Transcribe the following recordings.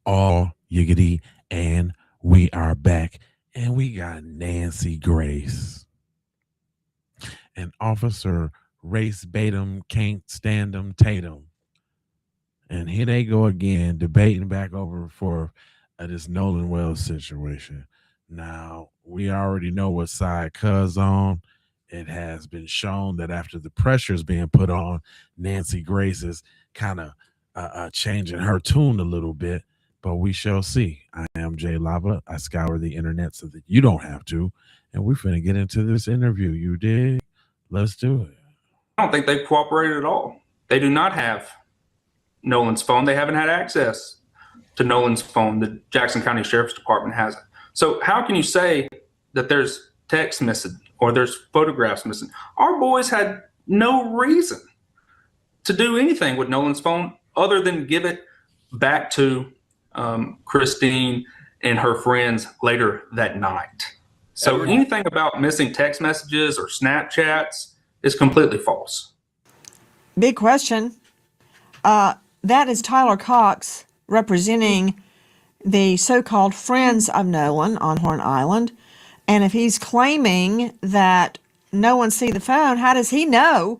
All yiggity, and we are back, and we got Nancy Grace and Officer Race Batum can't stand them Tatum, and here they go again debating back over for this Nolan Wells situation. Now we already know what side Cuz on. It has been shown that after the pressure is being put on, Nancy Grace is kind of changing her tune a little bit, but we shall see. I am Jay Lava. I scour the internet so that you don't have to. And we're finna get into this interview. You dig? Let's do it. I don't think they've cooperated at all. They do not have Nolan's phone. They haven't had access to Nolan's phone. The Jackson County Sheriff's Department has it. So how can you say that there's text missing or there's photographs missing? Our boys had no reason to do anything with Nolan's phone other than give it back to Christine and her friends later that night. So anything about missing text messages or Snapchats is completely false. Big question. That is Tyler Cox representing the so-called friends of Nolan on Horn Island. And if he's claiming that no one see the phone, how does he know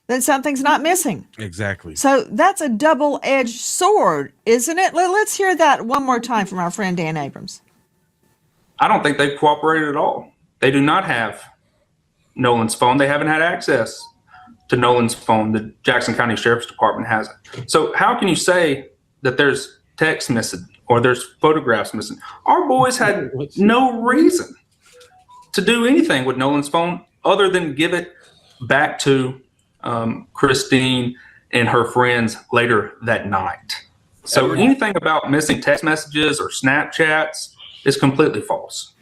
that something's not missing? Exactly. So that's a double-edged sword, isn't it? Let's hear that one more time from our friend Dan Abrams. I don't think they've cooperated at all. They do not have Nolan's phone. They haven't had access to Nolan's phone. The Jackson County Sheriff's Department has it. So how can you say that there's text missing or there's photographs missing? Our boys had no reason to do anything with Nolan's phone other than give it back to Christine and her friends later that night. So anything about missing text messages or Snapchats is completely false.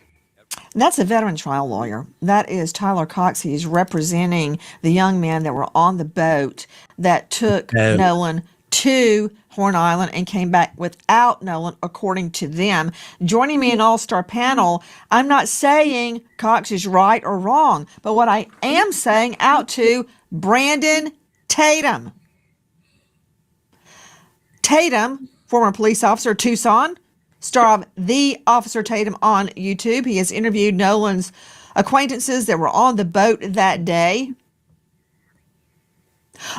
That's a veteran trial lawyer. That is Tyler Cox. He's representing the young men that were on the boat that took Nolan to Horn Island and came back without Nolan, according to them. Joining me in all-star panel, I'm not saying Cox is right or wrong, but what I am saying out to Brandon Tatum. Tatum, former police officer, Tucson, star of The Officer Tatum on YouTube. He has interviewed Nolan's acquaintances that were on the boat that day.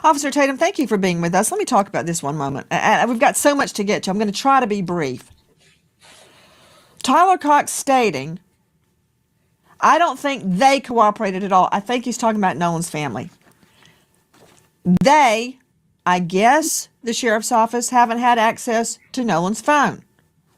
Officer Tatum, thank you for being with us. Let me talk about this one moment. We've got so much to get to. I'm going to try to be brief. Tyler Cox stating, I don't think they cooperated at all. I think he's talking about Nolan's family. They, I guess, the sheriff's office, haven't had access to Nolan's phone.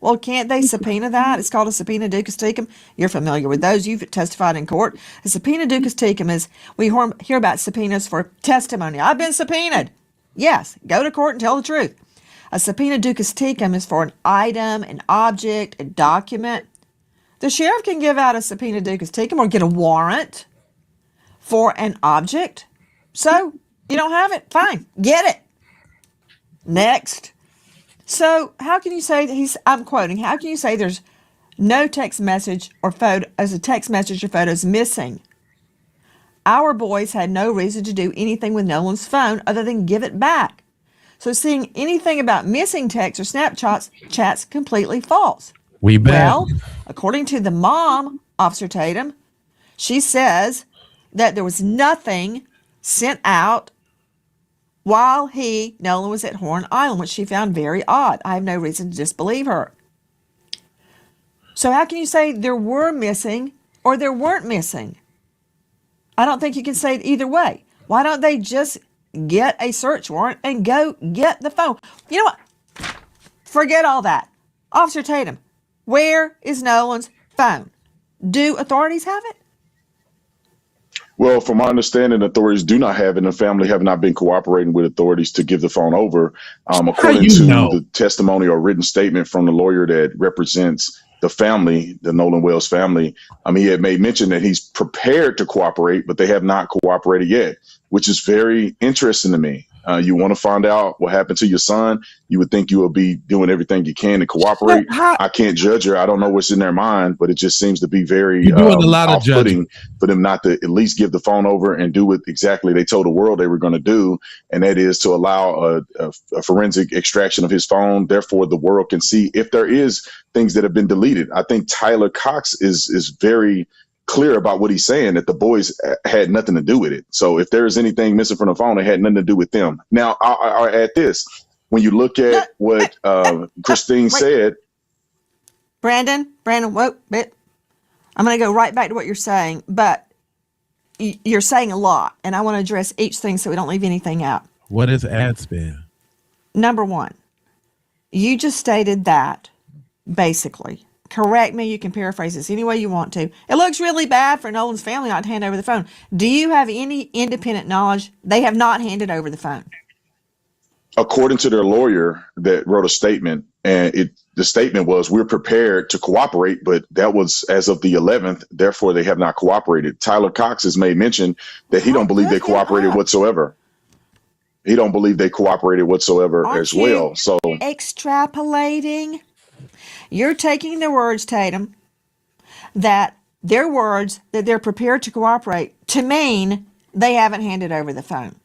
Well, can't they subpoena that? It's called a subpoena ducis tecum. You're familiar with those. You've testified in court. A subpoena ducis tecum is, we hear about subpoenas for testimony. I've been subpoenaed. Yes, go to court and tell the truth. A subpoena ducis tecum is for an item, an object, a document. The sheriff can give out a subpoena ducis tecum or get a warrant for an object. So, you don't have it? Fine, get it. Next. So how can you say I'm quoting, how can you say there's no text message or photo, as a text message or photos missing? Our boys had no reason to do anything with Nolan's phone other than give it back. So seeing anything about missing texts or Snapchats completely false. Well, according to the mom, Officer Tatum, she says that there was nothing sent out while Nolan was at Horn Island, which she found very odd. I have no reason to disbelieve her. So how can you say there were missing or there weren't missing? I don't think you can say it either way. Why don't they just get a search warrant and go get the phone? You know what? Forget all that. Officer Tatum, where is Nolan's phone? Do authorities have it? Well, from my understanding, authorities do not have it, and the family have not been cooperating with authorities to give the phone over. According to the testimony or written statement from the lawyer that represents the family, the Nolan Wells family, he had made mention that he's prepared to cooperate, but they have not cooperated yet, which is very interesting to me. You want to find out what happened to your son. You would think you will be doing everything you can to cooperate. I can't judge her. I don't know what's in their mind, but it just seems to be very You're doing a lot of judging. off-putting for them not to at least give the phone over and do what exactly they told the world they were going to do, and that is to allow a forensic extraction of his phone. Therefore, the world can see if there is things that have been deleted. I think Tyler Cox is very clear about what he's saying, that the boys had nothing to do with it. So if there is anything missing from the phone, it had nothing to do with them. Now, I'll add this. When you look at what Christine said. Brandon, whoa, I'm going to go right back to what you're saying, but you're saying a lot, and I want to address each thing so we don't leave anything out. What is ad spin? Number one, you just stated that, basically. Correct me, you can paraphrase this any way you want to. It looks really bad for Nolan's family not to hand over the phone. Do you have any independent knowledge they have not handed over the phone? According to their lawyer that wrote a statement, and the statement was, we're prepared to cooperate, but that was as of the 11th. Therefore, they have not cooperated. Tyler Cox has made mention that he don't believe they cooperated whatsoever. He don't believe they cooperated whatsoever as well. So extrapolating. You're taking the words, Tatum, that their words that they're prepared to cooperate to mean they haven't handed over the phone.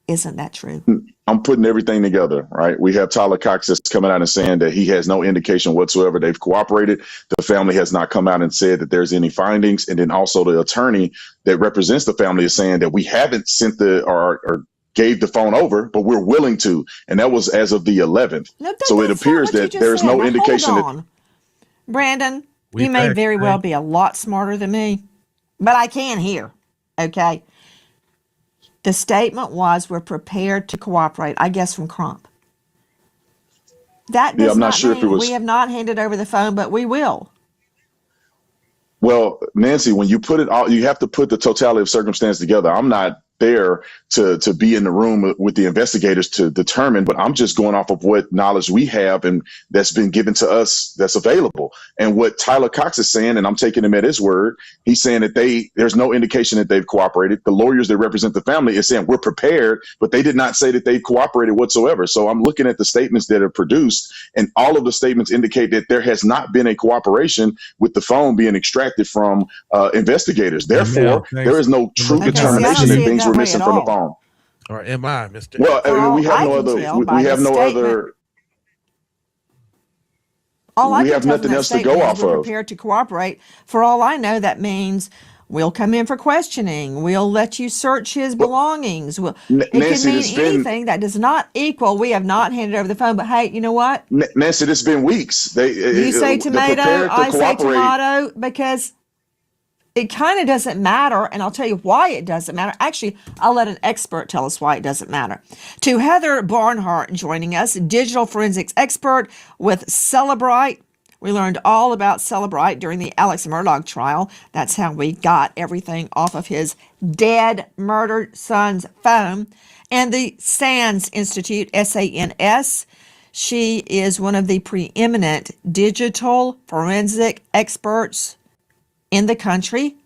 Isn't that true? I'm putting everything together, right? We have Tyler Cox that's coming out and saying that he has no indication whatsoever they've cooperated. The family has not come out and said that there's any findings. And then also the attorney that represents the family is saying that we haven't sent or gave the phone over, but we're willing to. And that was as of the 11th. No, so it appears that there's no indication that. Brandon, you may very well be a lot smarter than me, but I can hear. Okay. The statement was, we're prepared to cooperate, I guess from Crump. That does not mean if it was, we have not handed over the phone, but we will. Well, Nancy, when you put it all, you have to put the totality of circumstance together. I'm not there to be in the room with the investigators to determine, but I'm just going off of what knowledge we have and that's been given to us that's available. And what Tyler Cox is saying, and I'm taking him at his word, he's saying that there's no indication that they've cooperated. The lawyers that represent the family is saying we're prepared, but they did not say that they've cooperated whatsoever. So I'm looking at the statements that are produced, and all of the statements indicate that there has not been a cooperation with the phone being extracted from investigators. Therefore, there is no true determination that things were missing from the phone. Or am I, Mr. Well, we have no other. We have no other. We have nothing else to go off of. We're prepared to cooperate. For all I know, that means we'll come in for questioning. We'll let you search his belongings. It can mean anything. That does not equal we have not handed over the phone. But hey, you know what? Nancy, it's been weeks. You say tomato, I say tomato, because it kind of doesn't matter, and I'll tell you why it doesn't matter. Actually, I'll let an expert tell us why it doesn't matter. To Heather Barnhart joining us, digital forensics expert with Celebrite. We learned all about Celebrite during the Alex Murdaugh trial. That's how we got everything off of his dead, murdered son's phone. And the SANS Institute, SANS. She is one of the preeminent digital forensic experts in the country.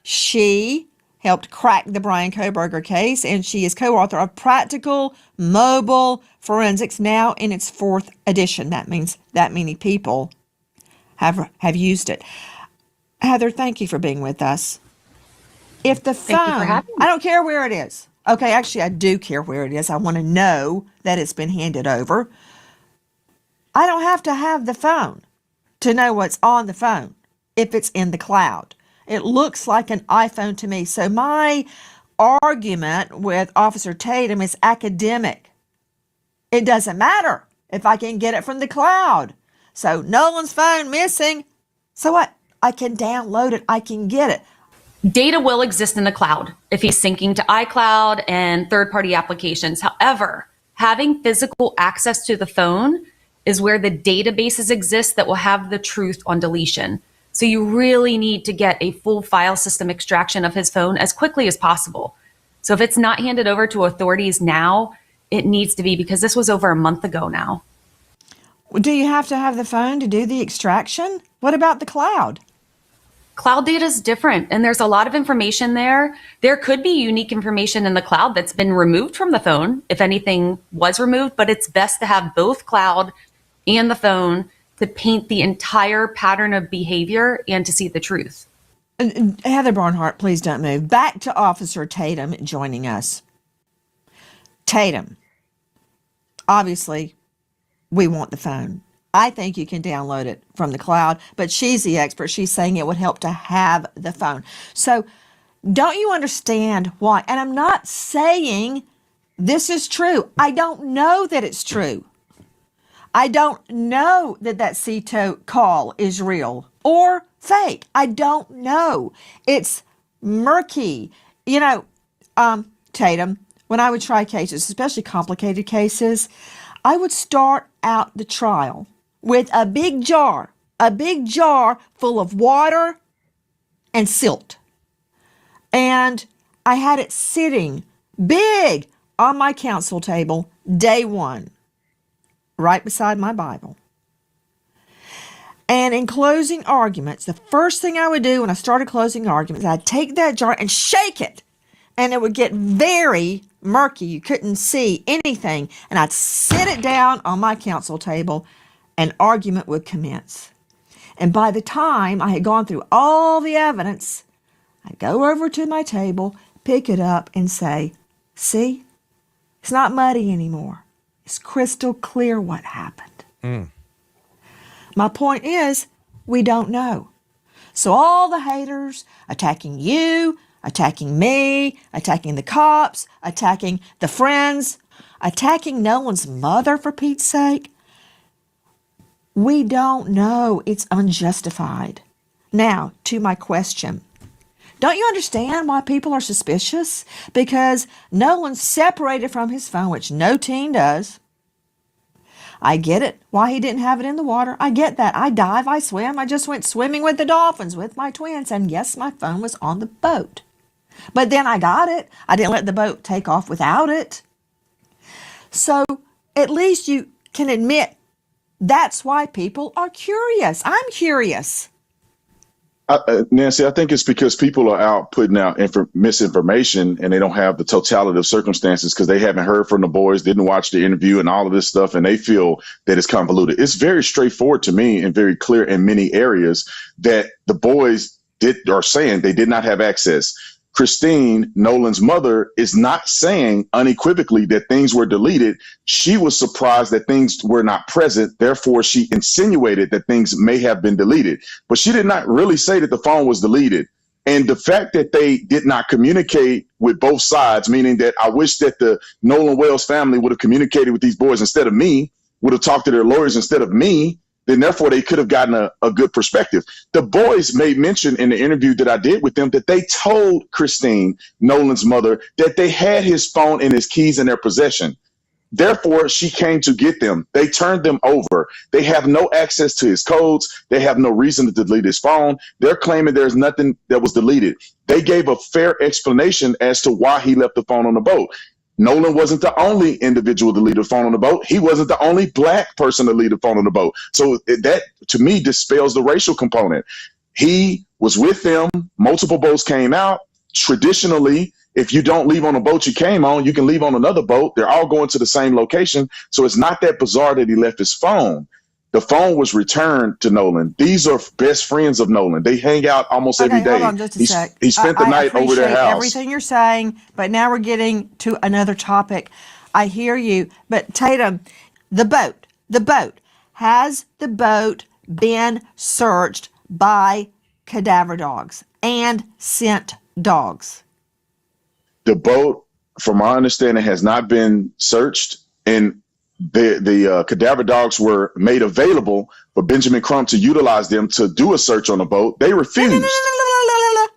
She helped crack the Brian Kohberger case, and she is co-author of Practical Mobile Forensics, now in its 4th edition. That means that many people have used it. Heather, thank you for being with us. If the phone, I don't care where it is. Okay, actually, I do care where it is. I want to know that it's been handed over. I don't have to have the phone to know what's on the phone if it's in the cloud. It looks like an iPhone to me. So my argument with Officer Tatum is academic. It doesn't matter if I can get it from the cloud. So Nolan's phone missing. So what? I can download it. I can get it. Data will exist in the cloud if he's syncing to iCloud and third-party applications. However, having physical access to the phone is where the databases exist that will have the truth on deletion. So you really need to get a full file system extraction of his phone as quickly as possible. So if it's not handed over to authorities now, it needs to be, because this was over a month ago now. Do you have to have the phone to do the extraction? What about the cloud? Cloud data is different, and there's a lot of information there. There could be unique information in the cloud that's been removed from the phone, if anything was removed, but it's best to have both cloud and the phone to paint the entire pattern of behavior and to see the truth. Heather Barnhart, please don't move. Back to Officer Tatum joining us. Tatum, obviously, we want the phone. I think you can download it from the cloud, but she's the expert. She's saying it would help to have the phone. So don't you understand why? And I'm not saying this is true. I don't know that it's true. I don't know that CETO call is real or fake. I don't know. It's murky. You know, Tatum, when I would try cases, especially complicated cases, I would start out the trial with a big jar full of water and silt. And I had it sitting big on my counsel table day one, right beside my Bible. And in closing arguments, the first thing I would do when I started closing arguments, I'd take that jar and shake it. And it would get very murky. You couldn't see anything. And I'd sit it down on my counsel table and argument would commence. And by the time I had gone through all the evidence, I'd go over to my table, pick it up and say, see, it's not muddy anymore. It's crystal clear what happened. My point is, we don't know. So all the haters attacking you, attacking me, attacking the cops, attacking the friends, attacking Nolan's mother, for Pete's sake, we don't know. It's unjustified. Now, to my question. Don't you understand why people are suspicious? Because Nolan's separated from his phone, which no teen does. I get it, why he didn't have it in the water. I get that. I dive, I swim. I just went swimming with the dolphins with my twins. And yes, my phone was on the boat. But then I got it. I didn't let the boat take off without it. So at least you can admit that's why people are curious. I'm curious. Nancy, I think it's because people are out putting out misinformation and they don't have the totality of circumstances because they haven't heard from the boys, didn't watch the interview and all of this stuff, and they feel that it's convoluted. It's very straightforward to me and very clear in many areas that the boys are saying they did not have access. Christine, Nolan's mother, is not saying unequivocally that things were deleted. She was surprised that things were not present. Therefore, she insinuated that things may have been deleted. But she did not really say that the phone was deleted. And the fact that they did not communicate with both sides, meaning that I wish that the Nolan Wells family would have communicated with these boys instead of me, would have talked to their lawyers instead of me, then therefore they could have gotten a good perspective. The boys made mention in the interview that I did with them that they told Christine, Nolan's mother, that they had his phone and his keys in their possession. Therefore, she came to get them. They turned them over. They have no access to his codes. They have no reason to delete his phone. They're claiming there's nothing that was deleted. They gave a fair explanation as to why he left the phone on the boat. Nolan wasn't the only individual to leave the phone on the boat. He wasn't the only black person to leave the phone on the boat. So that, to me, dispels the racial component. He was with them. Multiple boats came out. Traditionally, if you don't leave on a boat you came on, you can leave on another boat. They're all going to the same location. So it's not that bizarre that he left his phone. The phone was returned to Nolan. These are best friends of Nolan. They hang out almost every day. Hold on just a sec. He spent the night over their house. I appreciate everything you're saying, but now we're getting to another topic. I hear you, but Tatum, the boat, has the boat been searched by cadaver dogs and scent dogs? The boat, from my understanding, has not been searched, and the cadaver dogs were made available for Benjamin Crump to utilize them to do a search on the boat. They refused. No.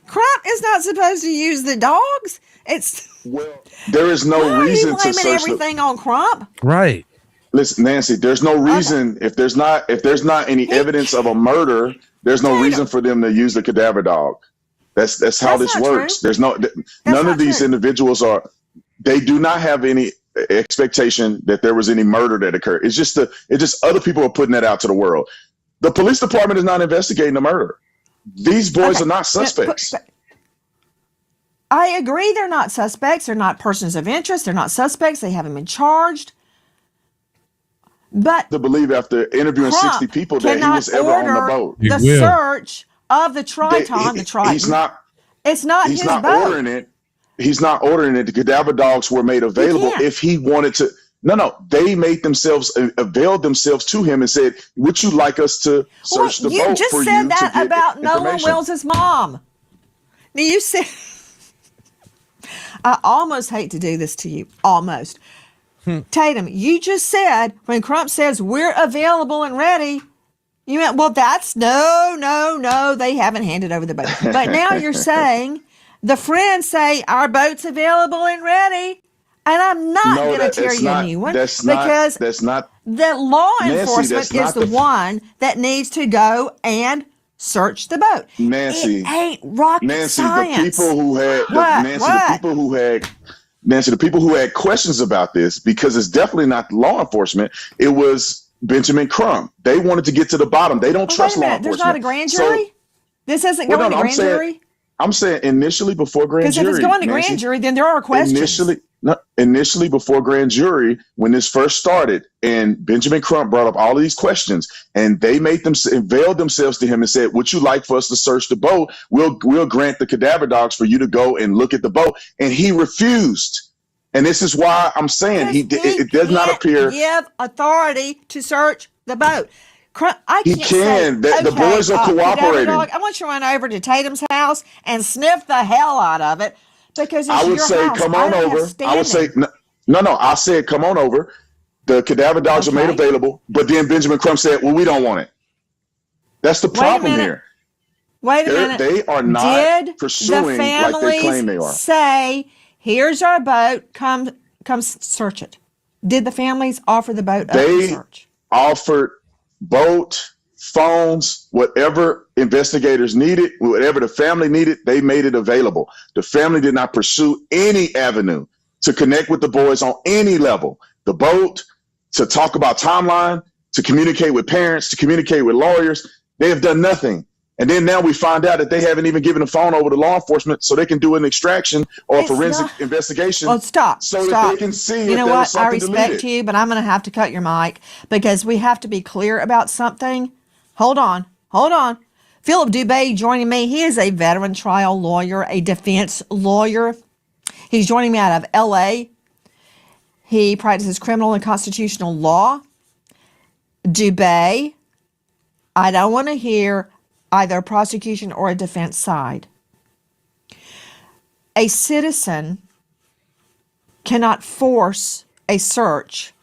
Crump is not supposed to use the dogs. There is no reason to search everything on Crump. Right. Listen, Nancy, there's no reason if there's not any evidence of a murder, there's no reason for them to use the cadaver dog. That's how this works. True. There's none of these individuals they do not have any expectation that there was any murder that occurred. It's just other people are putting that out to the world. The police department is not investigating the murder. These boys Okay. are not suspects. I agree they're not suspects. They're not persons of interest. They're not suspects. They haven't been charged. But To believe after interviewing 60 Crump people that he cannot was ever on the order boat. He the will. search of the Triton, the Triton. He's not. It's not He's his not boat. ordering it. He's not ordering it. The cadaver dogs were made available can't. if he wanted to. No. They made themselves availed themselves to him and said, "Would you like us to search the you boat just for said you that to get about Nolan information?" Wells' mom. Now you said, I almost hate to do this to you. Almost. Tatum, you just said when Crump says we're available and ready, you meant, well, that's no, they haven't handed over the boat. But now you're saying the friends say our boat's available and ready, and I'm not No, going to tear that's you not. a new one That's because not. That's not. the law Nancy, enforcement that's is not the the- one that needs to go and search the boat. Nancy, It ain't rocket Nancy, science. the people who had What? the people who had questions about this, because it's definitely not law enforcement. It was Benjamin Crump. They wanted to get to the bottom. They don't Well, trust wait a law minute. There's enforcement. not a grand So- jury? This isn't Well, going no, to I'm grand saying- jury? I'm saying initially before grand Because if jury. it's going to Nancy, grand jury, then there are questions. Initially before grand jury, when this first started, and Benjamin Crump brought up all of these questions, and they made them availed themselves to him and said, "Would you like for us to search the boat? We'll grant the cadaver dogs for you to go and look at the boat." And he refused. And this is why I'm saying it does not can't appear. give authority to search the boat. I He can't can. say, The boys are cadaver cooperating. dog, I want you to run over to Tatum's house and sniff the hell out of it because it's I would your say, house. come I on don't have over. I would say, standing. no. I said, come on over. The cadaver dogs are made Okay. available. But then Benjamin Crump said, well, we don't want it. That's the problem minute. here. Wait a minute. They are not Did pursuing the like they families claim they are. say, here's our boat, come search it? Did the families offer the boat up to They search? offered boat, phones, whatever investigators needed, whatever the family needed, they made it available. The family did not pursue any avenue to connect with the boys on any level. The boat, to talk about timeline, to communicate with parents, to communicate with lawyers, they have done nothing. And then now we find out that they haven't even given the phone over to law enforcement so they can do an extraction or a It's forensic not- investigation. Well, stop. So stop. that they can see You if know there was what? I something respect deleted. you, but I'm going to have to cut your mic because we have to be clear about something. Hold on. Philip Dubé joining me. He is a veteran trial lawyer, a defense lawyer. He's joining me out of LA. He practices criminal and constitutional law. Dubé, I don't want to hear either a prosecution or a defense side. A citizen cannot force a search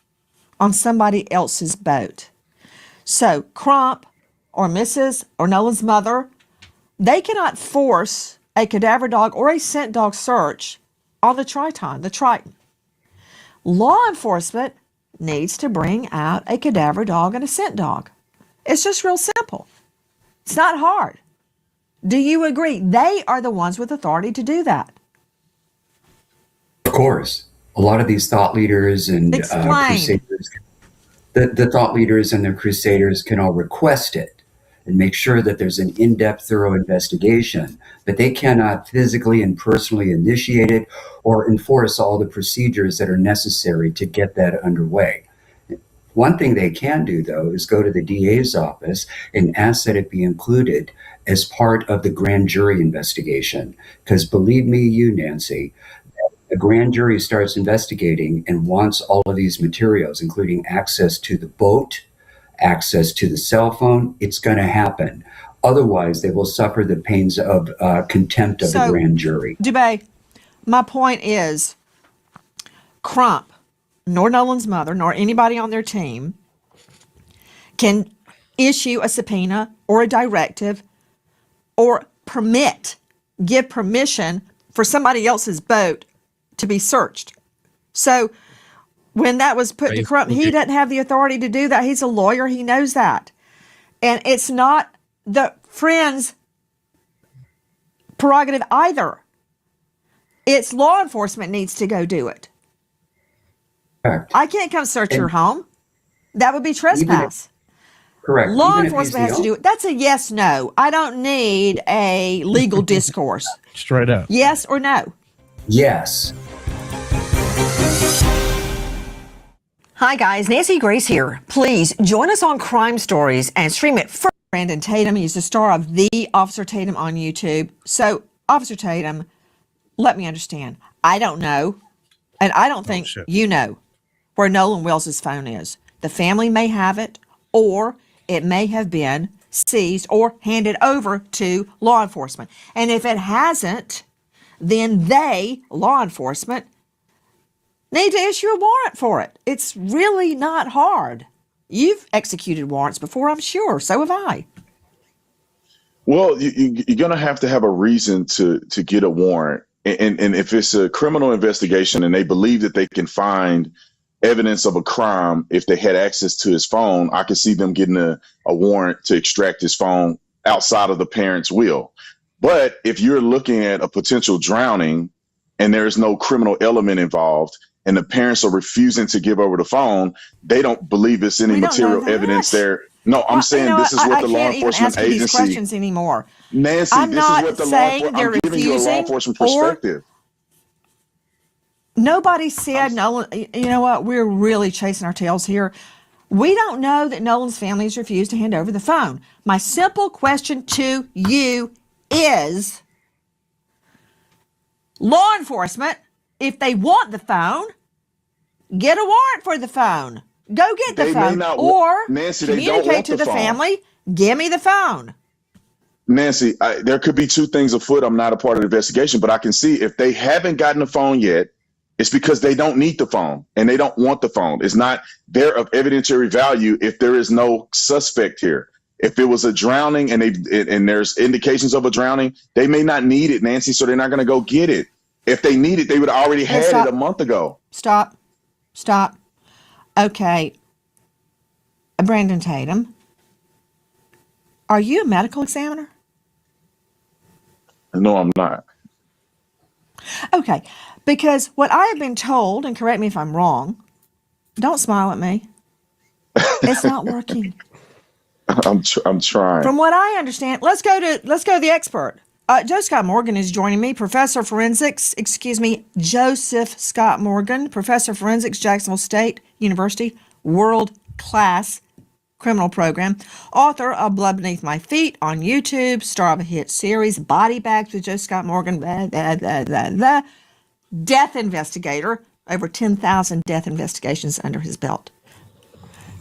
on somebody else's boat. So Crump or Mrs. or Nolan's mother, they cannot force a cadaver dog or a scent dog search on the Triton. Law enforcement needs to bring out a cadaver dog and a scent dog. It's just real simple. It's not hard. Do you agree? They are the ones with authority to do that. Of course, a lot of these thought leaders and Explain. crusaders, the thought leaders and the crusaders can all request it and make sure that there's an in-depth, thorough investigation, but they cannot physically and personally initiate it or enforce all the procedures that are necessary to get that underway. One thing they can do, though, is go to the DA's office and ask that it be included as part of the grand jury investigation. Because believe me, Nancy, a grand jury starts investigating and wants all of these materials, including access to the boat, access to the cell phone, it's going to happen. Otherwise, they will suffer the pains of contempt of the grand jury. Dubé, my point is, Crump, nor Nolan's mother, nor anybody on their team can issue a subpoena or a directive or give permission for somebody else's boat to be searched. So when that was put to Crump, he doesn't have the authority to do that. He's a lawyer. He knows that. And it's not the friend's prerogative either. It's law enforcement needs to go do it. Correct. I can't come search your home. That would be trespass. Correct. Law Even if he's enforcement the has to do it. That's a yes, no. I don't need a legal discourse. Straight up. Yes or no? Yes. Hi, guys. Nancy Grace here. Please join us on Crime Stories and stream it for Brandon Tatum. He's the star of The Officer Tatum on YouTube. So, Officer Tatum, let me understand. I don't know, and I don't think you know where Nolan Wells' phone is. The family may have it, or it may have been seized or handed over to law enforcement. And if it hasn't, then they, law enforcement, need to issue a warrant for it. It's really not hard. You've executed warrants before, I'm sure. So have I. Well, you're going to have a reason to get a warrant. And if it's a criminal investigation and they believe that they can find evidence of a crime, if they had access to his phone, I could see them getting a warrant to extract his phone outside of the parent's will. But if you're looking at a potential drowning and there's no criminal element involved and the parents are refusing to give over the phone, they don't believe it's any material evidence there. No, I'm saying this is what the law enforcement agency. These questions anymore. Nancy, I'm this is not what the saying law. they're I'm giving you a law enforcement perspective. Nobody said Nolan. You know what? We're really chasing our tails here. We don't know that Nolan's family has refused to hand over the phone. My simple question to you is, law enforcement, if they want the phone, get a warrant for the phone. Go get the phone, or Nancy, communicate to the family, give me the phone. Nancy, there could be two things afoot. I'm not a part of the investigation, but I can see if they haven't gotten the phone yet, it's because they don't need the phone and they don't want the phone. It's not there of evidentiary value if there is no suspect here. If it was a drowning and there's indications of a drowning, they may not need it, Nancy, so they're not going to go get it. If they need it, they would have already had it a month ago. Stop. Okay. Brandon Tatum, are you a medical examiner? No, I'm not. Okay, because what I have been told, and correct me if I'm wrong, don't smile at me. It's not working. I'm trying. From what I understand, let's go to the expert. Joe Scott Morgan is joining me, Joseph Scott Morgan, Professor of Forensics, Jacksonville State University, world-class criminal program, author of Blood Beneath My Feet on YouTube, star of a hit series, Body Bags with Joe Scott Morgan, death investigator, over 10,000 death investigations under his belt.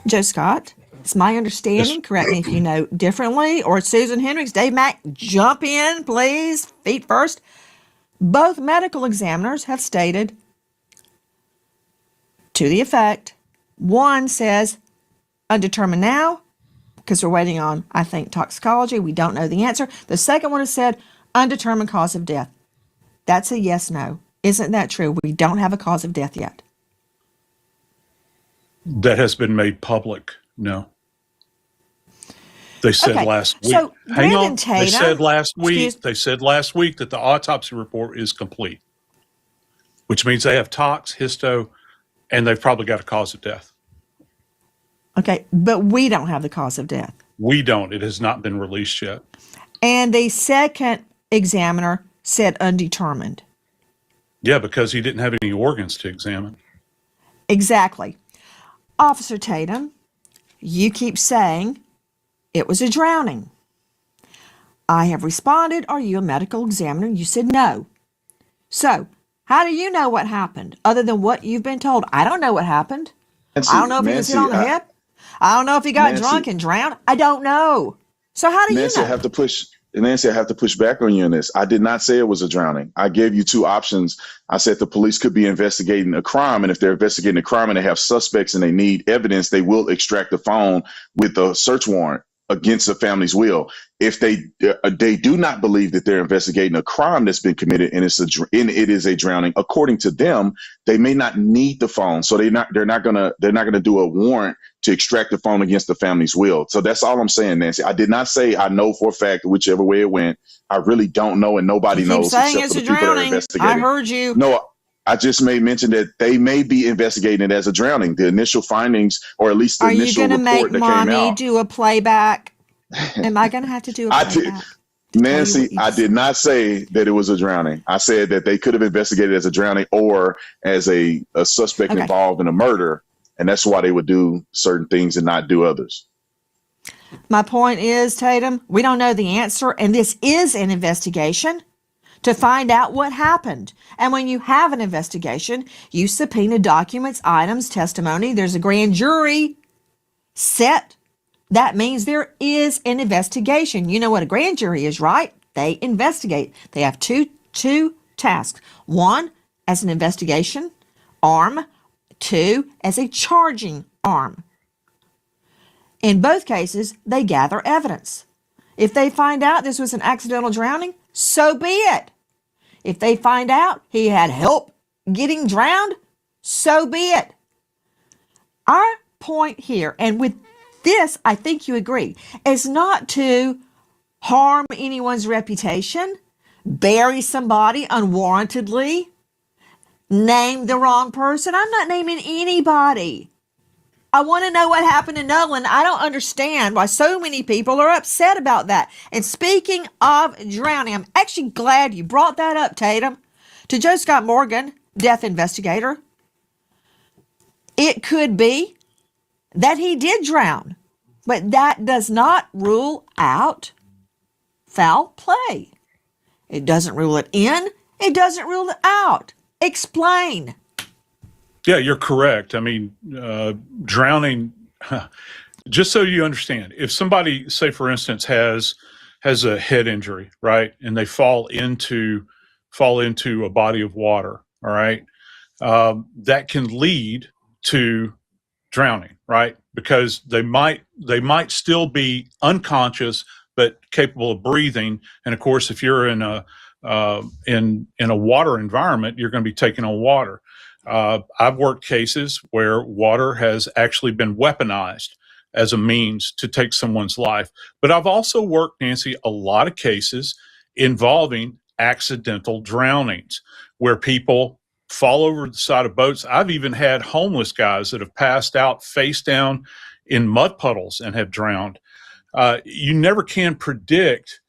Joe Scott, it's my understanding, correct me if you know differently, or Susan Hendricks, Dave Mack, jump in, please, feet first. Both medical examiners have stated to the effect, one says, undetermined now, because we're waiting on, I think, toxicology. We don't know the answer. The second one has said, undetermined cause of death. That's a yes, no. Isn't that true? We don't have a cause of death yet. That has been made public. No. They said last week. So Hang on. Tatum, They said last week. They said last week that the autopsy report is complete, which means they have tox, histo, and they've probably got a cause of death. Okay, but we don't have the cause of death. We don't. It has not been released yet. And the second examiner said undetermined. Yeah, because he didn't have any organs to examine. Exactly. Officer Tatum, you keep saying it was a drowning. I have responded, are you a medical examiner? You said no. So, how do you know what happened other than what you've been told? I don't know what happened. Nancy, I don't know if he was hit on the head. I don't know if he got drunk and drowned. I don't know. So how do you know? Nancy, I have to push back on you on this. I did not say it was a drowning. I gave you two options. I said the police could be investigating a crime, and if they're investigating a crime and they have suspects and they need evidence, they will extract the phone with a search warrant against the family's will. If they do not believe that they're investigating a crime that's been committed and it is a drowning, according to them, they may not need the phone. So they're not gonna do a warrant to extract the phone against the family's will. So that's all I'm saying, Nancy. I did not say I know for a fact whichever way it went. I really don't know, and nobody knows except for the people that are investigating. I heard you. No, I just made mention that they may be investigating it as a drowning. The initial findings, or at least the Are you initial going to make report that came mommy out. do a playback? Am I going to have to do a I did, playback? to tell you Nancy, what you I just did said? not say that it was a drowning. I said that they could have investigated as a drowning or as a suspect Okay. involved in a murder, and that's why they would do certain things and not do others. My point is, Tatum, we don't know the answer, and this is an investigation to find out what happened. And when you have an investigation, you subpoena documents, items, testimony. There's a grand jury set. That means there is an investigation. You know what a grand jury is, right? They investigate. They have two tasks. One, as an investigation arm. Two, as a charging arm. In both cases, they gather evidence. If they find out this was an accidental drowning, so be it. If they find out he had help getting drowned, so be it. Our point here, and with this, I think you agree, is not to harm anyone's reputation, bury somebody unwarrantedly, name the wrong person. I'm not naming anybody. I want to know what happened to Nolan. I don't understand why so many people are upset about that. And speaking of drowning, I'm actually glad you brought that up, Tatum. To Joe Scott Morgan, death investigator, it could be that he did drown, but that does not rule out foul play. It doesn't rule it in. It doesn't rule it out. Explain. Yeah, you're correct. I mean, drowning, just so you understand, if somebody, say for instance, has a head injury, right, and they fall into a body of water, all right, that can lead to drowning, right? Because they might still be unconscious but capable of breathing. And of course, if you're in a water environment, you're going to be taking on water. I've worked cases where water has actually been weaponized as a means to take someone's life. But I've also worked, Nancy, a lot of cases involving accidental drownings where people fall over the side of boats. I've even had homeless guys that have passed out face down in mud puddles and have drowned. You never can predict,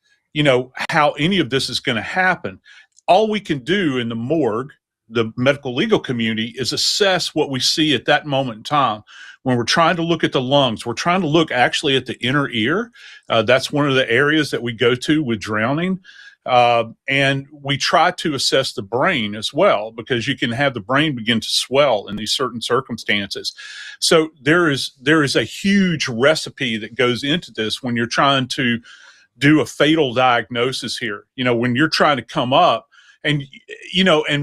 how any of this is going to happen. All we can do in the morgue, the medical legal community, is assess what we see at that moment in time. When we're trying to look at the lungs, we're trying to look actually at the inner ear. That's one of the areas that we go to with drowning. And we try to assess the brain as well, because you can have the brain begin to swell in these certain circumstances. So there is a huge recipe that goes into this when you're trying to do a fatal diagnosis here. When you're trying to come up and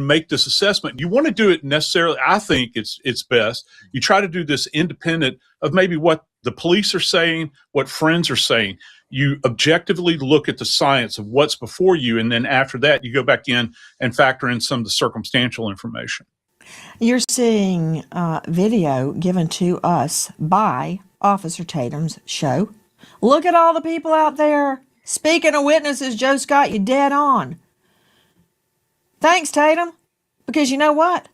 make this assessment, you want to do it necessarily. I think it's best you try to do this independent of maybe what the police are saying, what friends are saying. You objectively look at the science of what's before you, and then after that, you go back in and factor in some of the circumstantial information. You're seeing video given to us by Officer Tatum's show. Look at all the people out there. Speaking of witnesses, Joe Scott, you dead on. Thanks, Tatum. Because you know what?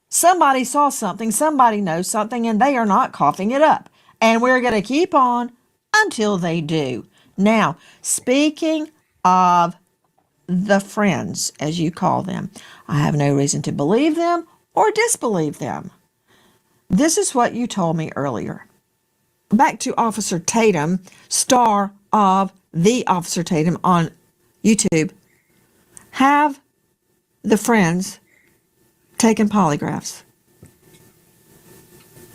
Somebody saw something, somebody knows something, and they are not coughing it up. And we're going to keep on until they do. Now, speaking of the friends, as you call them, I have no reason to believe them or disbelieve them. This is what you told me earlier. Back to Officer Tatum, star of The Officer Tatum on YouTube. Have the friends taken polygraphs?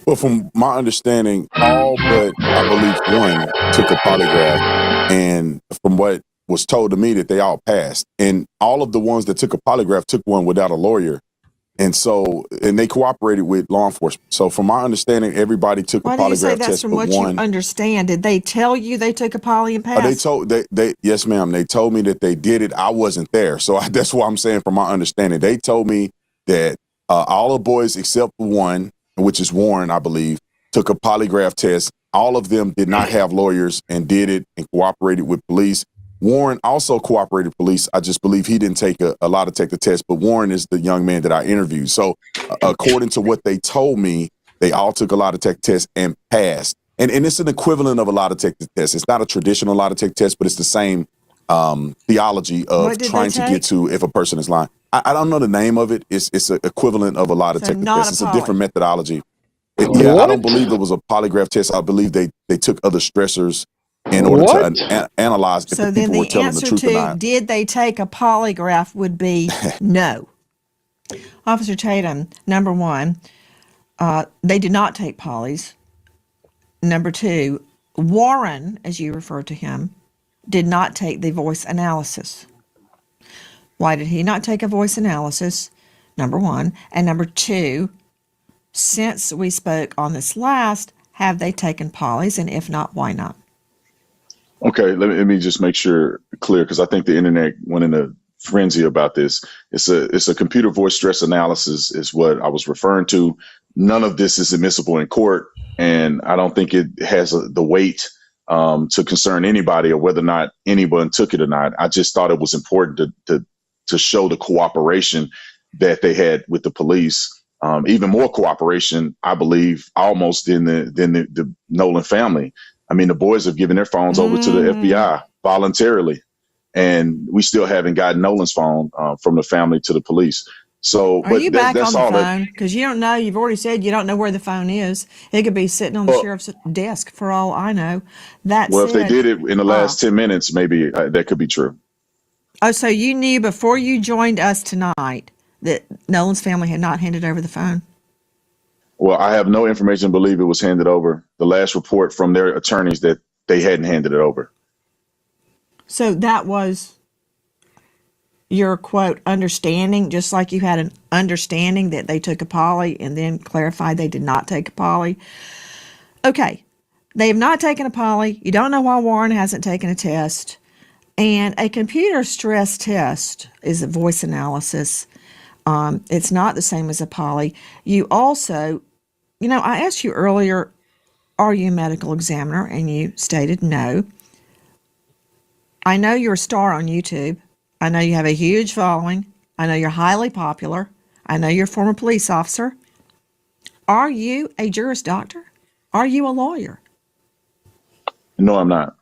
Well, from my understanding, all but I believe one took a polygraph, and from what was told to me, that they all passed. And all of the ones that took a polygraph took one without a lawyer. And they cooperated with law enforcement. So from my understanding, everybody took a polygraph test. Why do you say that's from what you understand? Did they tell you they took a poly and passed? Yes, ma'am. They told me that they did it. I wasn't there. So that's what I'm saying from my understanding. They told me that all the boys except one, which is Warren, I believe, took a polygraph test. All of them did not have lawyers and did it and cooperated with police. Warren also cooperated police. I just believe he didn't take a lie detector test, but Warren is the young man that I interviewed. So according to what they told me, they all took a lie detector test and passed. And it's an equivalent of a lie detector test. It's not a traditional lie detector test, but it's the same theology of trying to get to if a person is lying. I don't know the name of it. It's an equivalent of a lie detector test. It's a different methodology. I don't believe it was a polygraph test. I believe they took other stressors in order to analyze if the people were telling the truth or not. Did they take a polygraph would be no. Officer Tatum, number one, they did not take polys. Number two, Warren, as you refer to him, did not take the voice analysis. Why did he not take a voice analysis? Number one. And number two, since we spoke on this last, have they taken polys? And if not, why not? Okay, let me just make sure clear, because I think the internet went in a frenzy about this. It's a computer voice stress analysis is what I was referring to. None of this is admissible in court, and I don't think it has the weight to concern anybody or whether or not anyone took it or not. I just thought it was important to show the cooperation that they had with the police. Even more cooperation, I believe, almost than the Nolan family. I mean, the boys have given their phones over to the FBI voluntarily, and we still haven't gotten Nolan's phone from the family to the police. So, are you back on the phone? Because you don't know. You've already said you don't know where the phone is. It could be sitting on the sheriff's desk for all I know. If they did it in the last 10 minutes, maybe that could be true. Oh, so you knew before you joined us tonight that Nolan's family had not handed over the phone? Well, I have no information to believe it was handed over. The last report from their attorneys that they hadn't handed it over. So that was your, quote, understanding, just like you had an understanding that they took a poly and then clarified they did not take a poly. Okay, they have not taken a poly. You don't know why Warren hasn't taken a test. And a computer stress test is a voice analysis. It's not the same as a poly. You also, I asked you earlier, are you a medical examiner? And you stated no. I know you're a star on YouTube. I know you have a huge following. I know you're highly popular. I know you're a former police officer. Are you a Juris Doctor? Are you a lawyer? No, I'm not.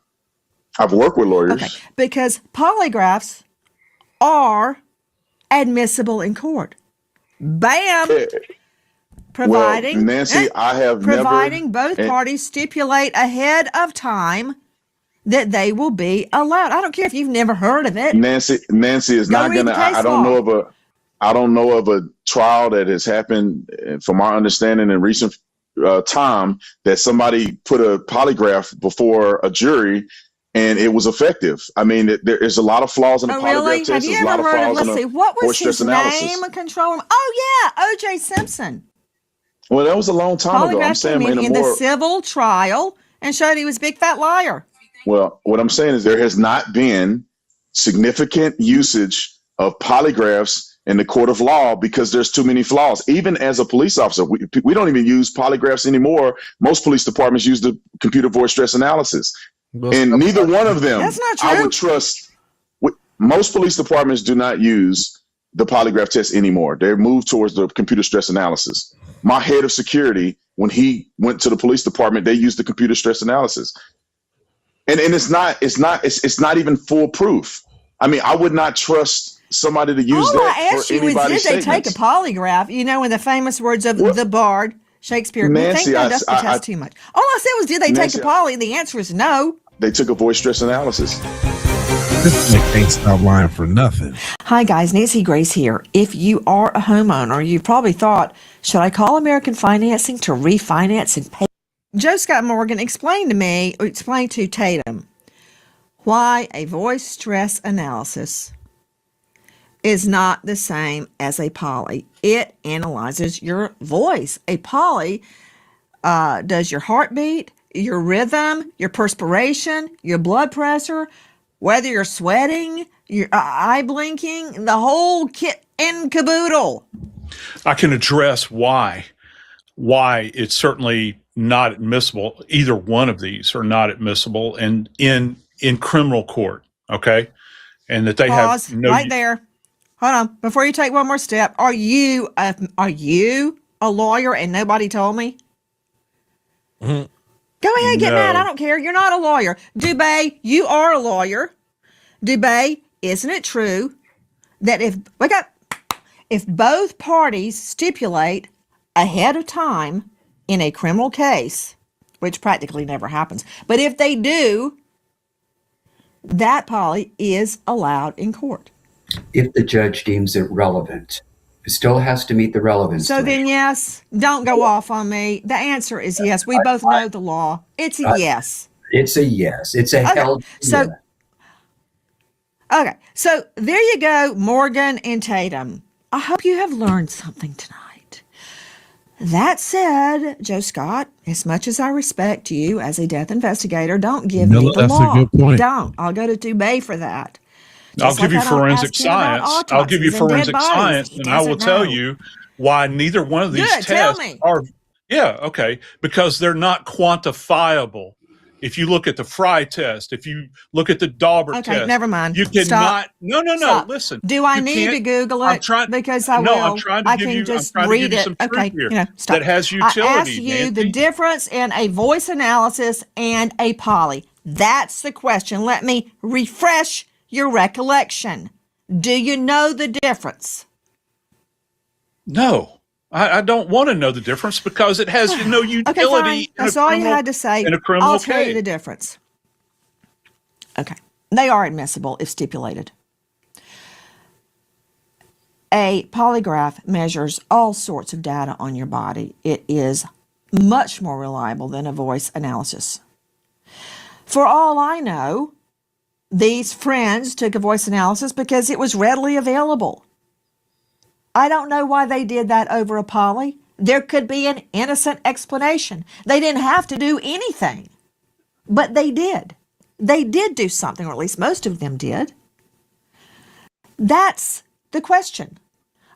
I've worked with lawyers. Okay, because polygraphs are admissible in court. Bam! Providing, Nancy, I have providing both parties stipulate ahead of time that they will be allowed. I don't care if you've never heard of it. Nancy is not gonna. I don't know of a trial that has happened, from our understanding in recent time, that somebody put a polygraph before a jury and it was effective. I mean, there is a lot of flaws in the polygraph test. Have you ever heard of? Let's see, what was his name? Control. Oh yeah, O.J. Simpson. Well, that was a long time ago. I'm saying in the civil trial and showed he was a big fat liar. Well, what I'm saying is there has not been significant usage of polygraphs in the court of law because there's too many flaws. Even as a police officer, we don't even use polygraphs anymore. Most police departments use the computer voice stress analysis. And neither one of them, that's not true. I would trust. Most police departments do not use the polygraph test anymore. They're moved towards the computer stress analysis. My head of security, when he went to the police department, they used the computer stress analysis. And it's not even foolproof. I mean, I would not trust somebody to use that I asked for you anybody's did they take a polygraph? In the famous words of the Bard, Shakespeare. Nancy, you think does the test too much. All I said was, did they take a poly? The answer is no. They took a voice stress analysis. This can't stop lying for nothing. Hi guys, Nancy Grace here. If you are a homeowner, you've probably thought, should I call American Financing to refinance and pay? Joe Scott Morgan explained to Tatum why a voice stress analysis is not the same as a poly. It analyzes your voice. A poly does your heartbeat, your rhythm, your perspiration, your blood pressure, whether you're sweating, your eye blinking, the whole kit and caboodle. I can address why it's certainly not admissible. Either one of these are not admissible in criminal court. Okay. And that they have Pause no, right there. Hold on. Before you take one more step, are you a lawyer and nobody told me? Mhm. Go ahead, get mad. I no, don't care. You're not a lawyer. Dubay, you are a lawyer. Dubay, isn't it true that if both parties stipulate ahead of time in a criminal case, which practically never happens, but if they do, that poly is allowed in court. If the judge deems it relevant, it still has to meet the relevance So then, threshold. yes, don't go off on me. The answer is yes. We both know the law. It's a I- yes. It's a yes. It's a Okay. hell So, yeah. okay. So there you go, Morgan and Tatum. I hope you have learned something tonight. That said, Joe Scott, as much as I respect you as a death investigator, don't give me Miller, the that's a law. good point. Don't. I'll go to Dubay for that. I'll Just give like you I don't forensic ask him about science. I'll give you autopsies and dead forensic bodies. science, He and I will doesn't tell know. you why neither one of these Good. Tell tests me. are, yeah, okay, because they're not quantifiable. If you look at the Fry test, if you look at the Dauber Okay, test, never mind. you Stop. cannot, no, Stop. listen, Do I you need to can't, Google I'm it? trying, Because I no, will. I can I'm just trying to read give you it. some truth Okay, here stop. that has I asked utility, you the Nancy. difference in a voice analysis and a poly. That's the question. Let me refresh your recollection. Do you know the difference? No, I don't want to know the difference because it has no Okay, fine. utility That's all you had to say. in a I'll criminal tell you case. the difference. Okay. They are admissible if stipulated. A polygraph measures all sorts of data on your body. It is much more reliable than a voice analysis. For all I know, these friends took a voice analysis because it was readily available. I don't know why they did that over a poly. There could be an innocent explanation. They didn't have to do anything, but they did. They did do something, or at least most of them did. That's the question.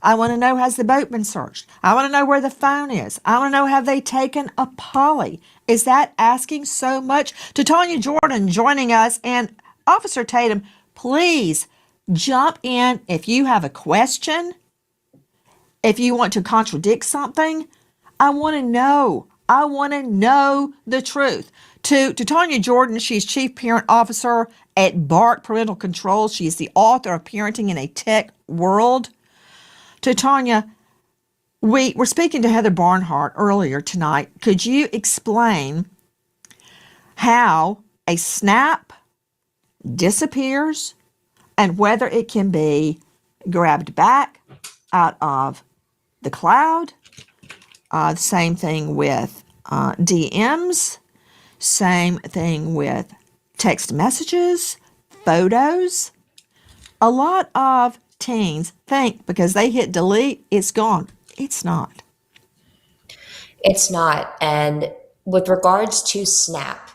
I want to know, has the boat been searched? I want to know where the phone is. I want to know, have they taken a poly? Is that asking so much? To Tanya Jordan joining us, and Officer Tatum, please jump in if you have a question, if you want to contradict something. I want to know. I want to know the truth. To Tanya Jordan, she's Chief Parent Officer at BARC Parental Control. She's the author of Parenting in a Tech World. To Tanya, we were speaking to Heather Barnhart earlier tonight. Could you explain how a snap disappears and whether it can be grabbed back out of the cloud? Same thing with DMs. Same thing with text messages, photos. A lot of teens think because they hit delete, it's gone. It's not. It's not. And with regards to Snap,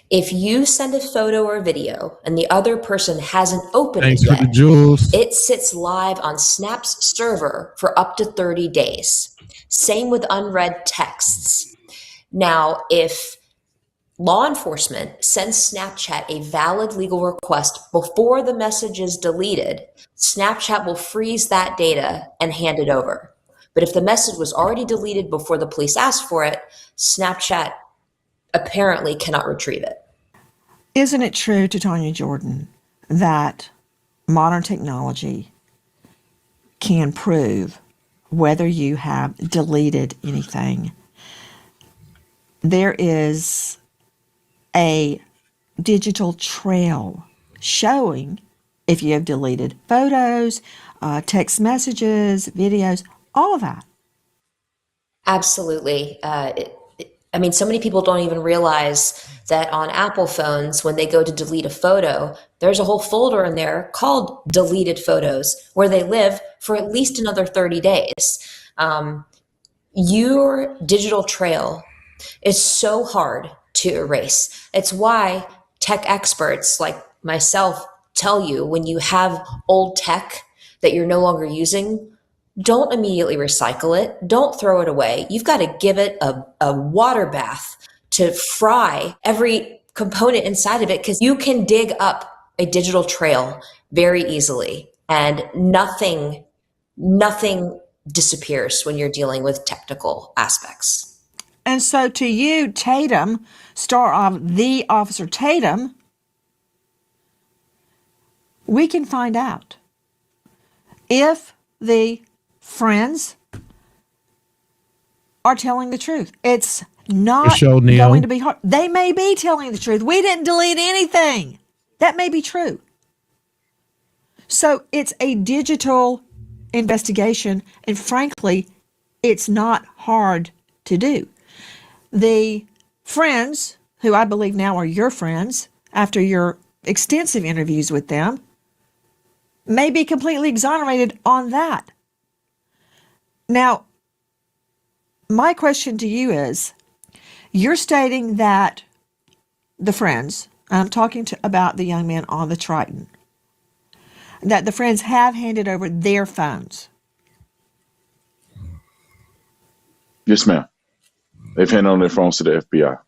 if you send a photo or video and the other person hasn't opened Thanks it for the yet, jewels. it sits live on Snap's server for up to 30 days. Same with unread texts. Now, if law enforcement sends Snapchat a valid legal request before the message is deleted, Snapchat will freeze that data and hand it over. But if the message was already deleted before the police asked for it, Snapchat apparently cannot retrieve it. Isn't it true, to Tanya Jordan, that modern technology can prove whether you have deleted anything? There is a digital trail showing if you have deleted photos, text messages, videos, all of that. Absolutely. I mean, so many people don't even realize that on Apple phones, when they go to delete a photo, there's a whole folder in there called deleted photos where they live for at least another 30 days. Your digital trail is so hard to erase. It's why tech experts like myself tell you when you have old tech that you're no longer using, don't immediately recycle it. Don't throw it away. You've got to give it a water bath to fry every component inside of it, because you can dig up a digital trail very easily, and nothing disappears when you're dealing with technical aspects. And so to you, Tatum, star of the Officer Tatum, we can find out if the friends are telling the truth. It's not Michelle Neal. going to be hard. They may be telling the truth. We didn't delete anything. That may be true. So it's a digital investigation, and frankly, it's not hard to do. The friends, who I believe now are your friends, after your extensive interviews with them, may be completely exonerated on that. Now, my question to you is, you're stating that the friends, I'm talking about the young man on the Triton, that the friends have handed over their phones. Yes, ma'am. They've handed on their phones to the FBI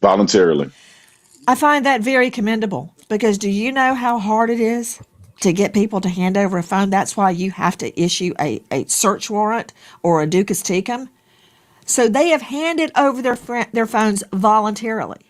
voluntarily. I find that very commendable, because do you know how hard it is to get people to hand over a phone? That's why you have to issue a search warrant or a ducus tecum. So they have handed over their phones voluntarily.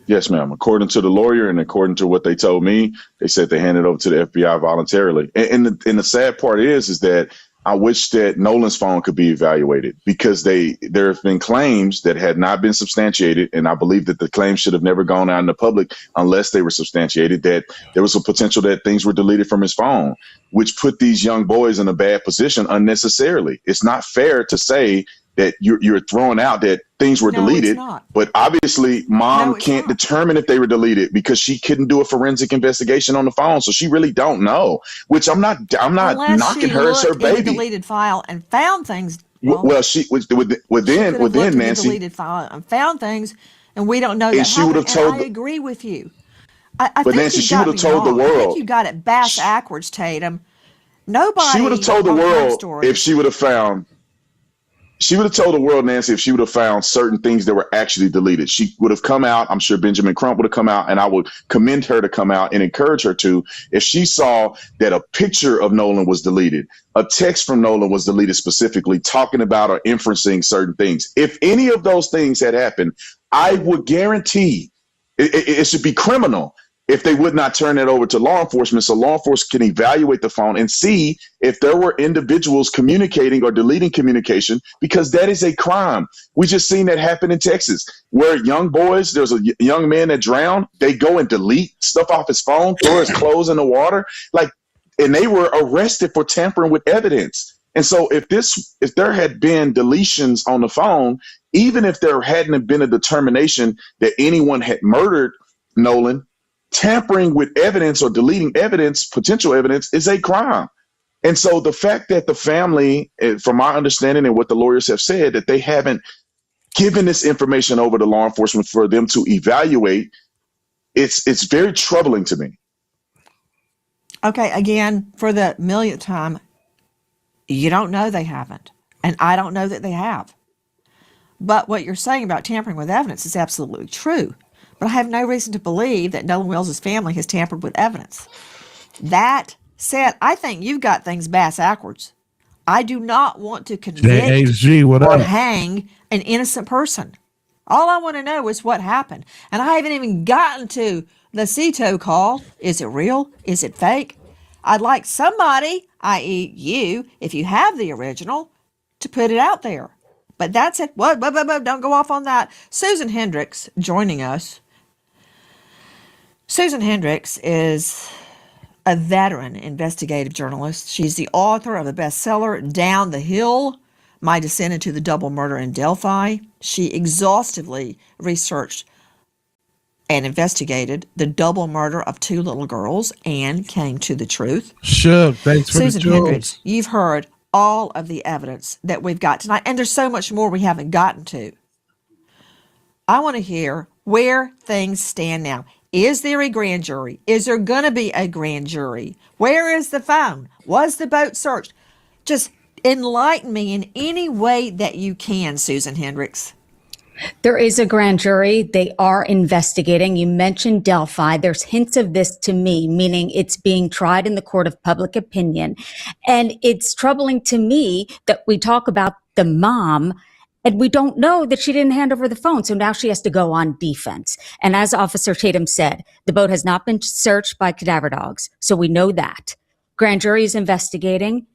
Yes, ma'am. According to the lawyer and according to what they told me, they said they handed over to the FBI voluntarily. And the sad part is that I wish that Nolan's phone could be evaluated, because there have been claims that had not been substantiated. And I believe that the claims should have never gone out in the public unless they were substantiated, that there was a potential that things were deleted from his phone, which put these young boys in a bad position unnecessarily. It's not fair to say that you're throwing out that things were deleted, but obviously mom can't determine if they were deleted because she couldn't do a forensic investigation on the phone, so she really don't know. Which I'm not Unless knocking she her as her looked in the baby. deleted file and found things. Well, she within Nancy, the deleted file and found things, and we don't know and that. she would have told. I agree with you. I But think Nancy, you she got would have me told the wrong. I world. think you got it bass backwards, Tatum. Nobody. She would have told the on Crime world Stories- if she would have found. She would have told the world, Nancy, if she would have found certain things that were actually deleted. She would have come out. I'm sure Benjamin Crump would have come out, and I would commend her to come out and encourage her to. If she saw that a picture of Nolan was deleted, a text from Nolan was deleted specifically talking about or inferencing certain things. If any of those things had happened, I would guarantee it should be criminal if they would not turn it over to law enforcement, so law enforcement can evaluate the phone and see if there were individuals communicating or deleting communication, because that is a crime. We just seen that happen in Texas, where young boys, there's a young man that drowned, they go and delete stuff off his phone, throw his clothes in the water, and they were arrested for tampering with evidence. And so if there had been deletions on the phone, even if there hadn't been a determination that anyone had murdered Nolan, tampering with evidence or deleting evidence, potential evidence, is a crime. And so the fact that the family, from my understanding and what the lawyers have said, that they haven't given this information over to law enforcement for them to evaluate, it's very troubling to me. Okay, again, for the millionth time, you don't know they haven't. And I don't know that they have. But what you're saying about tampering with evidence is absolutely true. But I have no reason to believe that Nolan Wells' family has tampered with evidence. That said, I think you've got things bass backwards. I do not want to convict JHG, what or up? hang an innocent person. All I want to know is what happened. And I haven't even gotten to the CETO call. Is it real? Is it fake? I'd like somebody, i.e. you, if you have the original, to put it out there. But that's it. What? Don't go off on that. Susan Hendricks joining us. Susan Hendricks is a veteran investigative journalist. She's the author of the bestseller Down the Hill, My Descent into the Double Murder in Delphi. She exhaustively researched and investigated the double murder of two little girls and came to the truth. Shook, thanks for Susan the Hendricks, jewels. you've heard all of the evidence that we've got tonight, and there's so much more we haven't gotten to. I want to hear where things stand now. Is there a grand jury? Is there going to be a grand jury? Where is the phone? Was the boat searched? Just enlighten me in any way that you can, Susan Hendricks. There is a grand jury. They are investigating. You mentioned Delphi. There's hints of this to me, meaning it's being tried in the court of public opinion. And it's troubling to me that we talk about the mom and we don't know that she didn't hand over the phone. So now she has to go on defense. And as Officer Tatum said, the boat has not been searched by cadaver dogs. So we know that. Grand jury is investigating,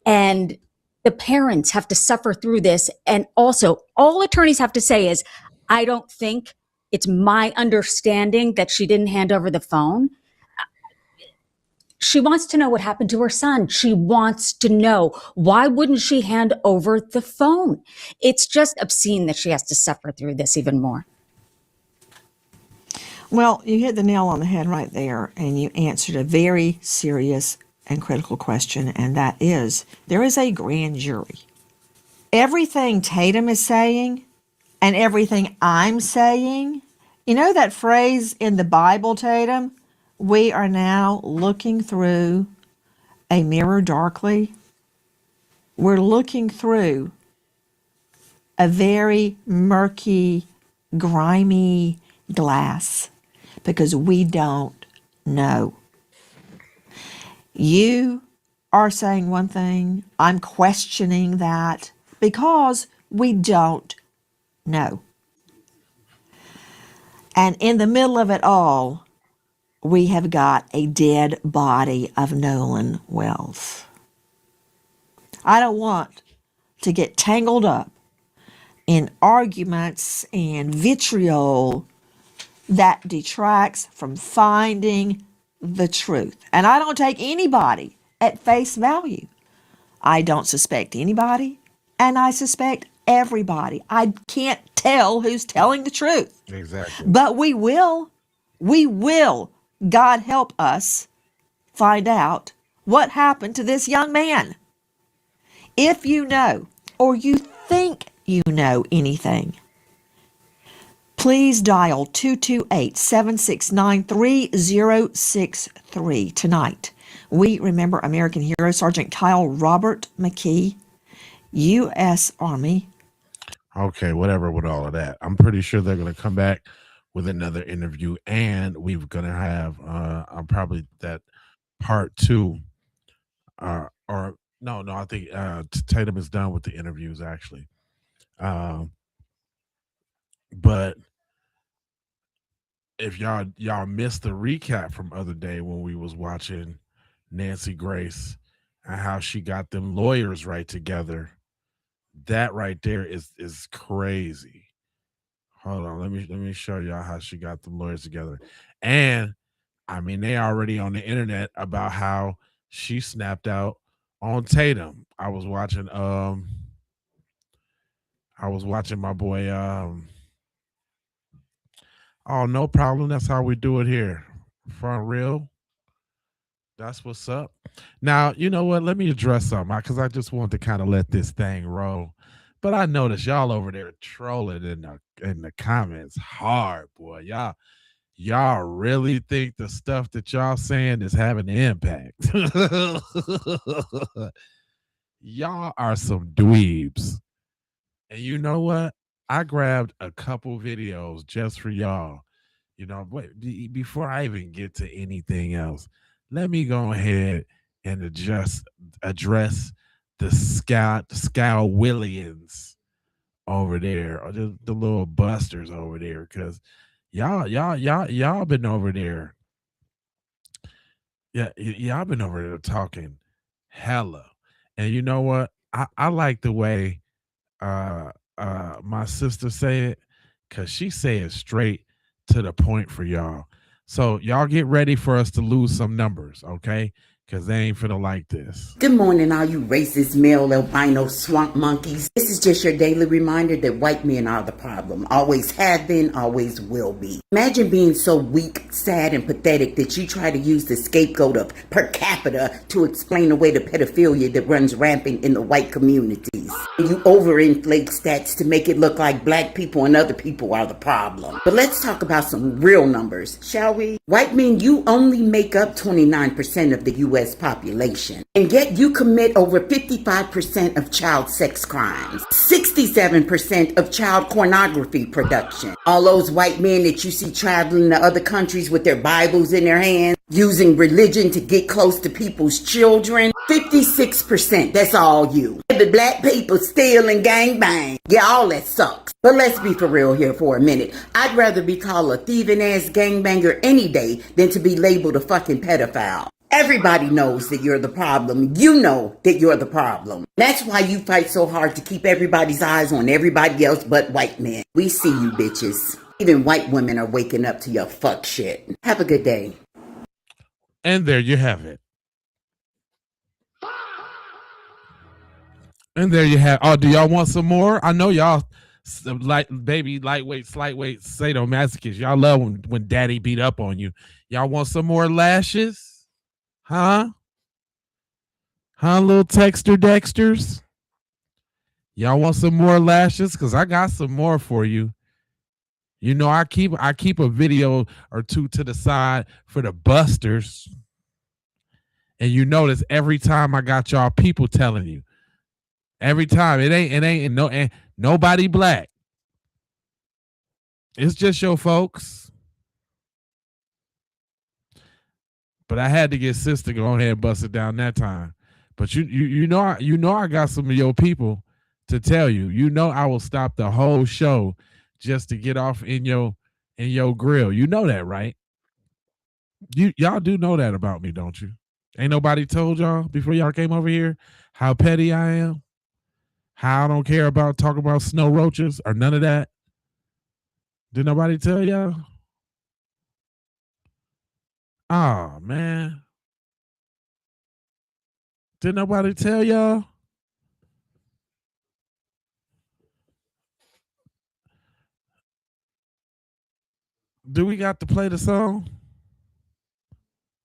and the parents have to suffer through this. And also, all attorneys have to say is, I don't think it's my understanding that she didn't hand over the phone. She wants to know what happened to her son. She wants to know, why wouldn't she hand over the phone? It's just obscene that she has to suffer through this even more. Well, you hit the nail on the head right there, and you answered a very serious and critical question, and that is, there is a grand jury. Everything Tatum is saying and everything I'm saying, you know that phrase in the Bible, Tatum? We are now looking through a mirror darkly. We're looking through a very murky, grimy glass because we don't know. You are saying one thing, I'm questioning that because we don't know. And in the middle of it all, we have got a dead body of Nolan Wells. I don't want to get tangled up in arguments and vitriol that detracts from finding the truth. And I don't take anybody at face value. I don't suspect anybody, and I suspect everybody. I can't tell who's telling the truth. Exactly. But we will, God help us, find out what happened to this young man. If you know, or you think you know anything, please dial 228-769-3063 tonight. We remember American hero Sergeant Kyle Robert McKee, U.S. Army. Okay, whatever with all of that. I'm pretty sure they're going to come back with another interview, and we're going to have probably that part 2. I think Tatum is done with the interviews, actually. But if y'all missed the recap from other day when we was watching Nancy Grace and how she got them lawyers right together, that right there is crazy. Hold on, let me show y'all how she got them lawyers together. And I mean, they already on the internet about how she snapped out on Tatum. I was watching my boy oh, no problem. That's how we do it here. Front real. That's what's up. Now, you know what? Let me address something because I just want to kind of let this thing roll. But I noticed y'all over there trolling in the comments hard, boy. Y'all really think the stuff that y'all saying is having an impact. Y'all are some dweebs. And you know what? I grabbed a couple videos just for y'all. You know, before I even get to anything else, let me go ahead and address the Scout Williams over there, or the little busters over there, because y'all been over there. Yeah, y'all been over there talking hella. And you know what? I like the way my sister say it, because she say it straight to the point for y'all. So y'all get ready for us to lose some numbers, okay? Because they ain't finna like this. Good morning, all you racist male albino swamp monkeys. This is just your daily reminder that white men are the problem. Always have been, always will be. Imagine being so weak, sad, and pathetic that you try to use the scapegoat of per capita to explain away the pedophilia that runs rampant in the white communities. And you overinflate stats to make it look like black people and other people are the problem. But let's talk about some real numbers, shall we? White men, you only make up 29% of the U.S. U.S. population. And yet you commit over 55% of child sex crimes, 67% of child pornography production. All those white men that you see traveling to other countries with their Bibles in their hands, using religion to get close to people's children, 56%, that's all you. The black people steal and gangbang. Yeah, all that sucks. But let's be for real here for a minute. I'd rather be called a thieving ass gangbanger any day than to be labeled a fucking pedophile. Everybody knows that you're the problem. You know that you're the problem. That's why you fight so hard to keep everybody's eyes on everybody else but white men. We see you bitches. Even white women are waking up to your fuck shit. Have a good day. And there you have it. And there you have. Oh, do y'all want some more? I know y'all lightweight, slightweight, sadomasochists. Y'all love when daddy beat up on you. Y'all want some more lashes? Huh? Little Texter Dexters? Y'all want some more lashes? Because I got some more for you. You know, I keep a video or two to the side for the busters. And you notice every time I got y'all people telling you. Every time it ain't nobody black. It's just your folks. But I had to get sis to go ahead and bust it down that time. But you know I got some of your people to tell you. You know I will stop the whole show just to get off in your grill. You know that, right? Y'all do know that about me, don't you? Ain't nobody told y'all before y'all came over here how petty I am? How I don't care about talking about snow roaches or none of that? Did nobody tell y'all? Oh, man. Did nobody tell y'all? Do we got to play the song?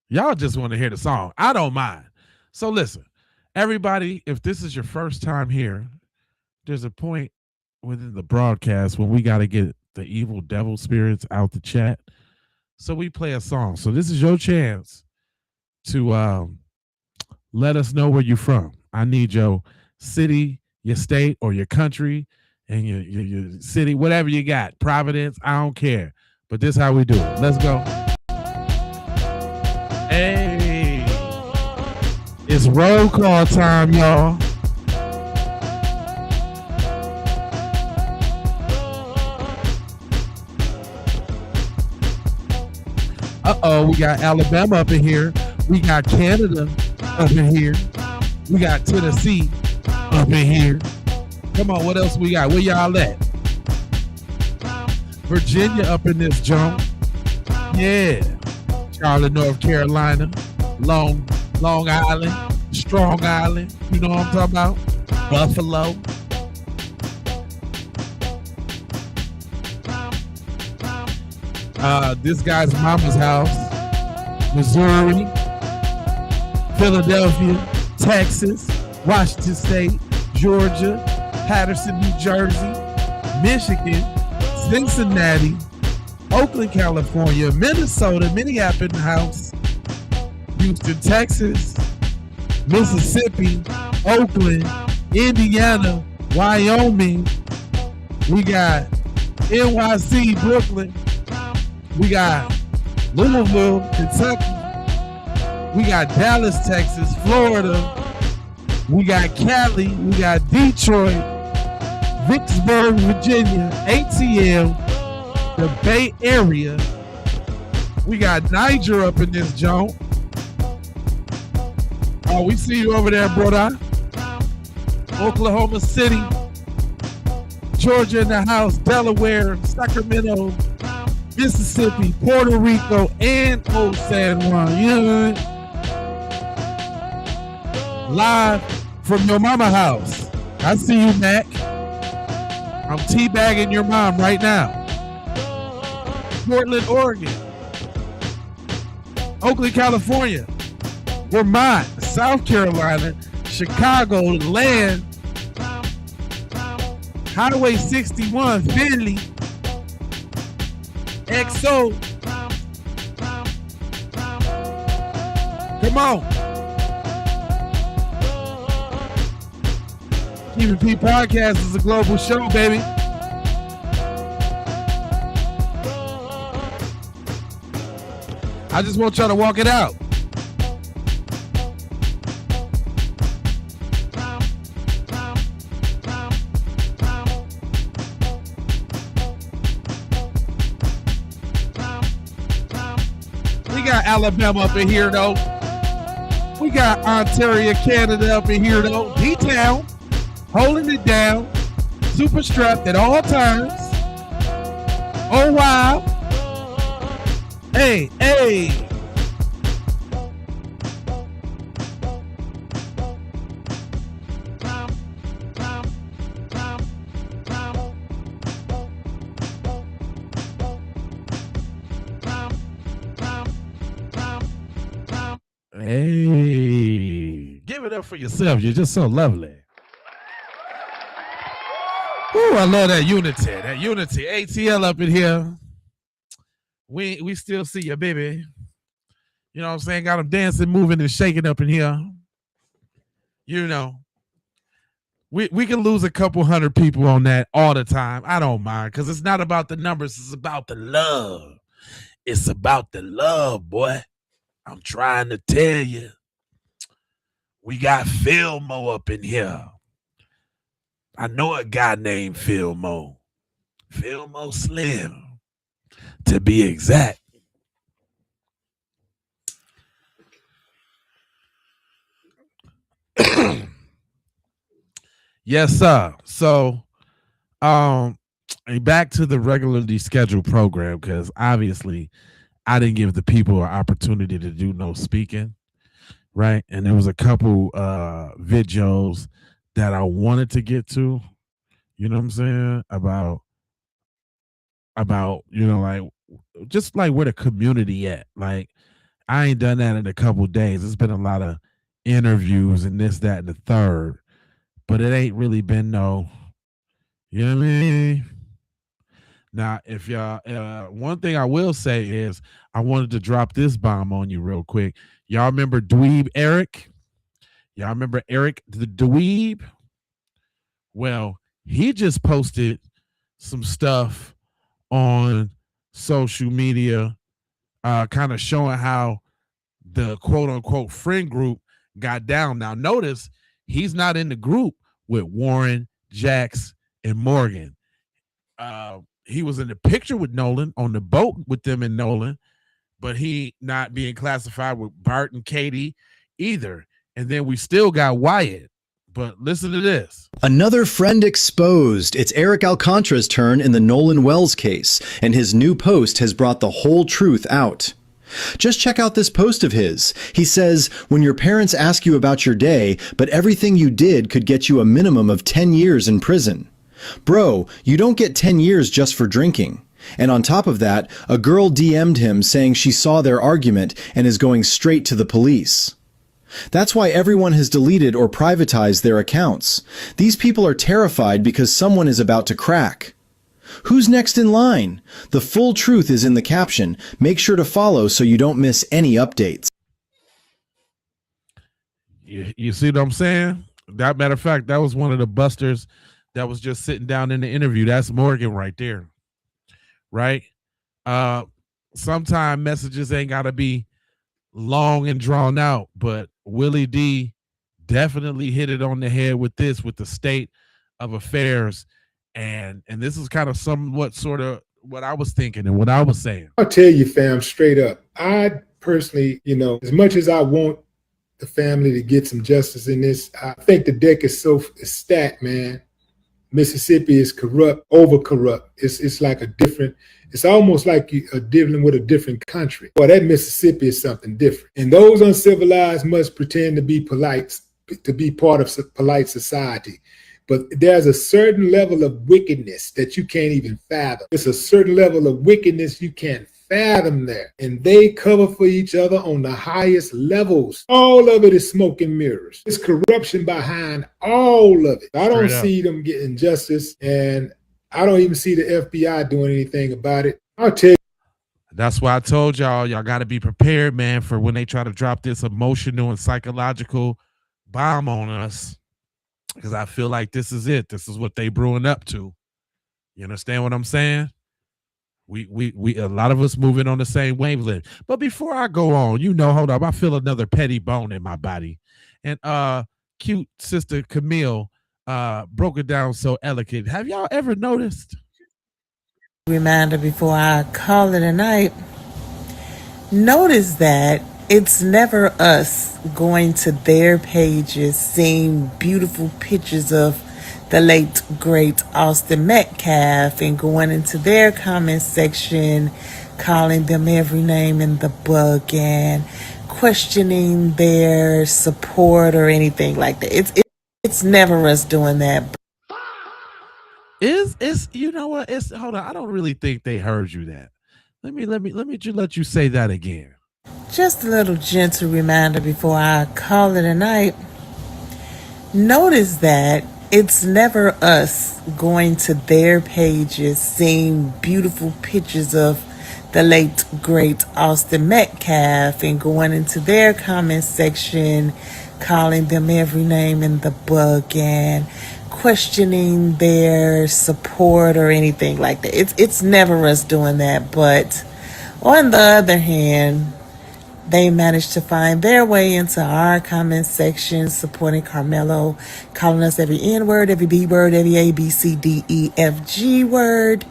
Y'all just want to hear the song. I don't mind. So listen, everybody, if this is your first time here, there's a point within the broadcast when we got to get the evil devil spirits out the chat. So we play a song. So this is your chance to let us know where you're from. I need your city, your state, or your country, and your city, whatever you got. Providence, I don't care. But this is how we do it. Let's go. Hey, it's roll call time, y'all. Uh-oh, we got Alabama up in here. We got Canada up in here. We got Tennessee up in here. Come on, what else we got? Where y'all at? Virginia up in this joint. Yeah. Charlotte, North Carolina. Long Island. Strong Island. You know what I'm talking about? Buffalo. This guy's mama's house. Missouri. Philadelphia. Texas. Washington State. Georgia. Patterson, New Jersey. Michigan. Cincinnati, Oakland, California, Minnesota, Minneapolis house, Houston, Texas, Mississippi, Oakland, Indiana, Wyoming. We got NYC, Brooklyn. We got Louisville, Kentucky. We got Dallas, Texas, Florida. We got Cali. We got Detroit. Vicksburg, Virginia, ATL, the Bay Area. We got Niger up in this joint. Oh, we see you over there, brother. Oklahoma City, Georgia in the house, Delaware, Sacramento, Mississippi, Puerto Rico, and Old San Juan. You know what I mean? Live from your mama house. I see you, Mac. I'm teabagging your mom right now. Portland, Oregon. Oakland, California. Vermont, South Carolina, Chicago, land. Highway 61, Finley. XO. Come on. Stephen P. Podcast is a global show, baby. I just want y'all to walk it out. We got Alabama up in here, though. We got Ontario, Canada up in here, though. D-Town, holding it down. Super strapped at all times. Oh, wow. Hey, hey. Hey, give it up for yourself. You're just so lovely. Ooh, I love that unity. That unity. ATL up in here. We still see you, baby. You know what I'm saying? Got them dancing, moving, and shaking up in here. You know, we can lose a couple hundred people on that all the time. I don't mind, because it's not about the numbers. It's about the love. It's about the love, boy. I'm trying to tell you. We got Philmo up in here. I know a guy named Philmo. Philmo Slim, to be exact. Yes, sir. So, back to the regularly scheduled program, because obviously I didn't give the people an opportunity to do no speaking, right? And there was a couple videos that I wanted to get to, you know what I'm saying, about you know, like, just like where the community at. Like, I ain't done that in a couple days. It's been a lot of interviews and this, that, and the third, but it ain't really been no, you know what I mean? Now, if y'all, one thing I will say is I wanted to drop this bomb on you real quick. Y'all remember Dweeb Eric? Y'all remember Eric the Dweeb? Well, he just posted some stuff on social media, kind of showing how the quote unquote friend group got down. Now, notice he's not in the group with Warren, Jax, and Morgan. He was in the picture with Nolan, on the boat with them and Nolan, but he not being classified with Bart and Katie either. And then we still got Wyatt. But listen to this. Another friend exposed. It's Eric Alcantara's turn in the Nolan Wells case, and his new post has brought the whole truth out. Just check out this post of his. He says, when your parents ask you about your day, but everything you did could get you a minimum of 10 years in prison. Bro, you don't get 10 years just for drinking. And on top of that, a girl DM'd him saying she saw their argument and is going straight to the police. That's why everyone has deleted or privatized their accounts. These people are terrified because someone is about to crack. Who's next in line? The full truth is in the caption. Make sure to follow so you don't miss any updates. You see what I'm saying? That matter of fact, that was one of the busters that was just sitting down in the interview. That's Morgan right there. Right? Sometimes messages ain't got to be long and drawn out, but Willie D definitely hit it on the head with this, with the state of affairs. And this is kind of somewhat sort of what I was thinking and what I was saying. I'll tell you, fam, straight up. I personally, you know, as much as I want the family to get some justice in this, I think the deck is stacked, man. Mississippi is corrupt, over corrupt. It's like a different, it's almost like you are dealing with a different country. Boy, that Mississippi is something different. And those uncivilized must pretend to be polite, to be part of polite society. But there's a certain level of wickedness that you can't even fathom. It's a certain level of wickedness you can't fathom there. And they cover for each other on the highest levels. All of it is smoke and mirrors. It's corruption behind all of it. I don't see them getting justice, and I don't even see the FBI doing anything about it. I'll tell you. That's why I told y'all got to be prepared, man, for when they try to drop this emotional and psychological bomb on us. because I feel like this is it. This is what they brewing up to. You understand what I'm saying? We a lot of us moving on the same wavelength. But before I go on, hold up, I feel another petty bone in my body. And cute sister Camille broke it down so elegant. Have y'all ever noticed? Reminder before I call it a night. Notice that it's never us going to their pages, seeing beautiful pictures of the late great Austin Metcalf and going into their comment section, calling them every name in the book and questioning their support or anything like that. It's never us doing that. Is you know what? It's hold on. I don't really think they heard you that. Let you say that again. Just a little gentle reminder before I call it a night. Notice that it's never us going to their pages, seeing beautiful pictures of the late great Austin Metcalf and going into their comment section, calling them every name in the book and questioning their support or anything like that. It's never us doing that. But on the other hand, they managed to find their way into our comment section, supporting Carmelo, calling us every N word, every B word, every A, B, C, D, E, F, G word,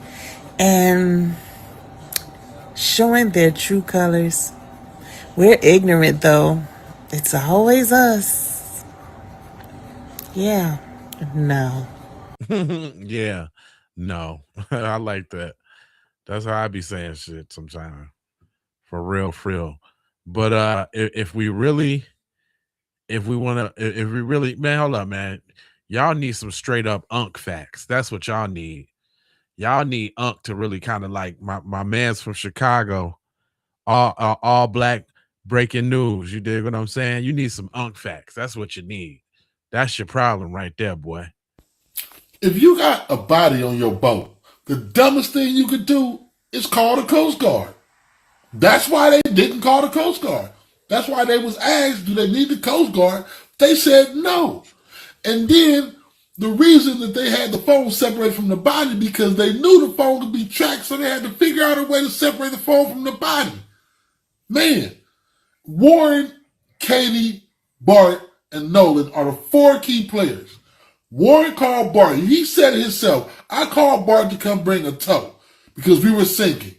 and showing their true colors. We're ignorant, though. It's always us. Yeah. No. Yeah. No. I like that. That's how I be saying shit sometimes. For real, for real. But if we really, man, hold up, man. Y'all need some straight up unk facts. That's what y'all need. Y'all need unk to really kind of like my man's from Chicago, all black breaking news. You dig what I'm saying? You need some unk facts. That's what you need. That's your problem right there, boy. If you got a body on your boat, the dumbest thing you could do is call the Coast Guard. That's why they didn't call the Coast Guard. That's why they was asked, do they need the Coast Guard? They said no. And then the reason that they had the phone separated from the body because they knew the phone could be tracked, so they had to figure out a way to separate the phone from the body. Man, Warren, Katie, Bart, and Nolan are the four key players. Warren called Bart. He said it himself, I called Bart to come bring a tow because we were sinking.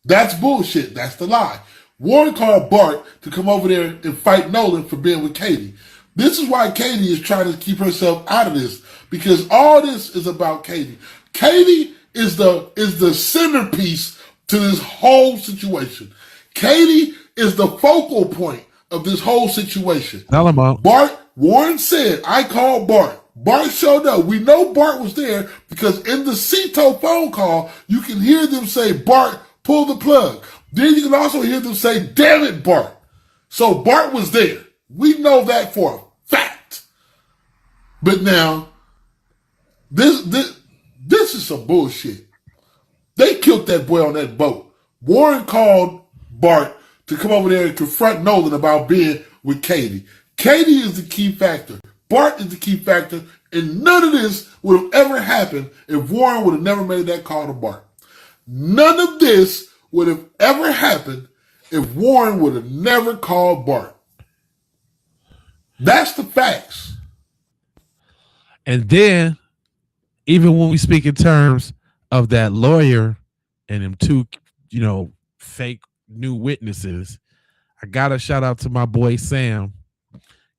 That's bullshit. That's the lie. Warren called Bart to come over there and fight Nolan for being with Katie. This is why Katie is trying to keep herself out of this, because all this is about Katie. Katie is the centerpiece to this whole situation. Katie is the focal point of this whole situation. Tell him out. Warren said, I called Bart. Bart showed up. We know Bart was there because in the Cito phone call, you can hear them say, Bart, pull the plug. Then you can also hear them say, damn it, Bart. So Bart was there. We know that for a fact. But now, this is some bullshit. They killed that boy on that boat. Warren called Bart to come over there and confront Nolan about being with Katie. Katie is the key factor. Bart is the key factor. And none of this would have ever happened if Warren would have never made that call to Bart. None of this would have ever happened if Warren would have never called Bart. That's the facts. And then, even when we speak in terms of that lawyer and them two, fake new witnesses, I gotta shout out to my boy Sam,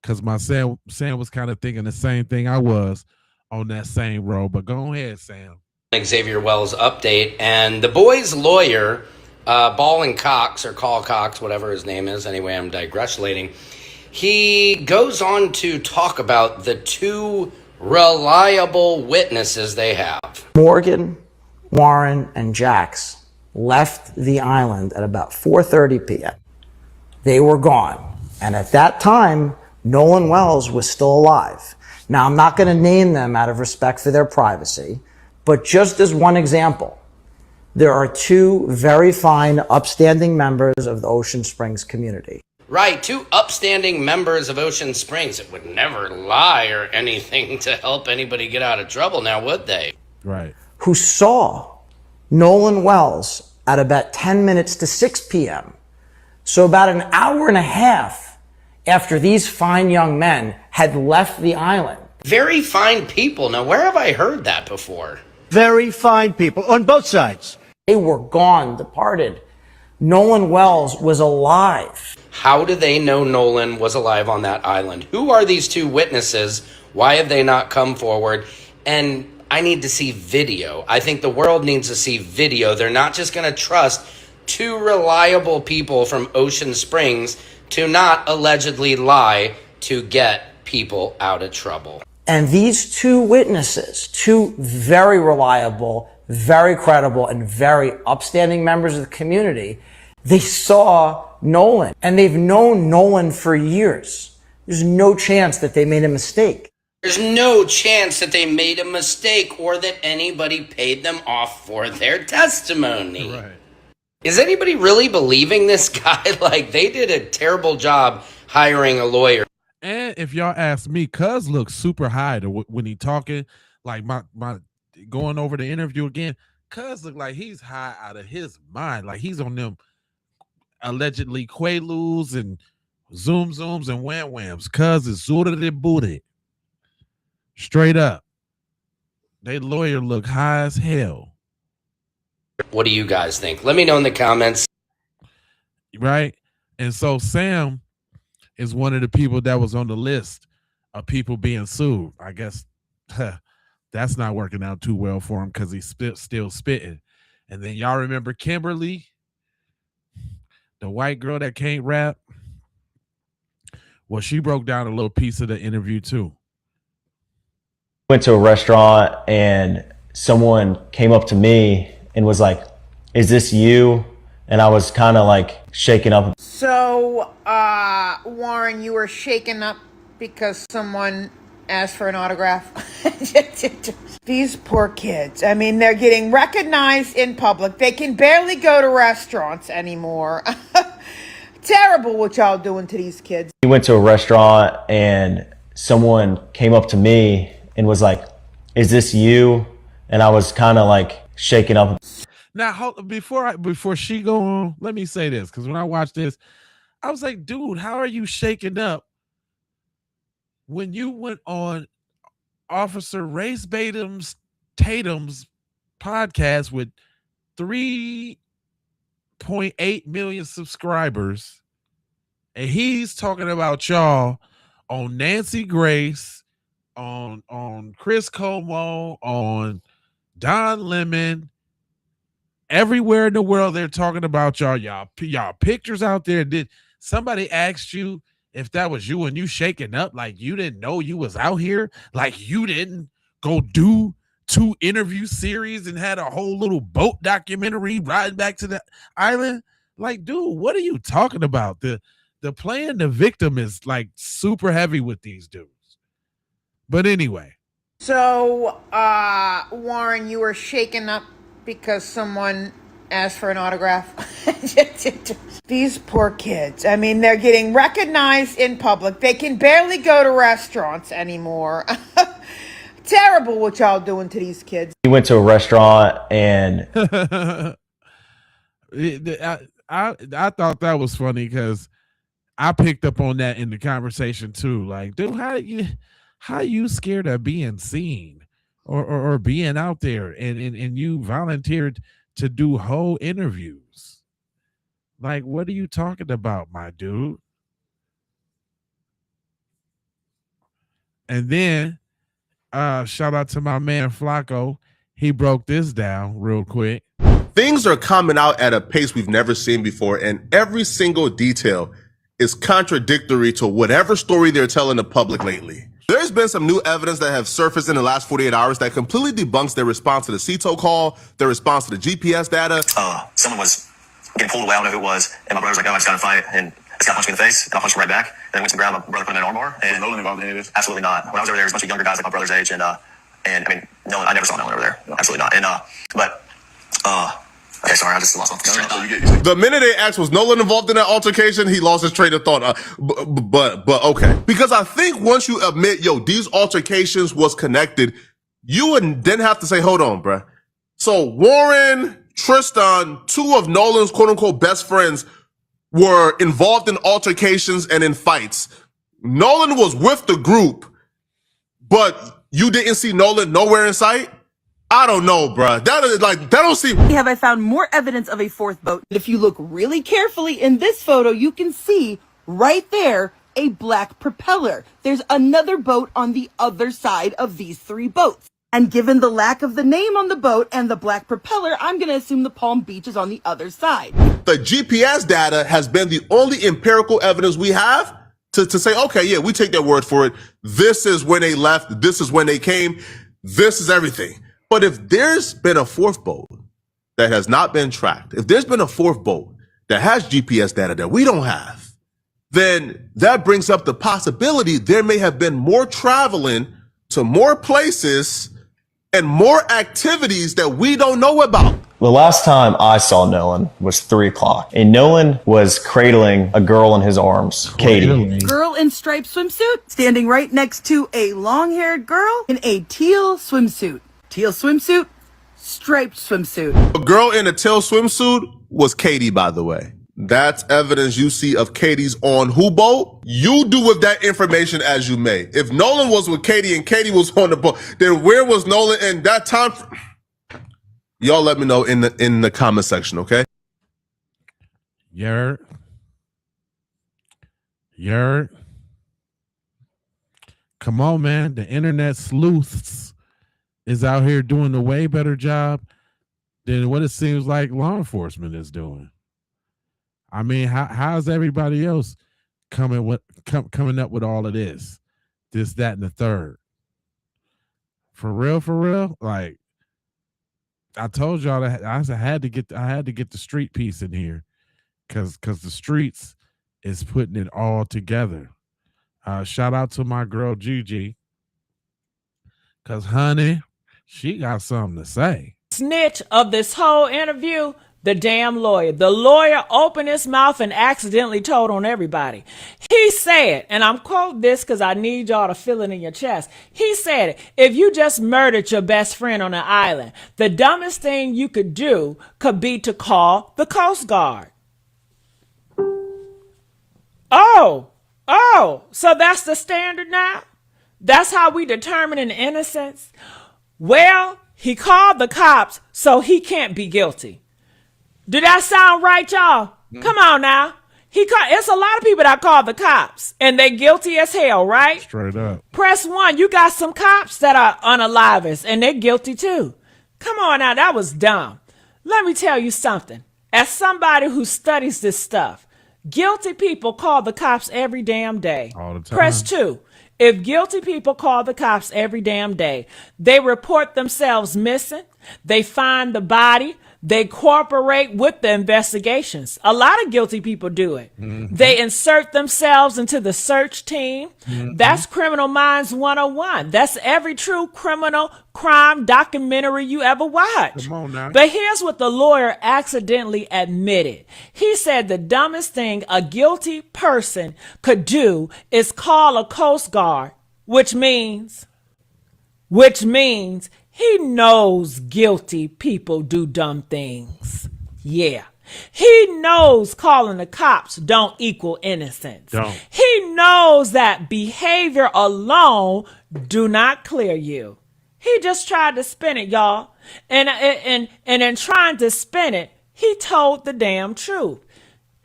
because my Sam was kind of thinking the same thing I was on that same road. But go ahead, Sam. Xavier Wells update, and the boy's lawyer, Ball and Cox, or Call Cox, whatever his name is. Anyway, I'm digressulating. He goes on to talk about the two reliable witnesses they have. Morgan, Warren, and Jax left the island at about 4:30 p.m. They were gone. And at that time, Nolan Wells was still alive. Now, I'm not going to name them out of respect for their privacy, but just as one example, there are two very fine, upstanding members of the Ocean Springs community. Right, two upstanding members of Ocean Springs that would never lie or anything to help anybody get out of trouble now, would they? Right. Who saw Nolan Wells at about 10 minutes to 6 p.m. So about an hour and a half after these fine young men had left the island. Very fine people. Now, where have I heard that before? Very fine people on both sides. They were gone, departed. Nolan Wells was alive. How do they know Nolan was alive on that island? Who are these two witnesses? Why have they not come forward? And I need to see video. I think the world needs to see video. They're not just going to trust two reliable people from Ocean Springs to not allegedly lie to get people out of trouble. And these two witnesses, two very reliable, very credible, and very upstanding members of the community, they saw Nolan, and they've known Nolan for years. There's no chance that they made a mistake. There's no chance that they made a mistake or that anybody paid them off for their testimony. Right. Is anybody really believing this guy? Like, they did a terrible job hiring a lawyer. And if y'all ask me, Cuz looks super high when he talking. Like my going over the interview again, Cuz look like he's high out of his mind. Like he's on them allegedly Quaaludes and Zooms and Wham Whams. Cuz is zooted and booted. Straight up. They lawyer look high as hell. What do you guys think? Let me know in the comments. Right? And so Sam is one of the people that was on the list of people being sued. I guess that's not working out too well for him because he's still spitting. And then y'all remember Kimberly, the white girl that can't rap? Well, she broke down a little piece of the interview too. Went to a restaurant and someone came up to me and was like, "Is this you?" And I was kind of like shaken up. So, Warren, you were shaken up because someone asked for an autograph? These poor kids. I mean, they're getting recognized in public. They can barely go to restaurants anymore. Terrible what y'all doing to these kids. We went to a restaurant and someone came up to me and was like, "Is this you?" And I was kind of like shaken up. Now, before she go on, let me say this, because when I watched this, I was like, dude, how are you shaken up when you went on Officer Tatum's podcast with 3.8 million subscribers, and he's talking about y'all on Nancy Grace, on Chris Como, on Don Lemon. Everywhere in the world, they're talking about y'all pictures out there. Did somebody ask you if that was you and you shaking up like you didn't know you was out here? Like you didn't go do 2 interview series and had a whole little boat documentary riding back to the island? Like, dude, what are you talking about? The playing the victim is like super heavy with these dudes. But anyway. So, Warren, you were shaken up because someone asked for an autograph? These poor kids. I mean, they're getting recognized in public. They can barely go to restaurants anymore. Terrible what y'all doing to these kids. We went to a restaurant and I thought that was funny because I picked up on that in the conversation too. Like, dude, how you scared of being seen or being out there and you volunteered to do whole interviews? Like, what are you talking about, my dude? And then shout out to my man Flacco. He broke this down real quick. Things are coming out at a pace we've never seen before, and every single detail is contradictory to whatever story they're telling the public lately. There's been some new evidence that have surfaced in the last 48 hours that completely debunks their response to the CETO call, their response to the GPS data. Someone was getting pulled away, I don't know who it was, and my brother was like, "Oh, I just got in a fight," and this guy punched me in the face, and I punched him right back, and then went to the ground, my brother put him in an armbar. And Nolan involved in any of this? Absolutely not. When I was over there, there was a bunch of younger guys like my brother's age, and I mean, Nolan, I never saw Nolan over there. Absolutely not. And, but, I Okay, sorry, I just lost my train of thought. The minute they asked, was Nolan involved in that altercation, he lost his train of thought. But okay. Because I think once you admit, yo, these altercations was connected, you would then have to say, hold on, bruh. So Warren, Tristan, two of Nolan's quote unquote best friends were involved in altercations and in fights. Nolan was with the group, but you didn't see Nolan nowhere in sight? I don't know, bruh. That don't seem. Have I found more evidence of a fourth boat? If you look really carefully in this photo, you can see right there a black propeller. There's another boat on the other side of these three boats. And given the lack of the name on the boat and the black propeller, I'm going to assume the Palm Beach is on the other side. The GPS data has been the only empirical evidence we have to say, okay, yeah, we take their word for it. This is when they left. This is when they came. This is everything. But if there's been a fourth boat that has not been tracked, if there's been a fourth boat that has GPS data that we don't have, then that brings up the possibility there may have been more traveling to more places and more activities that we don't know about. The last time I saw Nolan was 3 o'clock, and Nolan was cradling a girl in his arms, Katie. Girl in striped swimsuit standing right next to a long-haired girl in a teal swimsuit. Teal swimsuit, striped swimsuit. A girl in a teal swimsuit was Katie, by the way. That's evidence you see of Katie's on who boat. You do with that information as you may. If Nolan was with Katie and Katie was on the boat, then where was Nolan in that time? Y'all let me know in the comment section, okay? Yurt. Come on, man. The internet sleuths is out here doing a way better job than what it seems like law enforcement is doing. I mean, how's everybody else coming up with all of this, that, and the third? For real? Like, I told y'all that I had to get the street piece in here, because the streets is putting it all together. Shout out to my girl Gigi, because honey, she got something to say. Snitch of this whole interview, the damn lawyer. The lawyer opened his mouth and accidentally told on everybody. He said, and I'm quoting this because I need y'all to feel it in your chest. He said, if you just murdered your best friend on an island, the dumbest thing you could do could be to call the Coast Guard. Oh, so that's the standard now? That's how we determine an innocence? Well, he called the cops, so he can't be guilty. Did that sound right, y'all? Come on now. It's a lot of people that call the cops, and they guilty as hell, right? Straight up. Press 1. You got some cops that are unalivers, and they're guilty too. Come on now, that was dumb. Let me tell you something. As somebody who studies this stuff, guilty people call the cops every damn day. All the time. Press 2. If guilty people call the cops every damn day, they report themselves missing, they find the body, they cooperate with the investigations. A lot of guilty people do it. Mm-hmm. They insert themselves into the search team. Mm-hmm. That's Criminal Minds 101. That's every true criminal crime documentary you ever watch. Come on now. But here's what the lawyer accidentally admitted. He said the dumbest thing a guilty person could do is call a Coast Guard, which means he knows guilty people do dumb things. Yeah. He knows calling the cops don't equal innocence. Don't. He knows that behavior alone do not clear you. He just tried to spin it, y'all. And in trying to spin it, he told the damn truth.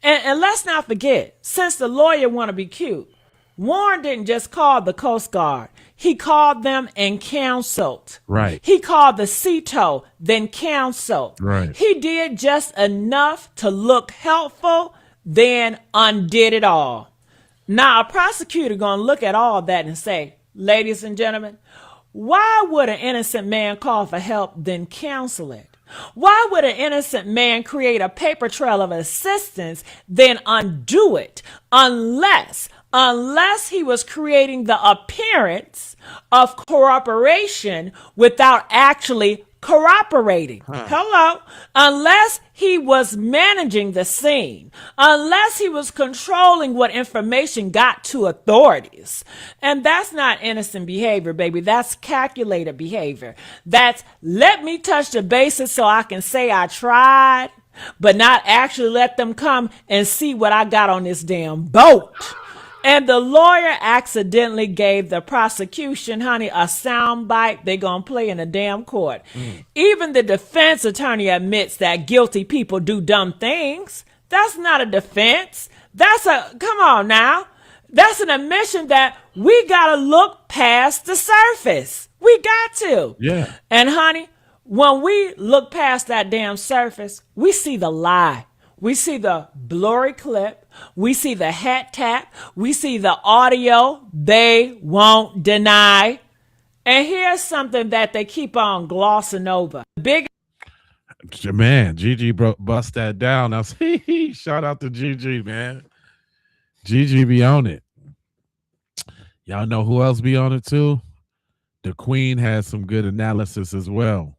And let's not forget, since the lawyer want to be cute, Warren didn't just call the Coast Guard. He called them and counseled. Right. He called the CETO, then counseled. Right. He did just enough to look helpful, then undid it all. Now, a prosecutor gonna look at all that and say, ladies and gentlemen, why would an innocent man call for help, then counsel it? Why would an innocent man create a paper trail of assistance, then undo it, unless he was creating the appearance of cooperation without actually cooperating. Hello. Unless he was managing the scene, unless he was controlling what information got to authorities. And that's not innocent behavior, baby. That's calculated behavior. That's let me touch the bases so I can say I tried, but not actually let them come and see what I got on this damn boat. And the lawyer accidentally gave the prosecution, honey, a sound bite they gonna play in the damn court. Even the defense attorney admits that guilty people do dumb things. That's not a defense. Come on now. That's an admission that we gotta look past the surface. We got to. Yeah. And honey, when we look past that damn surface, we see the lie. We see the blurry clip. We see the hat tap. We see the audio they won't deny. And here's something that they keep on glossing over. Man, Gigi bust that down. Now, shout out to Gigi, man. Gigi be on it. Y'all know who else be on it too? The Queen has some good analysis as well.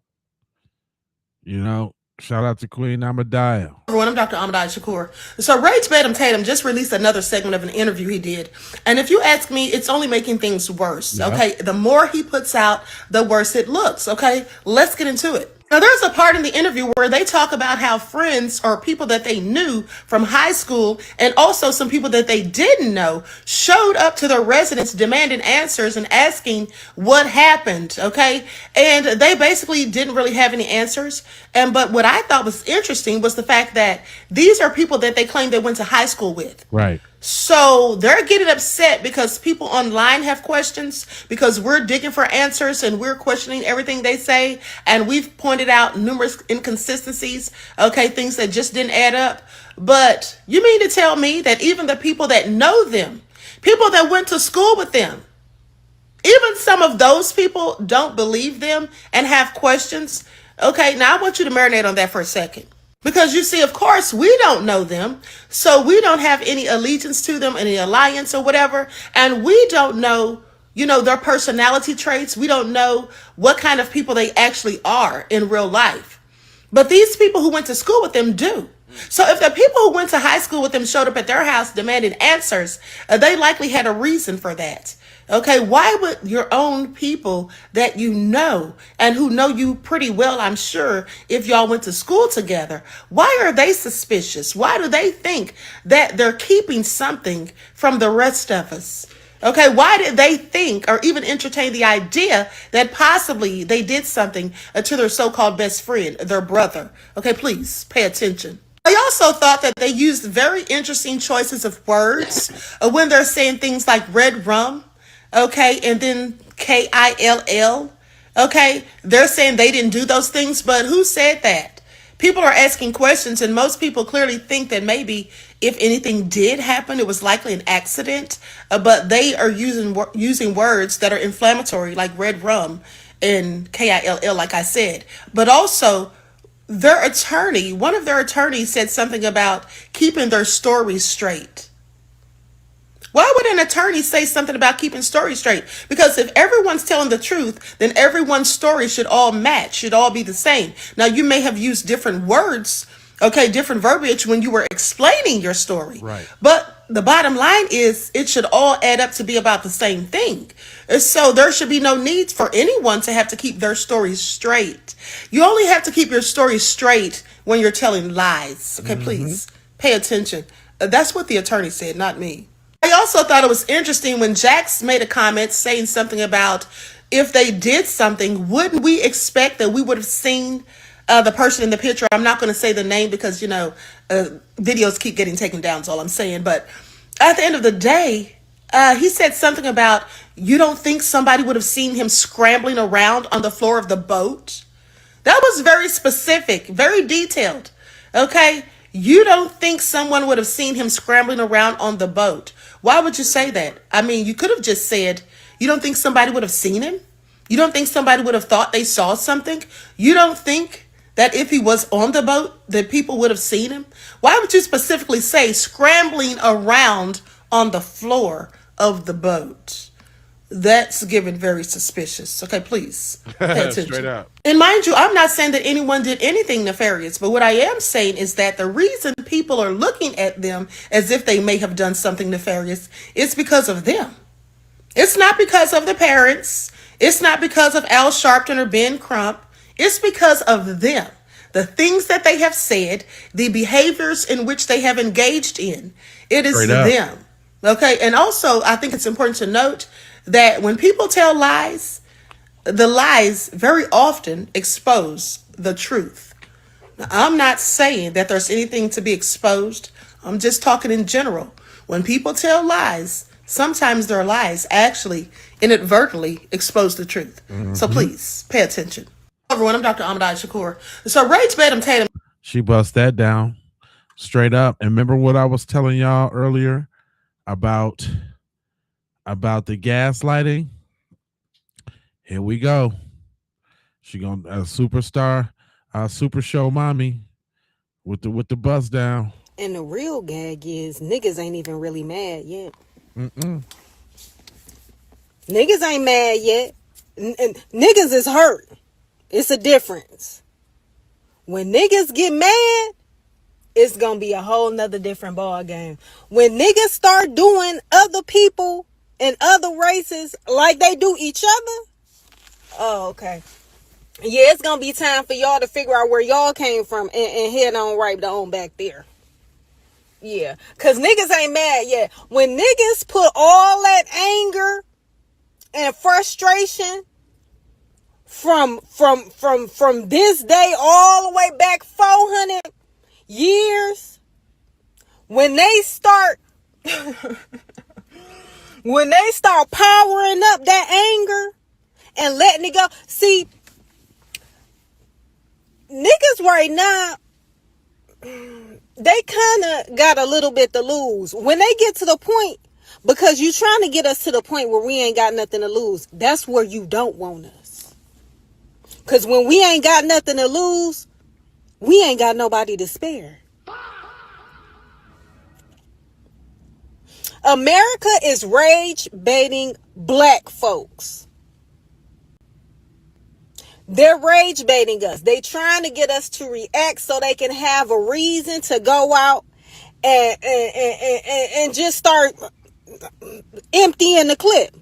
You know, shout out to Queen Amadaya. Everyone, I'm Dr. Amadaya Shakur. So Rage Batum Tatum just released another segment of an interview he did. And if you ask me, it's only making things worse. Yeah. Okay. The more he puts out, the worse it looks. Okay. Let's get into it. Now, there's a part in the interview where they talk about how friends or people that they knew from high school and also some people that they didn't know showed up to their residence demanding answers and asking what happened, okay? And they basically didn't really have any answers. But what I thought was interesting was the fact that these are people that they claim they went to high school with. Right. So they're getting upset because people online have questions, because we're digging for answers and we're questioning everything they say. And we've pointed out numerous inconsistencies, okay, things that just didn't add up. But you mean to tell me that even the people that know them, people that went to school with them, even some of those people don't believe them and have questions? Okay, now I want you to marinate on that for a second. Because you see, of course, we don't know them, so we don't have any allegiance to them, any alliance or whatever, and we don't know, their personality traits. We don't know what kind of people they actually are in real life. But these people who went to school with them do. So if the people who went to high school with them showed up at their house demanding answers, they likely had a reason for that. Okay, why would your own people that you know and who know you pretty well, I'm sure, if y'all went to school together, why are they suspicious? Why do they think that they're keeping something from the rest of us? Okay, why did they think or even entertain the idea that possibly they did something to their so-called best friend, their brother? Okay, please pay attention. I also thought that they used very interesting choices of words when they're saying things like red rum. Okay, and then KILL. Okay, they're saying they didn't do those things, but who said that? People are asking questions, and most people clearly think that maybe if anything did happen, it was likely an accident. But they are using words that are inflammatory, like red rum and KILL, like I said. But also, their attorney, one of their attorneys said something about keeping their stories straight. Why would an attorney say something about keeping stories straight? Because if everyone's telling the truth, then everyone's story should all match, should all be the same. Now, you may have used different words, okay, different verbiage when you were explaining your story. Right. But the bottom line is it should all add up to be about the same thing. So there should be no need for anyone to have to keep their stories straight. You only have to keep your story straight when you're telling lies. Okay, please pay attention. That's what the attorney said, not me. I also thought it was interesting when Jax made a comment saying something about if they did something, wouldn't we expect that we would have seen the person in the picture? I'm not going to say the name because, videos keep getting taken down, is all I'm saying. But at the end of the day, he said something about you don't think somebody would have seen him scrambling around on the floor of the boat? That was very specific, very detailed. Okay? You don't think someone would have seen him scrambling around on the boat. Why would you say that? I mean, you could have just said, you don't think somebody would have seen him? You don't think somebody would have thought they saw something? You don't think that if he was on the boat, that people would have seen him? Why would you specifically say scrambling around on the floor of the boat? That's given very suspicious. Okay, please pay attention. Straight up. And mind you, I'm not saying that anyone did anything nefarious, but what I am saying is that the reason people are looking at them as if they may have done something nefarious is because of them. It's not because of the parents. It's not because of Al Sharpton or Ben Crump. It's because of them. The things that they have said, the behaviors in which they have engaged in. It is them. Okay. And also, I think it's important to note that when people tell lies, the lies very often expose the truth. Now, I'm not saying that there's anything to be exposed. I'm just talking in general. When people tell lies, sometimes their lies actually inadvertently expose the truth. So please pay attention. Everyone, I'm Dr. Ahmad Shakur. So Rach Batum Tatum. She bust that down straight up. And remember what I was telling y'all earlier about the gaslighting? Here we go. She gonna superstar, super show mommy with the bust down. And the real gag is niggas ain't even really mad yet. Niggas ain't mad yet. Niggas is hurt. It's a difference. When niggas get mad, it's gonna be a whole nother different ball game. When niggas start doing other people and other races like they do each other, oh, okay. Yeah, it's gonna be time for y'all to figure out where y'all came from and head on right on back there. Yeah, cause niggas ain't mad yet. When niggas put all that anger and frustration from this day all the way back 400 years, when they start powering up that anger and letting it go. See, niggas right now, they kind of got a little bit to lose. When they get to the point, because you trying to get us to the point where we ain't got nothing to lose, that's where you don't want us. Because when we ain't got nothing to lose, we ain't got nobody to spare. America is rage baiting black folks. They're rage baiting us. They trying to get us to react so they can have a reason to go out and just start emptying the clip.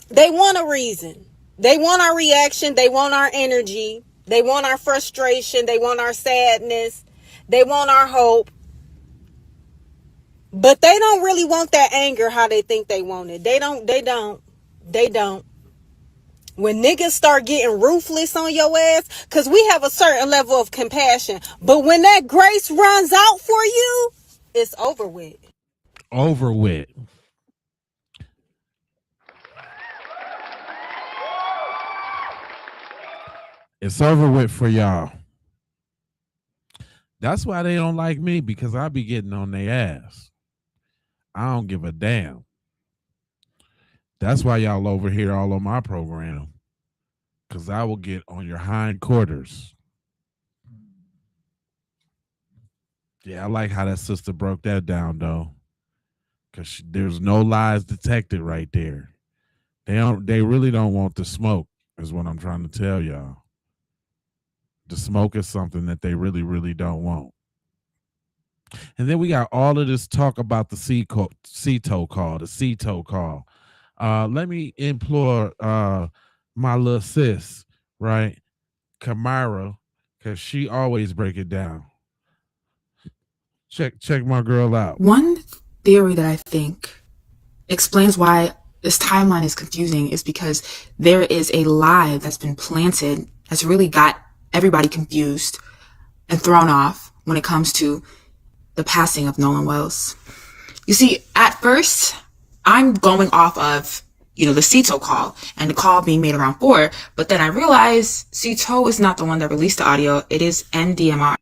They want a reason. They want our reaction. They want our energy. They want our frustration. They want our sadness. They want our hope. But they don't really want that anger how they think they want it. They don't. When niggas start getting ruthless on your ass, because we have a certain level of compassion. But when that grace runs out for you, it's over with. Over with. It's over with for y'all. That's why they don't like me, because I be getting on their ass. I don't give a damn. That's why y'all over here all on my program, because I will get on your hindquarters. Yeah, I like how that sister broke that down, though, because there's no lies detected right there. They really don't want the smoke, is what I'm trying to tell y'all. The smoke is something that they really, really don't want. And then we got all of this talk about the CETO call. Let me implore my little sis, right, Kamara, because she always break it down. Check my girl out. One theory that I think explains why this timeline is confusing is because there is a lie that's been planted that's really got everybody confused and thrown off when it comes to the passing of Nolan Wells. You see, at first, I'm going off of, the CETO call and the call being made around 4, but then I realized CETO is not the one that released the audio. It is NDMR,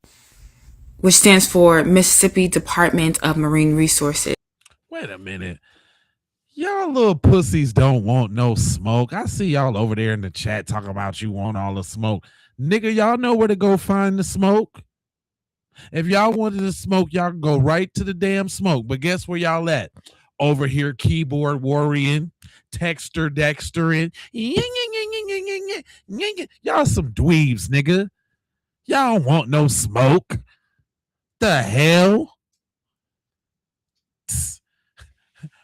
which stands for Mississippi Department of Marine Resources. Wait a minute. Y'all little pussies don't want no smoke. I see y'all over there in the chat talking about you want all the smoke. Nigga, y'all know where to go find the smoke. If y'all wanted to smoke, y'all can go right to the damn smoke. But guess where y'all at? over here keyboard warring, texter dextering. Y'all some dweebs, nigga. Y'all don't want no smoke. The hell?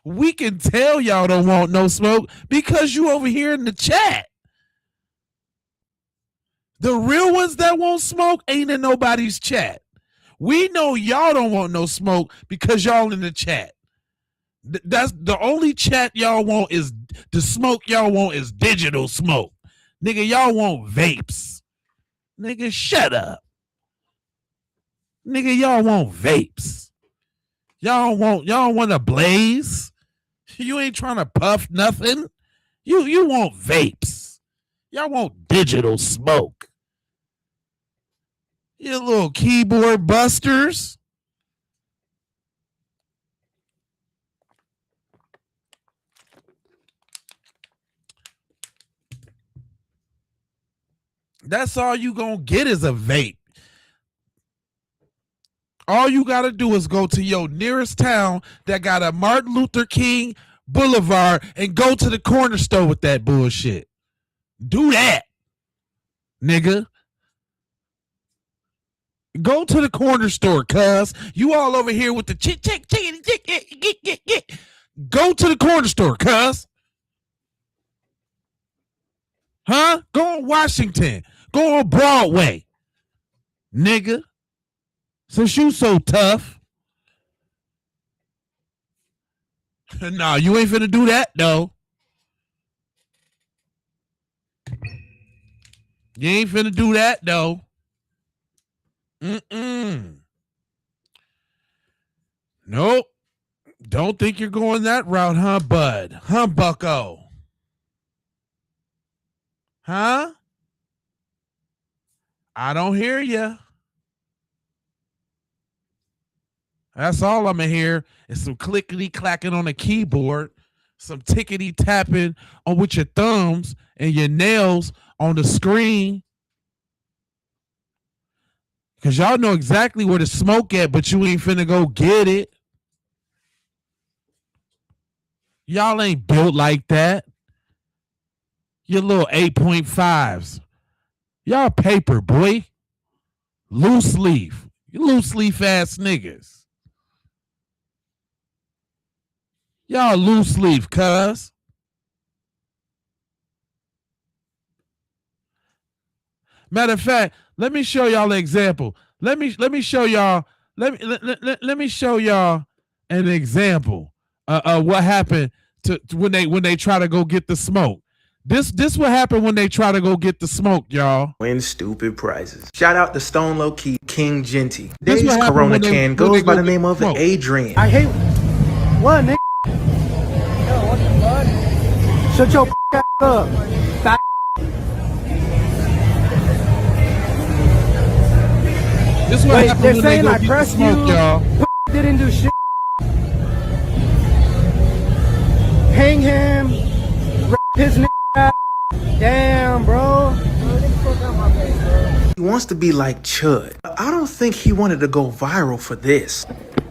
We can tell y'all don't want no smoke because you over here in the chat. The real ones that want smoke ain't in nobody's chat. We know y'all don't want no smoke because y'all in the chat. That's the only chat y'all want is the smoke y'all want is digital smoke. Nigga, y'all want vapes. Nigga, shut up. Nigga, y'all want vapes. Y'all want a blaze. You ain't trying to puff nothing. You want vapes. Y'all want digital smoke. You little keyboard busters. That's all you gonna get is a vape. All you gotta do is go to your nearest town that got a Martin Luther King Boulevard and go to the corner store with that bullshit. Do that, nigga. Go to the corner store, cuz. You all over here with the chick. Go to the corner store, cuz. Huh? Go on Washington. Go on Broadway. Nigga. Since you so tough. Nah, you ain't finna do that, though. You ain't finna do that, though. Nope. Don't think you're going that route, huh, bud? Huh, bucko? Huh? I don't hear you. That's all I'm going to hear is some clickety clacking on the keyboard, some tickety tapping on with your thumbs and your nails on the screen. Because y'all know exactly where the smoke at, but you ain't finna go get it. Y'all ain't built like that. Your little 8.5s. Y'all paper, boy. Loose leaf. You loose leaf ass niggas. Y'all loose leaf, cuz. Matter of fact, let me show y'all an example. Let me show y'all. Let me show y'all an example of what happened to when they try to go get the smoke. This what happened when they try to go get the smoke, y'all. Win stupid prizes. Shout out to Stone Low Key King Genty. This Today's what happened Corona when they- can when goes they by go the get name the of smoke. Adrian. I hate what, nigga? Yo, what the fuck? Shut your ass up. Fat. This what Wait, happened they're when they saying go I get the pressed smoke, you. y'all. Didn't do shit. Hang him. His nigga ass. Damn, bro. He wants to be like Chud. I don't think he wanted to go viral for this.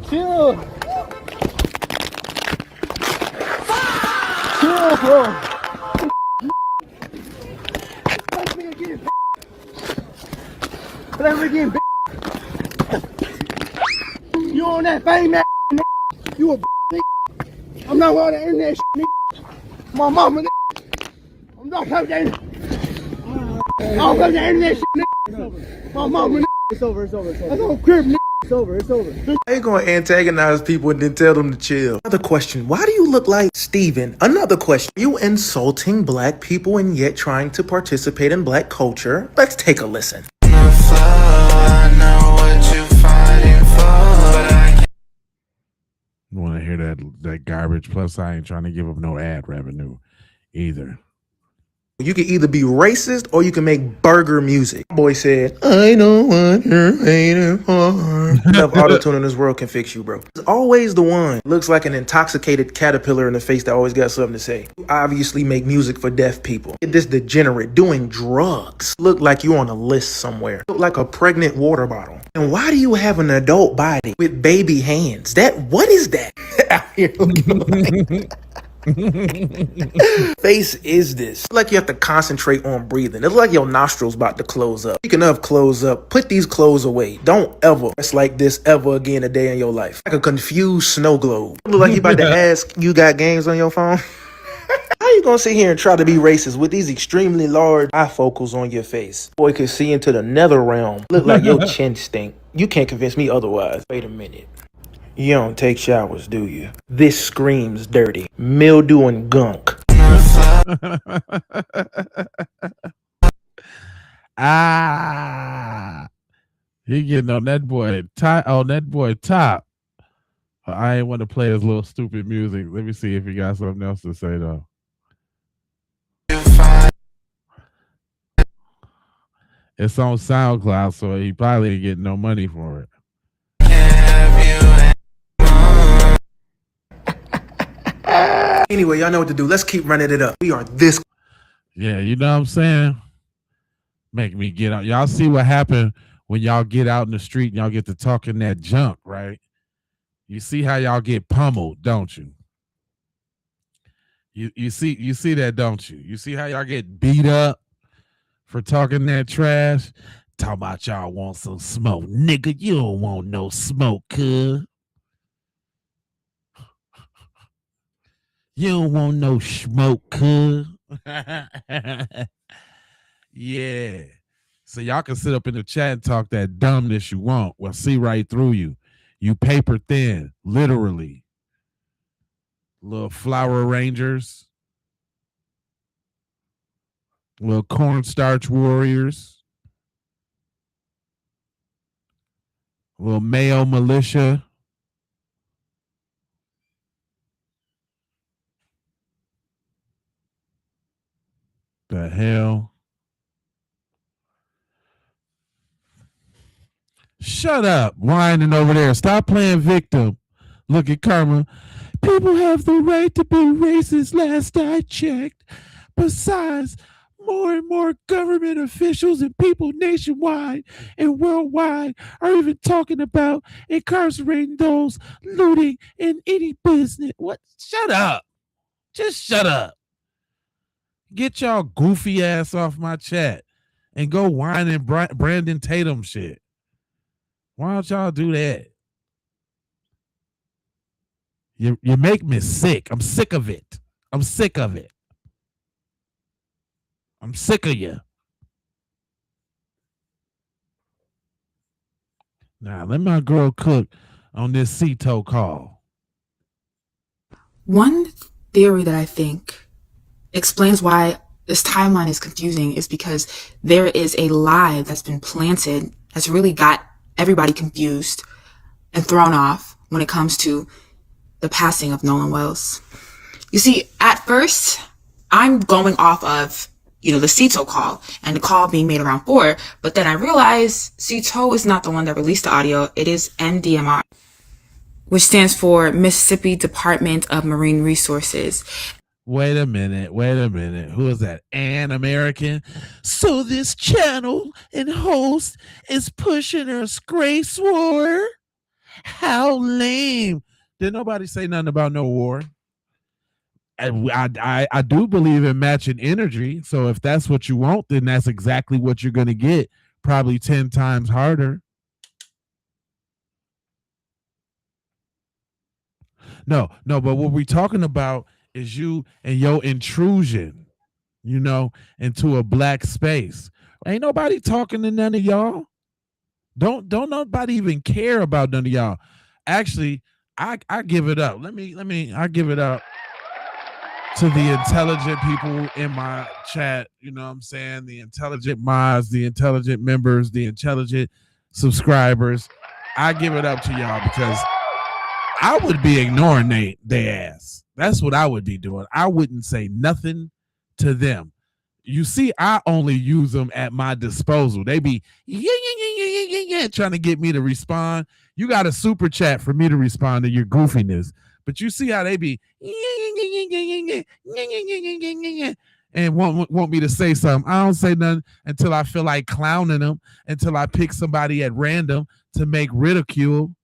Chill. Chill, bro. Let me get you on that fame ass nigga. You a nigga. I'm not on the internet shit, nigga. My mama nigga. I'm not coming to I don't come to internet shit, nigga. My mama nigga. It's over. That's on crib, nigga. It's over. I ain't gonna antagonize people and then tell them to chill. Another question, why do you look like Steven? Another question, you insulting black people and yet trying to participate in black culture? Let's take a listen. Want to hear that garbage? Plus, I ain't trying to give up no ad revenue either. You can either be racist or you can make burger music. Boy said, I know what you're waiting for. Enough auto-tune in this world can fix you, bro. It's always the one. Looks like an intoxicated caterpillar in the face that always got something to say. You obviously make music for deaf people. This degenerate doing drugs. Look like you on a list somewhere. Look like a pregnant water bottle. And why do you have an adult body with baby hands? What is that? out here looking like. Face is this. It's like you have to concentrate on breathing. It's like your nostrils about to close up. Speaking of close up, put these clothes away. Don't ever dress like this ever again a day in your life. Like a confused snow globe. Look like you about to ask, you got games on your phone? How you gonna sit here and try to be racist with these extremely large bifocals on your face? Boy could see into the nether realm. Look like your chin stink. You can't convince me otherwise. Wait a minute. You don't take showers, do you? This screams dirty. Mildew and gunk. He getting on that boy top. I ain't want to play his little stupid music. Let me see if he got something else to say though. It's on SoundCloud, so he probably ain't getting no money for it. Anyway, y'all know what to do. Let's keep running it up. We are this. Yeah, you know what I'm saying? Make me get out. Y'all see what happened when y'all get out in the street and y'all get to talking that junk, right? You see how y'all get pummeled, don't you? You see that, don't you? You see how y'all get beat up for talking that trash? Talking about y'all want some smoke. Nigga, you don't want no smoke, cuz. You don't want no smoke, cuz. Yeah. So y'all can sit up in the chat and talk that dumbness you want. We'll see right through you. You paper thin, literally. Little flower rangers. Little cornstarch warriors. Little Mayo militia. The hell? Shut up, whining over there. Stop playing victim. Look at Karma. People have the right to be racist, last I checked. Besides, more and more government officials and people nationwide and worldwide are even talking about incarcerating those looting in any business. What? Shut up. Just shut up. Get y'all goofy ass off my chat and go whining Brandon Tatum shit. Why don't y'all do that? You make me sick. I'm sick of it. I'm sick of it. I'm sick of you. Now, let my girl cook on this CETO call. One theory that I think explains why this timeline is confusing is because there is a lie that's been planted that's really got everybody confused and thrown off when it comes to the passing of Nolan Wells. You see, at first, I'm going off of, the CETO call and the call being made around 4, but then I realized CETO is not the one that released the audio. It is MDMR, which stands for Mississippi Department of Marine Resources. Wait a minute. Who is that? An American? So this channel and host is pushing a grace war? How lame. Did nobody say nothing about no war? I do believe in matching energy. So if that's what you want, then that's exactly what you're going to get. Probably 10 times harder. No, but what we're talking about is you and your intrusion, into a black space. Ain't nobody talking to none of y'all. Don't nobody even care about none of y'all. Actually, I give it up. I give it up to the intelligent people in my chat. You know what I'm saying? The intelligent mods, the intelligent members, the intelligent subscribers. I give it up to y'all because I would be ignoring they ass. That's what I would be doing. I wouldn't say nothing to them. You see, I only use them at my disposal. They be trying to get me to respond. You got a super chat for me to respond to your goofiness. But you see how they be and want me to say something. I don't say nothing until I feel like clowning them, until I pick somebody at random to make ridicule.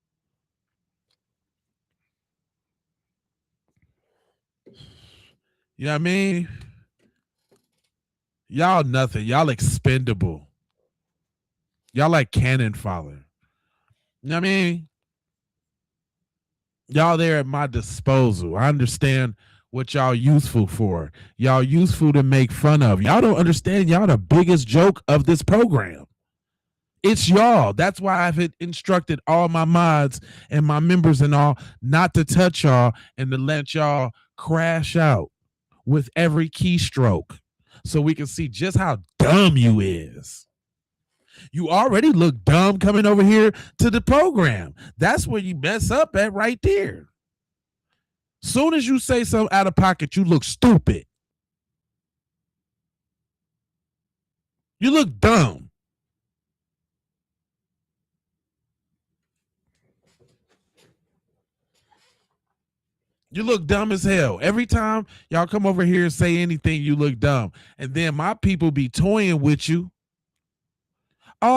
You know what I mean? Y'all nothing. Y'all expendable. Y'all like cannon fodder. You know what I mean? Y'all there at my disposal. I understand what y'all useful for. Y'all useful to make fun of. Y'all don't understand y'all the biggest joke of this program. It's y'all. That's why I've instructed all my mods and my members and all not to touch y'all and to let y'all crash out with every keystroke so we can see just how dumb you is. You already look dumb coming over here to the program. That's where you mess up at right there. Soon as you say something out of pocket, you look stupid. You look dumb. You look dumb as hell. Every time y'all come over here and say anything, you look dumb. And then my people be toying with you. Oh,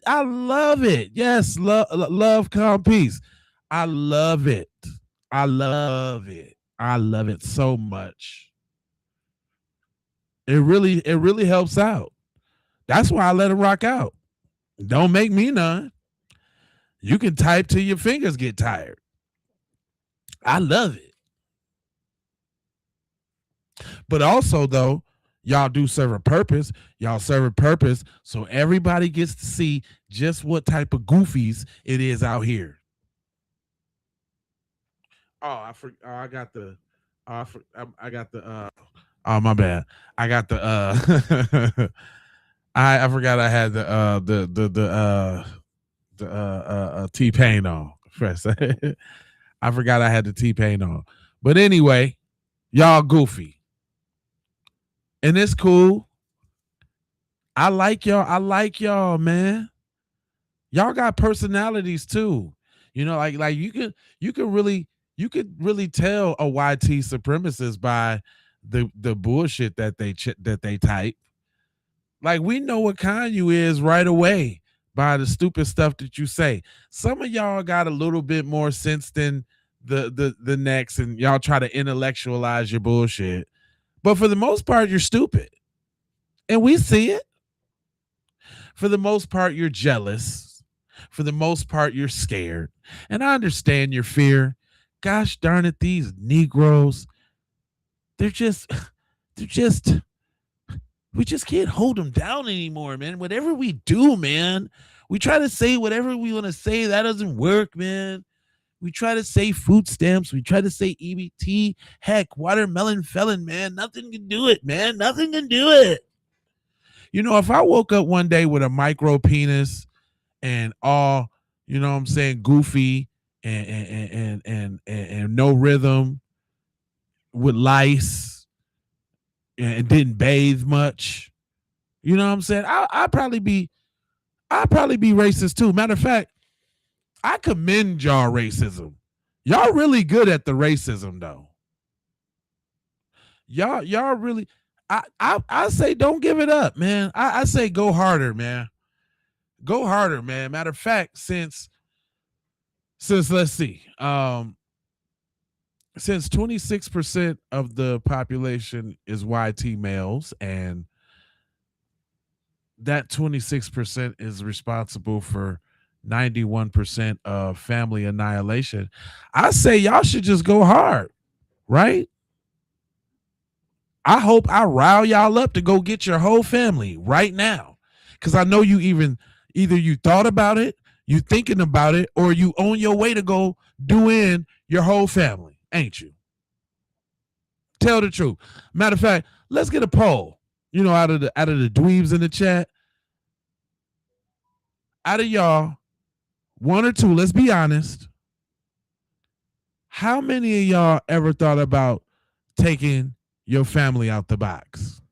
I love it. Yes, love, calm, peace. I love it. I love it. I love it so much. It really helps out. That's why I let it rock out. Don't make me none. You can type till your fingers get tired. I love it. But also, though, y'all do serve a purpose. Y'all serve a purpose so everybody gets to see just what type of goofies it is out here. Oh, I got the. I got the. Oh, my bad. I got the. I forgot I had the T-Pain on. I forgot I had the T-Pain on. But anyway, y'all goofy. And it's cool. I like y'all, man. Y'all got personalities too. You know, like you could really tell a YT supremacist by the bullshit that they type. Like we know what kind you is right away by the stupid stuff that you say. Some of y'all got a little bit more sense than the next, and y'all try to intellectualize your bullshit. But for the most part, you're stupid. And we see it. For the most part, you're jealous. For the most part, you're scared. And I understand your fear. Gosh darn it, these Negroes, we just can't hold them down anymore, man. Whatever we do, man, we try to say whatever we want to say. That doesn't work, man. We try to say food stamps. We try to say EBT. Heck, watermelon felon, man. Nothing can do it, man. Nothing can do it. You know, if I woke up one day with a micro penis and all, you know what I'm saying, goofy and no rhythm with lice and didn't bathe much, you know what I'm saying? I'd probably be racist too. Matter of fact, I commend y'all racism. Y'all really good at the racism though. Y'all really. I say don't give it up, man. I say go harder, man. Go harder, man. Matter of fact, since let's see, since 26% of the population is YT males, and that 26% is responsible for 91% of family annihilation, I say y'all should just go hard, right? I hope I rile y'all up to go get your whole family right now. Because I know you either you thought about it, you thinking about it, or you on your way to go do in your whole family, ain't you? Tell the truth. Matter of fact, let's get a poll. You know, out of the dweebs in the chat, out of y'all, one or two, let's be honest. How many of y'all ever thought about taking your family out the box?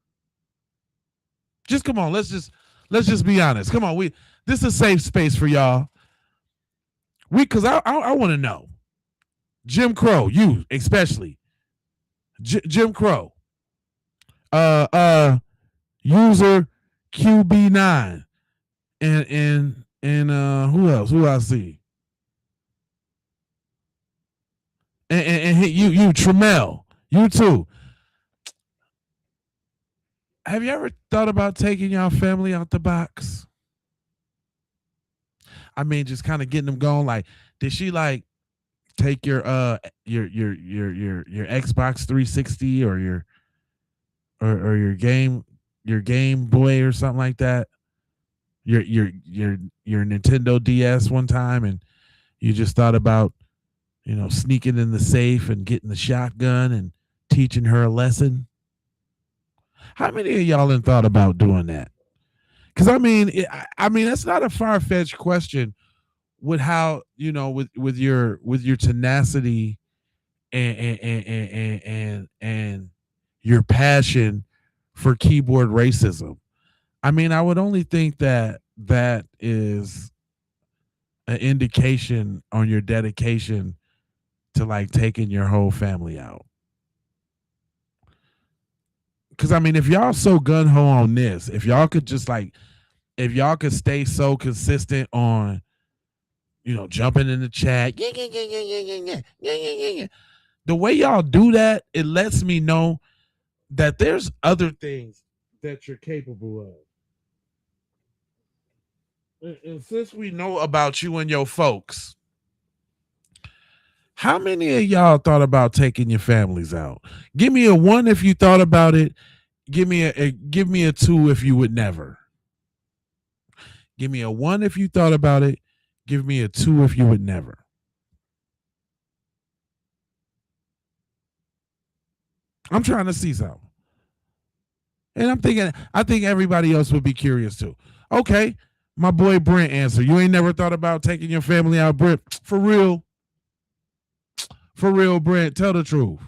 Just come on, let's just be honest. Come on, this is a safe space for y'all. Because I want to know. Jim Crow, you especially. Jim Crow. User QB9. And who else? Who I see? And you Tremel. You too. Have you ever thought about taking your family out the box? I mean, just kind of getting them going. Like, did she like take your Xbox 360 or or your Game Boy or something like that? Your Nintendo DS one time, and you just thought about sneaking in the safe and getting the shotgun and teaching her a lesson. How many of y'all have thought about doing that? Because I mean, that's not a far fetched question. With how with your tenacity and your passion for keyboard racism. I mean, I would only think that that is an indication on your dedication to like taking your whole family out. Because I mean, if y'all so gun ho on this, if y'all could just like, if y'all could stay so consistent on, jumping in the chat, yeah, yeah, yeah, yeah, yeah, yeah, yeah, yeah, yeah, yeah. The way y'all do that, it lets me know that there's other things that you're capable of. And since we know about you and your folks, how many of y'all thought about taking your families out? Give me a 1 if you thought about it. Give me give me a 2 if you would never. Give me a 1 if you thought about it. Give me a 2 if you would never. I'm trying to see something. And I think everybody else would be curious too. Okay, my boy Brent answer. You ain't never thought about taking your family out, Brent? For real? For real, Brent, tell the truth.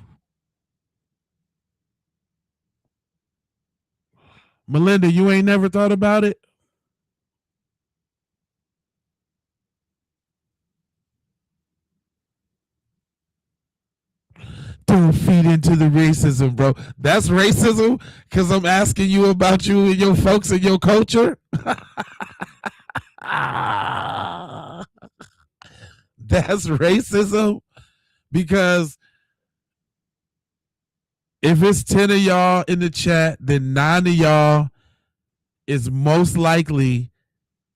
Melinda, you ain't never thought about it? Don't feed into the racism, bro. That's racism because I'm asking you about you and your folks and your culture. That's racism because if it's 10 of y'all in the chat, then 9 of y'all is most likely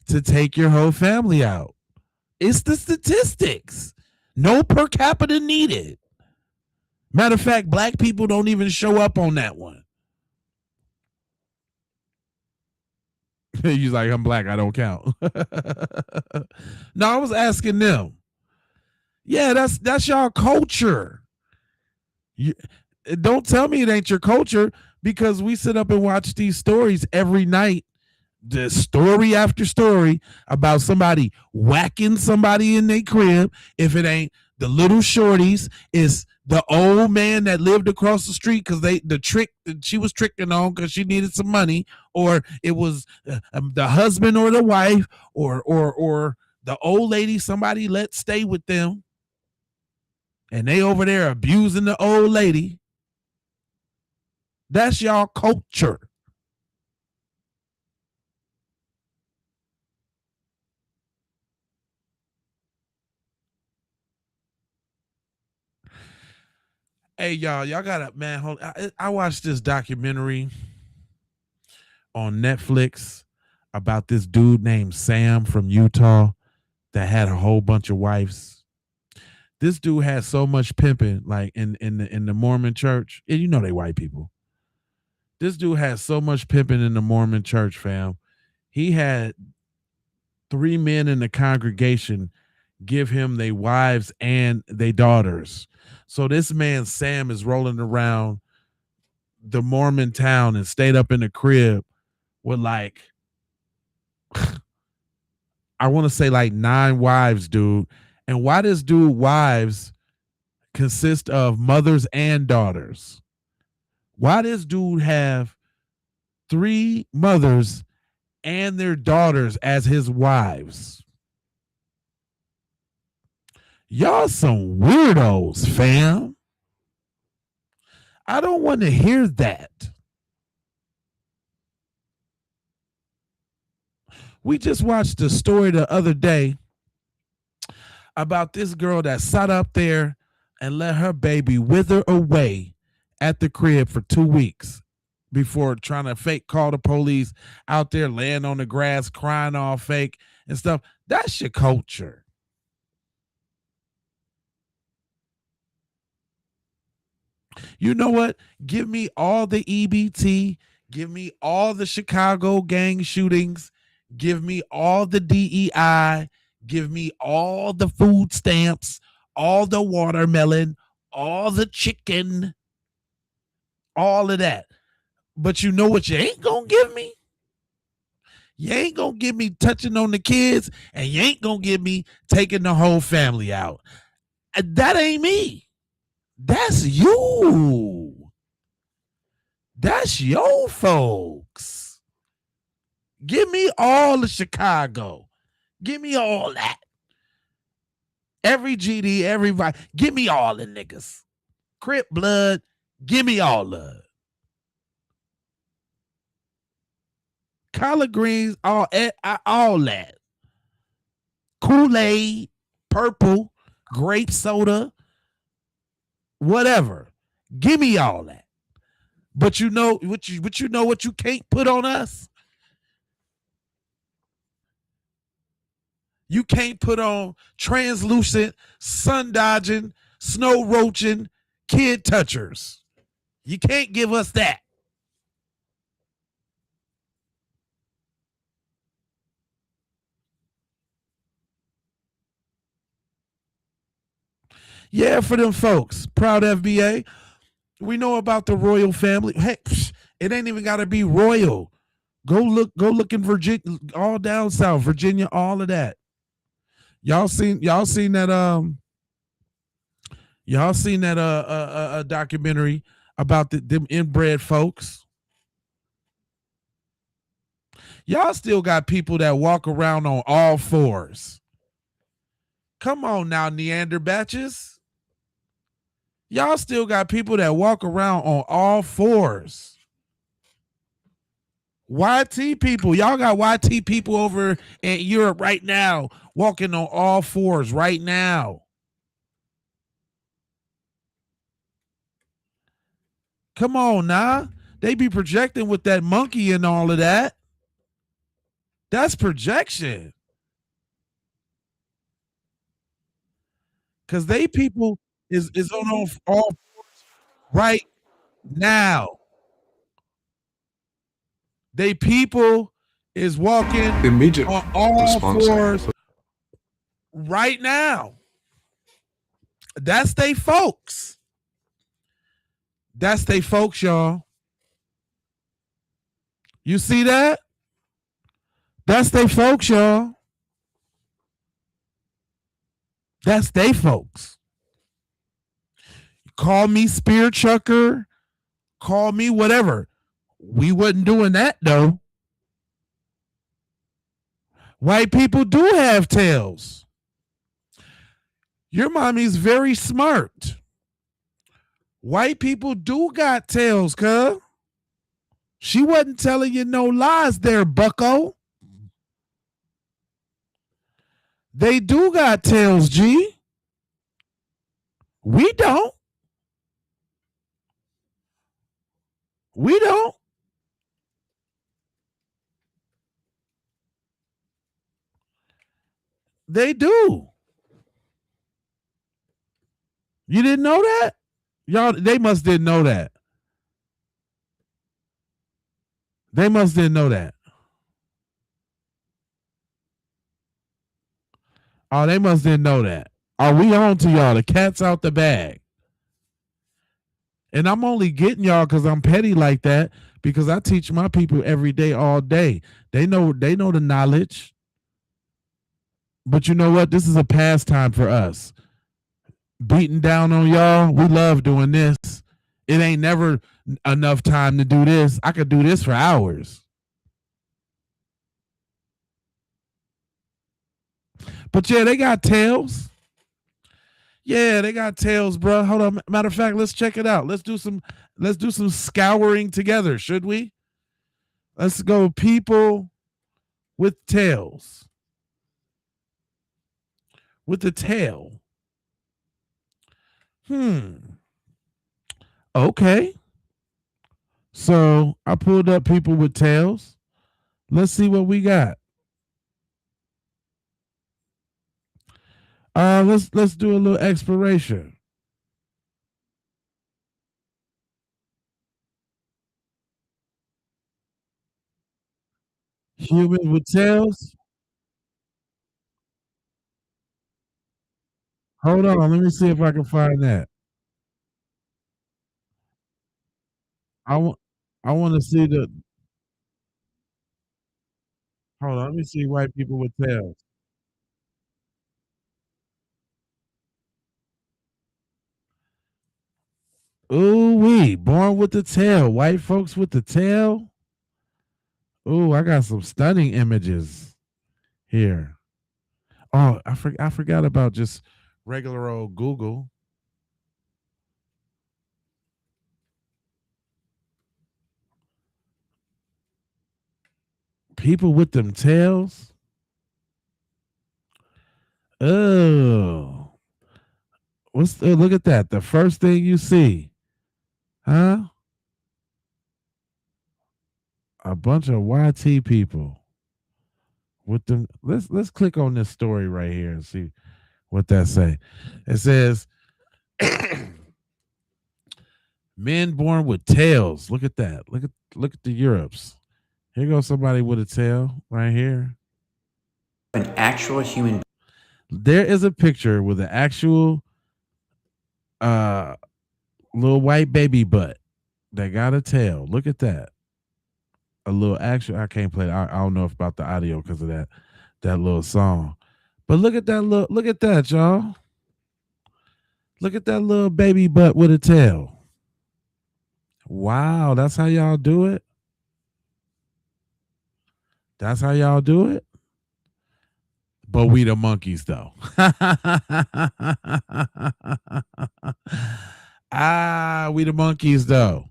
to take your whole family out. It's the statistics. No per capita needed. Matter of fact, black people don't even show up on that one. He's like, I'm black, I don't count. No, I was asking them. Yeah, that's y'all culture. You, don't tell me it ain't your culture because we sit up and watch these stories every night, the story after story about somebody whacking somebody in their crib. If it ain't the little shorties, it's the old man that lived across the street because the trick that she was tricking on because she needed some money, or it was the husband or the wife, or the old lady somebody let stay with them, and they over there abusing the old lady. That's y'all culture. Hey y'all gotta man. Hold. I watched this documentary on Netflix about this dude named Sam from Utah that had a whole bunch of wives. This dude had so much pimping, like in the Mormon church. And you know they white people. This dude had so much pimping in the Mormon church, fam. He had 3 men in the congregation give him their wives and their daughters. So this man Sam is rolling around the Mormon town and stayed up in the crib with like I want to say like 9 wives, dude. And why this dude wives consist of mothers and daughters? Why this dude have 3 mothers and their daughters as his wives? Y'all some weirdos, fam. I don't want to hear that. We just watched a story the other day about this girl that sat up there and let her baby wither away at the crib for 2 weeks. before trying to fake call the police out there laying on the grass, crying all fake and stuff. That's your culture. You know what? Give me all the EBT. Give me all the Chicago gang shootings. Give me all the DEI. Give me all the food stamps, all the watermelon, all the chicken, all of that. But you know what you ain't going to give me? You ain't going to give me touching on the kids, and you ain't going to give me taking the whole family out. That ain't me. That's you. That's your folks. Give me all of Chicago. Give me all that. Every GD, everybody. Give me all the niggas. Crip blood. Give me all of it. Collard greens, all that. Kool-Aid, purple, grape soda, whatever. Give me all that. But you know what you can't put on us? You can't put on translucent, sun dodging, snow roaching, kid touchers. You can't give us that. Yeah, for them folks. Proud FBA. We know about the royal family. Heck, it ain't even got to be royal. Go look in Virginia, all down south, Virginia, all of that. Y'all seen that documentary about them inbred folks. Y'all still got people that walk around on all fours. Come on now, Neanderbatches. Y'all still got people that walk around on all fours. YT people. Y'all got YT people over in Europe right now walking on all fours right now. Come on now. They be projecting with that monkey and all of that. That's projection. Because they people is on all fours right now. They people is walking Immediate on all response. fours right now. That's they folks. That's they folks, y'all. You see that? That's they folks, y'all. That's they folks. Call me spear chucker. Call me whatever. We wasn't doing that though. White people do have tails. Your mommy's very smart. White people do got tails, cuz. She wasn't telling you no lies there, bucko. They do got tails, G. We don't. We don't. They do. You didn't know that? Y'all, they must didn't know that. They must didn't know that. Oh, they must didn't know that. Are we on to y'all? The cat's out the bag. And I'm only getting y'all because I'm petty like that because I teach my people every day, all day. They know the knowledge. But you know what? This is a pastime for us. Beating down on y'all, we love doing this. It ain't never enough time to do this. I could do this for hours. But yeah, they got tails. Yeah, they got tails, bro. Hold on. Matter of fact, let's check it out. Let's do some scouring together, should we? Let's go people with tails. With the tail. Okay. So I pulled up people with tails. Let's see what we got. Let's do a little exploration. Humans with tails. Hold on, let me see if I can find that. I want I want to see the. Hold on, let me see white people with tails. Ooh wee, born with the tail. White folks with the tail. Ooh, I got some stunning images here. Oh, I forgot about just regular old Google. People with them tails. Oh, look at that. The first thing you see, huh? A bunch of YT people with them. Let's click on this story right here and see what that say. It says men born with tails. Look at that. Look at the Europes. Here goes somebody with a tail right here. An actual human. There is a picture with an actual uh little white baby butt that got a tail. Look at that. A little actual. I can't play. I don't know about the audio because of that little song. But look at that. Look at that, y'all. Look at that little baby butt with a tail. Wow, that's how y'all do it. That's how y'all do it. But we the monkeys though. We the monkeys though.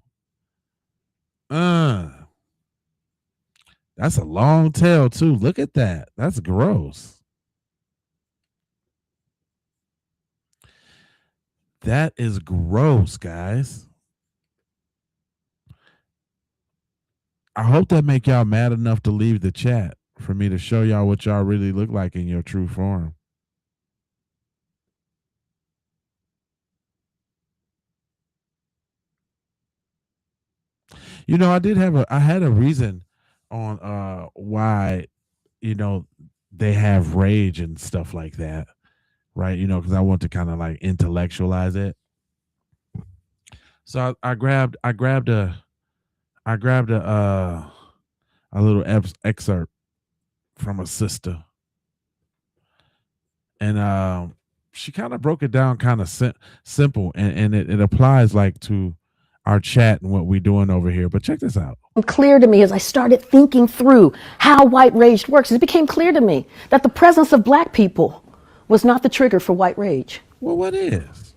That's a long tail too. Look at that. That's gross. That is gross, guys. I hope that make y'all mad enough to leave the chat for me to show y'all what y'all really look like in your true form. You know, I had a reason on why, you know, they have rage and stuff like that, right? You know, because I want to kind of like intellectualize it. So I grabbed a little excerpt from a sister, and she kind of broke it down kind of simple, and it applies like to our chat and what we're doing over here. But check this out. Clear to me as I started thinking through how white rage works. It became clear to me that the presence of black people was not the trigger for white rage. Well, what is?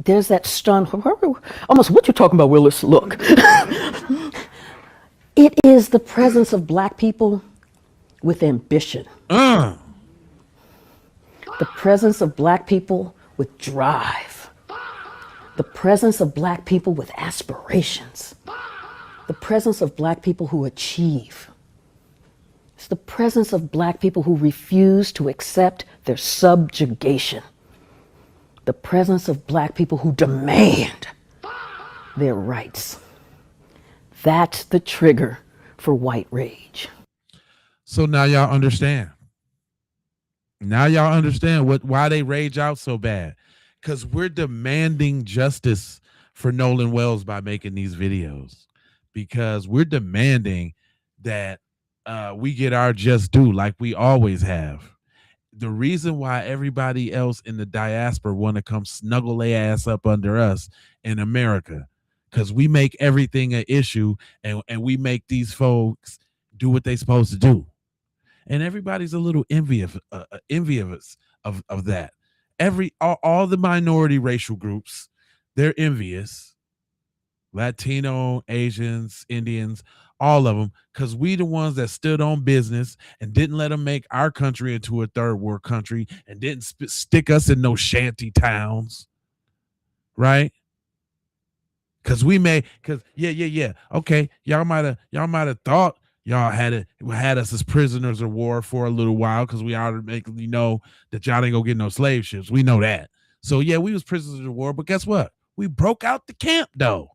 There's that stun. Almost what you talking about, Willis? Look. It is the presence of black people with ambition. The presence of black people with drive. The presence of black people with aspirations. The presence of black people who achieve. It's the presence of black people who refuse to accept their subjugation. The presence of black people who demand their rights. That's the trigger for white rage. So now y'all understand. Now y'all understand why they rage out so bad. Because we're demanding justice for Nolan Wells by making these videos. Because we're demanding that we get our just due like we always have. The reason why everybody else in the diaspora want to come snuggle their ass up under us in America, because we make everything an issue, and we make these folks do what they supposed to do. And everybody's a little envious of that. All the minority racial groups, they're envious. Latino, Asians, Indians, all of them, because we the ones that stood on business and didn't let them make our country into a third world country and didn't stick us in no shanty towns, right? Cause yeah. Okay, y'all might have thought y'all had us as prisoners of war for a little while because we automatically know that y'all ain't gonna get no slave ships. We know that. So yeah, we was prisoners of war, but guess what? We broke out the camp though,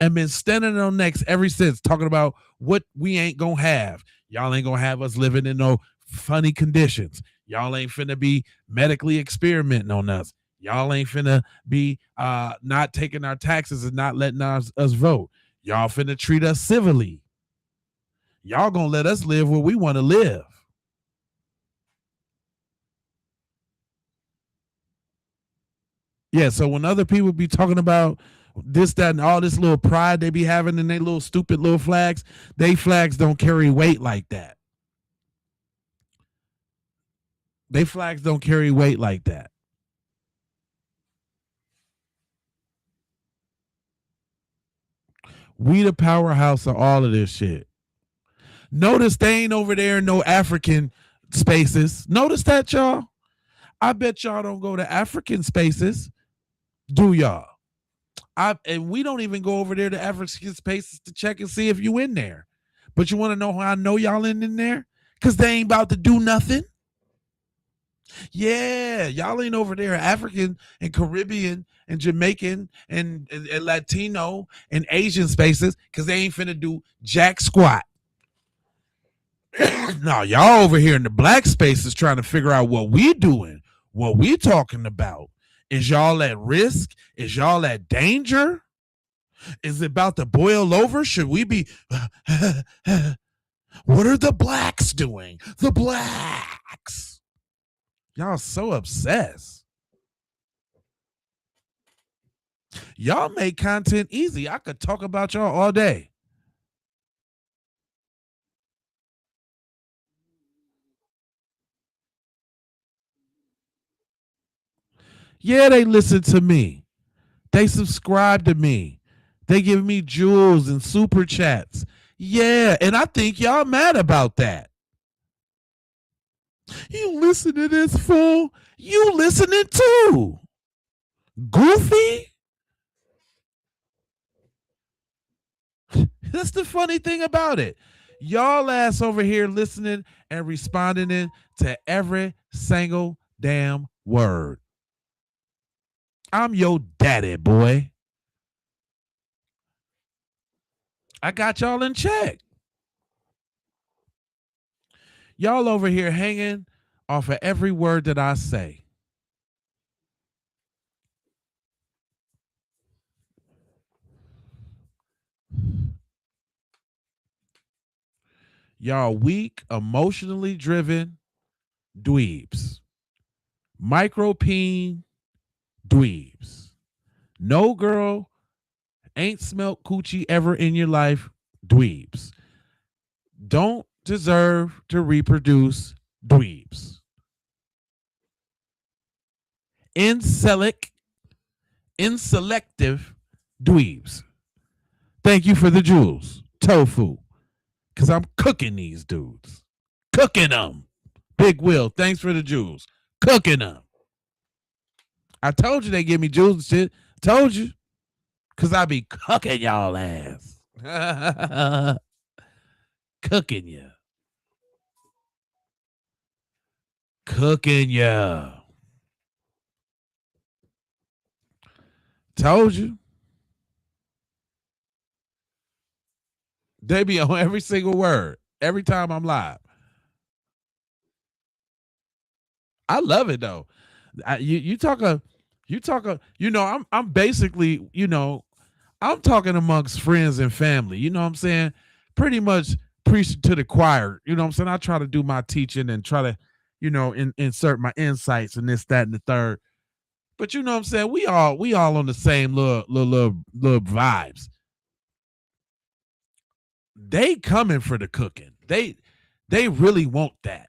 and been standing on necks ever since, talking about what we ain't gonna have. Y'all ain't gonna have us living in no funny conditions. Y'all ain't finna be medically experimenting on us. Y'all ain't finna be not taking our taxes and not letting us vote. Y'all finna treat us civilly. Y'all gonna let us live where we want to live. Yeah, so when other people be talking about this, that, and all this little pride they be having in their little stupid little flags, they flags don't carry weight like that. They flags don't carry weight like that. We the powerhouse of all of this shit. Notice they ain't over there in no African spaces. Notice that, y'all? I bet y'all don't go to African spaces. Do y'all? And we don't even go over there to African spaces to check and see if you in there. But you want to know how I know y'all in there? Because they ain't about to do nothing. Yeah, y'all ain't over there African and Caribbean and Jamaican and Latino and Asian spaces because they ain't finna do jack squat. No, y'all over here in the black spaces trying to figure out what we doing, what we talking about. Is y'all at risk? Is y'all at danger? Is it about to boil over? Should we be... What are the blacks doing? The blacks. Y'all so obsessed. Y'all make content easy. I could talk about y'all all day. Yeah, they listen to me. They subscribe to me. They give me jewels and super chats. Yeah, and I think y'all mad about that. You listen to this fool? You listening too? Goofy? That's the funny thing about it. Y'all ass over here listening and responding to every single damn word. I'm your daddy, boy. I got y'all in check. Y'all over here hanging off of every word that I say. Y'all weak, emotionally driven dweebs. Micropeen dweebs. No girl ain't smelt coochie ever in your life dweebs. Don't deserve to reproduce dweebs. Inselective dweebs. Thank you for the jewels. Tofu. Because I'm cooking these dudes. Cooking them. Big Will, thanks for the jewels. Cooking them. I told you they give me jewels and shit. Told you. Because I be cooking y'all ass. Cooking you. Cooking you. Told you. They be on every single word. Every time I'm live. I love it though. You talk a, I'm basically, I'm talking amongst friends and family. You know what I'm saying? Pretty much preaching to the choir. You know what I'm saying? I try to do my teaching and try to, insert my insights and this, that, and the third. But you know what I'm saying? We all on the same little vibes. They coming for the cooking. They really want that.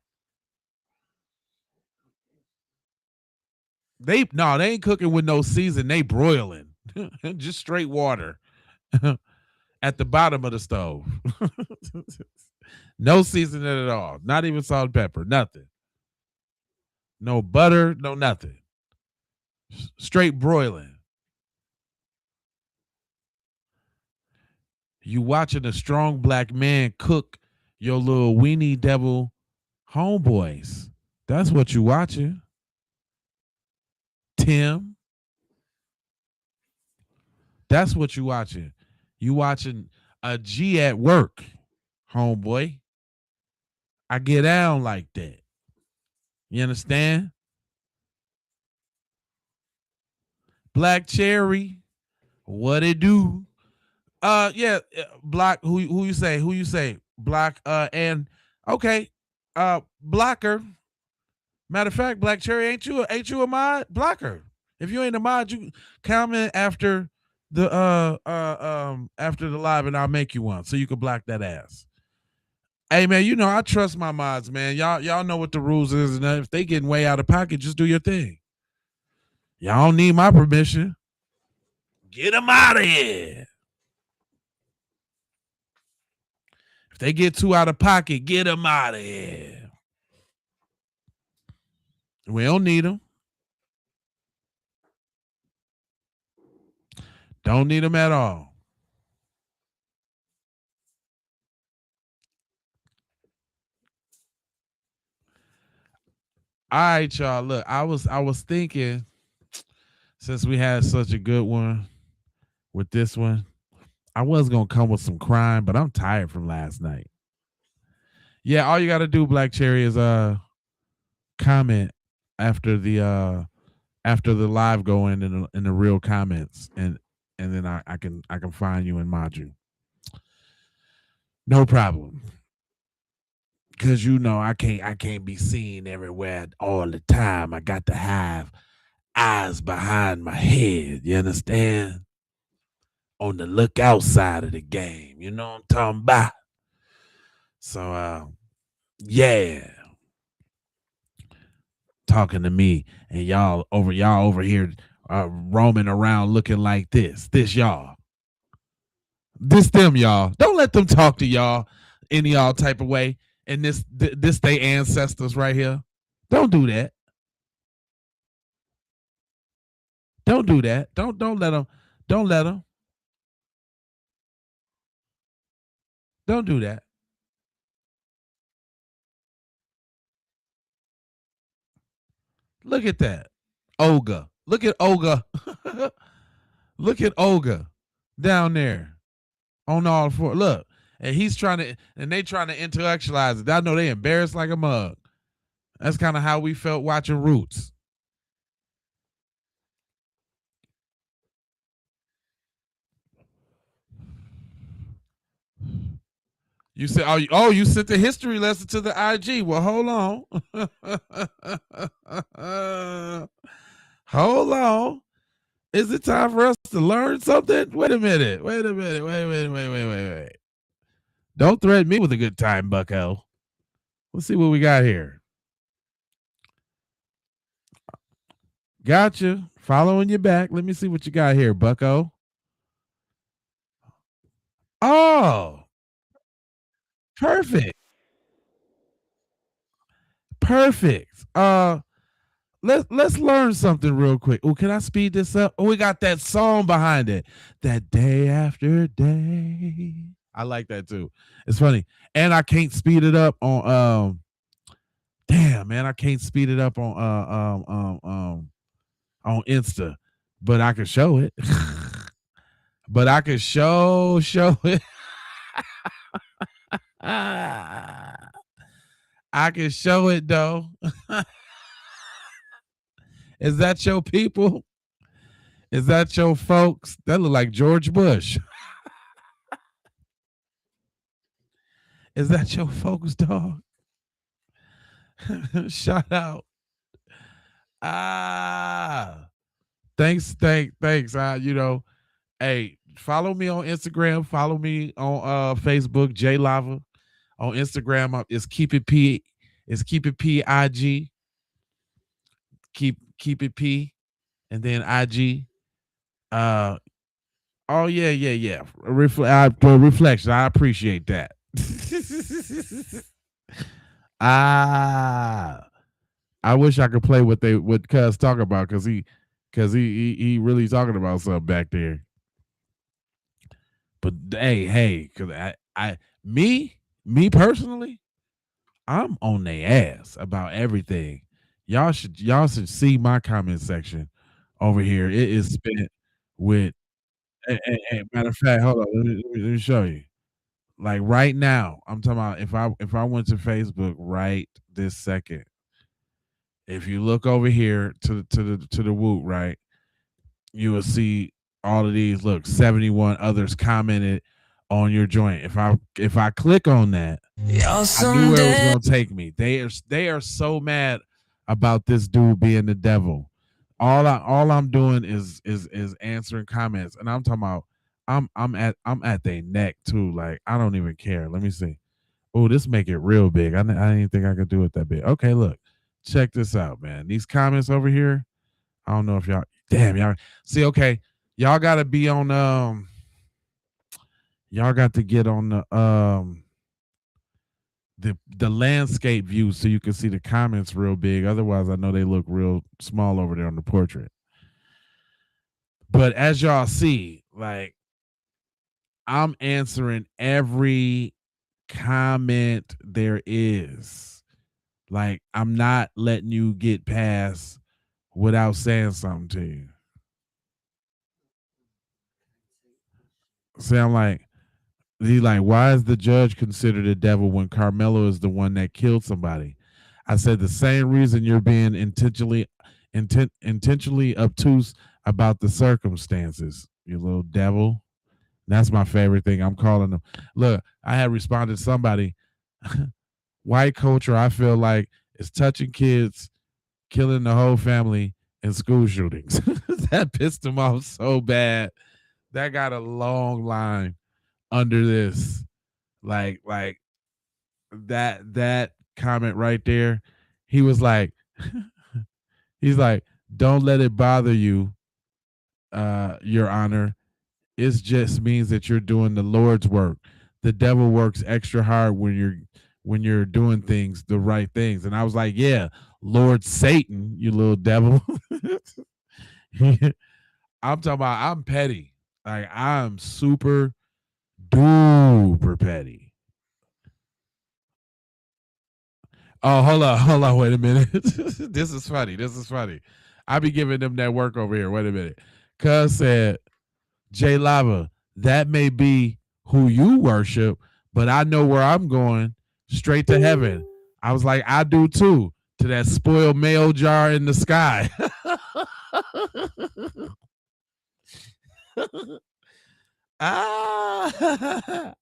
They ain't cooking with no season. They broiling. Just straight water at the bottom of the stove. No seasoning at all. Not even salt and pepper. Nothing. No butter. No nothing. Straight broiling. You watching a strong black man cook your little weenie devil homeboys. That's what you watching. Tim. That's what you watching. You watching a G at work, homeboy. I get down like that. You understand? Black Cherry, what it do? Yeah, Block. Who you say? Who you say? Block. And okay, Blocker. Matter of fact, Black Cherry, ain't you a mod? Blocker. If you ain't a mod, you comment after the after the live, and I'll make you one so you can block that ass. Hey man, you know I trust my mods, man. Y'all know what the rules is, and if they getting way out of pocket, just do your thing. Y'all don't need my permission. Get them out of here. If they get too out of pocket, get them out of here. We don't need them. Don't need them at all. All right, y'all. Look, I was thinking, since we had such a good one with this one, I was gonna come with some crime, but I'm tired from last night. Yeah, all you gotta do, Black Cherry, is comment after the live go in the real comments, and then I can find you and mod you. No problem. Cause you know I can't be seen everywhere all the time. I got to have eyes behind my head. You understand? On the lookout side of the game. You know what I'm talking about? So yeah. Talking to me, and y'all over here roaming around looking like this. This y'all. This them y'all. Don't let them talk to y'all any y'all type of way. And this they ancestors right here. Don't do that. Don't do that. Don't let them. Don't let them. Don't do that. Look at that. Olga. Look at Olga. Look at Olga down there on all four. Look. And they trying to intellectualize it. I know they embarrassed like a mug. That's kind of how we felt watching Roots. You said, you sent the history lesson to the IG. Well, hold on. Hold on. Is it time for us to learn something? Wait a minute. Wait. Don't threaten me with a good time, bucko. Let's see what we got here. Gotcha. Following you back. Let me see what you got here, bucko. Oh, perfect. Perfect. Let's learn something real quick. Oh, can I speed this up? Oh, we got that song behind it. That day after day. I like that too. It's funny. And I can't speed it up on damn man, I can't speed it up on Insta, but I can show it. But I can show it. I can show it though. Is that your people? Is that your folks? That look like George Bush. Is that your folks, dog? Shout out. Thanks. Hey, follow me on Instagram. Follow me on Facebook, J Lava. On Instagram, it's keep it P. It's keep it P IG. Keep it P, and then IG. Oh yeah. Reflection. I appreciate that. I wish I could play what Cuz talk about because he really talking about something back there. But hey, because me personally, I'm on their ass about everything. Y'all should see my comment section over here. It is spent with. Matter of fact, hold on. Let me show you. Like right now, I'm talking about if I went to Facebook right this second. If you look over here to the Woot, right, you will see all of these. Look, 71 others commented on your joint. If I click on that, I knew where it was gonna take me. They are so mad about this dude being the devil. All I'm doing is answering comments, and I'm talking about I'm at their neck too. Like I don't even care. Let me see. Oh, this make it real big. I didn't think I could do it that big. Okay, look, check this out, man. These comments over here. I don't know if y'all. Damn, y'all see. Okay, y'all got to be on. Y'all got to get on the landscape view so you can see the comments real big. Otherwise, I know they look real small over there on the portrait. But as y'all see, like I'm answering every comment there is. Like I'm not letting you get past without saying something to you. See, I'm like, he's like, why is the judge considered a devil when Carmelo is the one that killed somebody? I said the same reason you're being intentionally obtuse about the circumstances, you little devil. That's my favorite thing. I'm calling them. Look, I had responded to somebody. White culture, I feel like, is touching kids, killing the whole family, and school shootings. That pissed him off so bad. That got a long line under this. Like that comment right there. He was like, he's like, don't let it bother you, Your Honor. It just means that you're doing the Lord's work. The devil works extra hard when you're doing things, the right things. And I was like, yeah, Lord Satan, you little devil. I'm talking about I'm petty. Like I'm super duper petty. Oh, hold on, wait a minute. This is funny. I be giving them that work over here. Wait a minute. Cuz said, J Lava, that may be who you worship, but I know where I'm going, straight to heaven. I was like, I do too, to that spoiled mail jar in the sky. ah,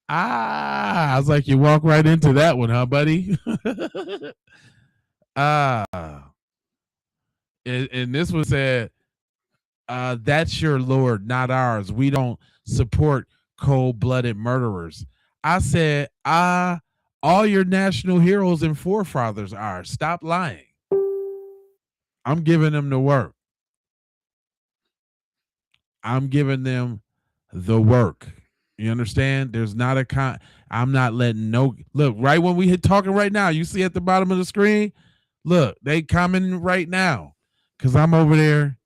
I was like, you walk right into that one, huh, buddy? ah, and this one said, that's your Lord, not ours. We don't support cold-blooded murderers. I said, all your national heroes and forefathers are. Stop lying. I'm giving them the work. I'm giving them the work. You understand? There's not I'm not letting no look right when we hit talking right now. You see at the bottom of the screen, look, they commenting right now because I'm over there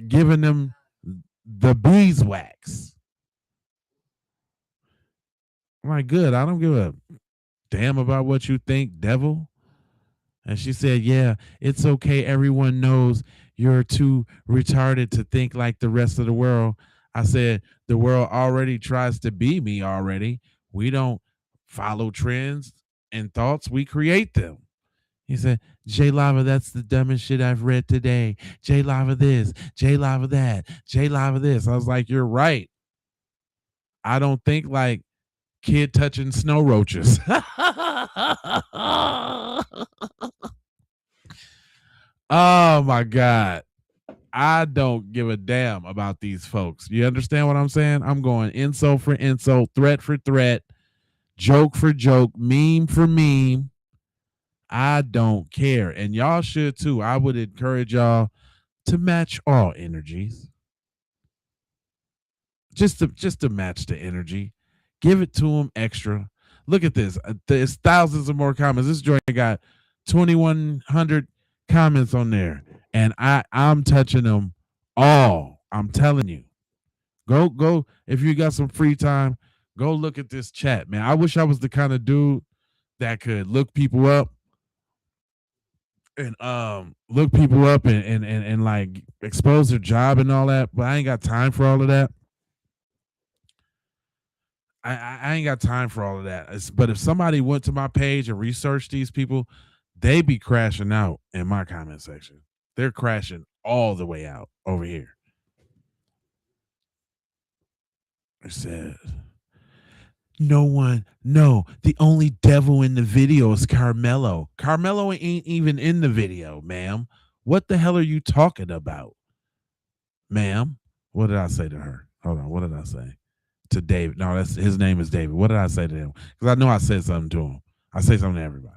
giving them the beeswax. I'm like, good. I don't give a damn about what you think, devil. And she said, yeah, it's okay. Everyone knows you're too retarded to think like the rest of the world. I said, the world already tries to be me already. We don't follow trends and thoughts. We create them. He said, J Lava, that's the dumbest shit I've read today. J Lava this, J Lava that, J Lava this. I was like, you're right. I don't think like kid touching snow roaches. Oh my God. I don't give a damn about these folks. You understand what I'm saying? I'm going insult for insult, threat for threat, joke for joke, meme for meme. I don't care. And y'all should too. I would encourage y'all to match all energies. Just to match the energy. Give it to them extra. Look at this. There's thousands of more comments. This joint got 2,100 comments on there. And I'm touching them all. I'm telling you. Go if you got some free time, go look at this chat, man. I wish I was the kind of dude that could look people up and like expose their job and all that, but I ain't got time for all of that. I ain't got time for all of that. But if somebody went to my page and researched these people, they be crashing out in my comment section. They're crashing all the way out over here. It said, no, the only devil in the video is Carmelo. Carmelo ain't even in the video, ma'am. What the hell are you talking about, ma'am? What did I say to her? Hold on, what did I say? To David. No, that's his name is David. What did I say to him? Because I know I said something to him. I say something to everybody.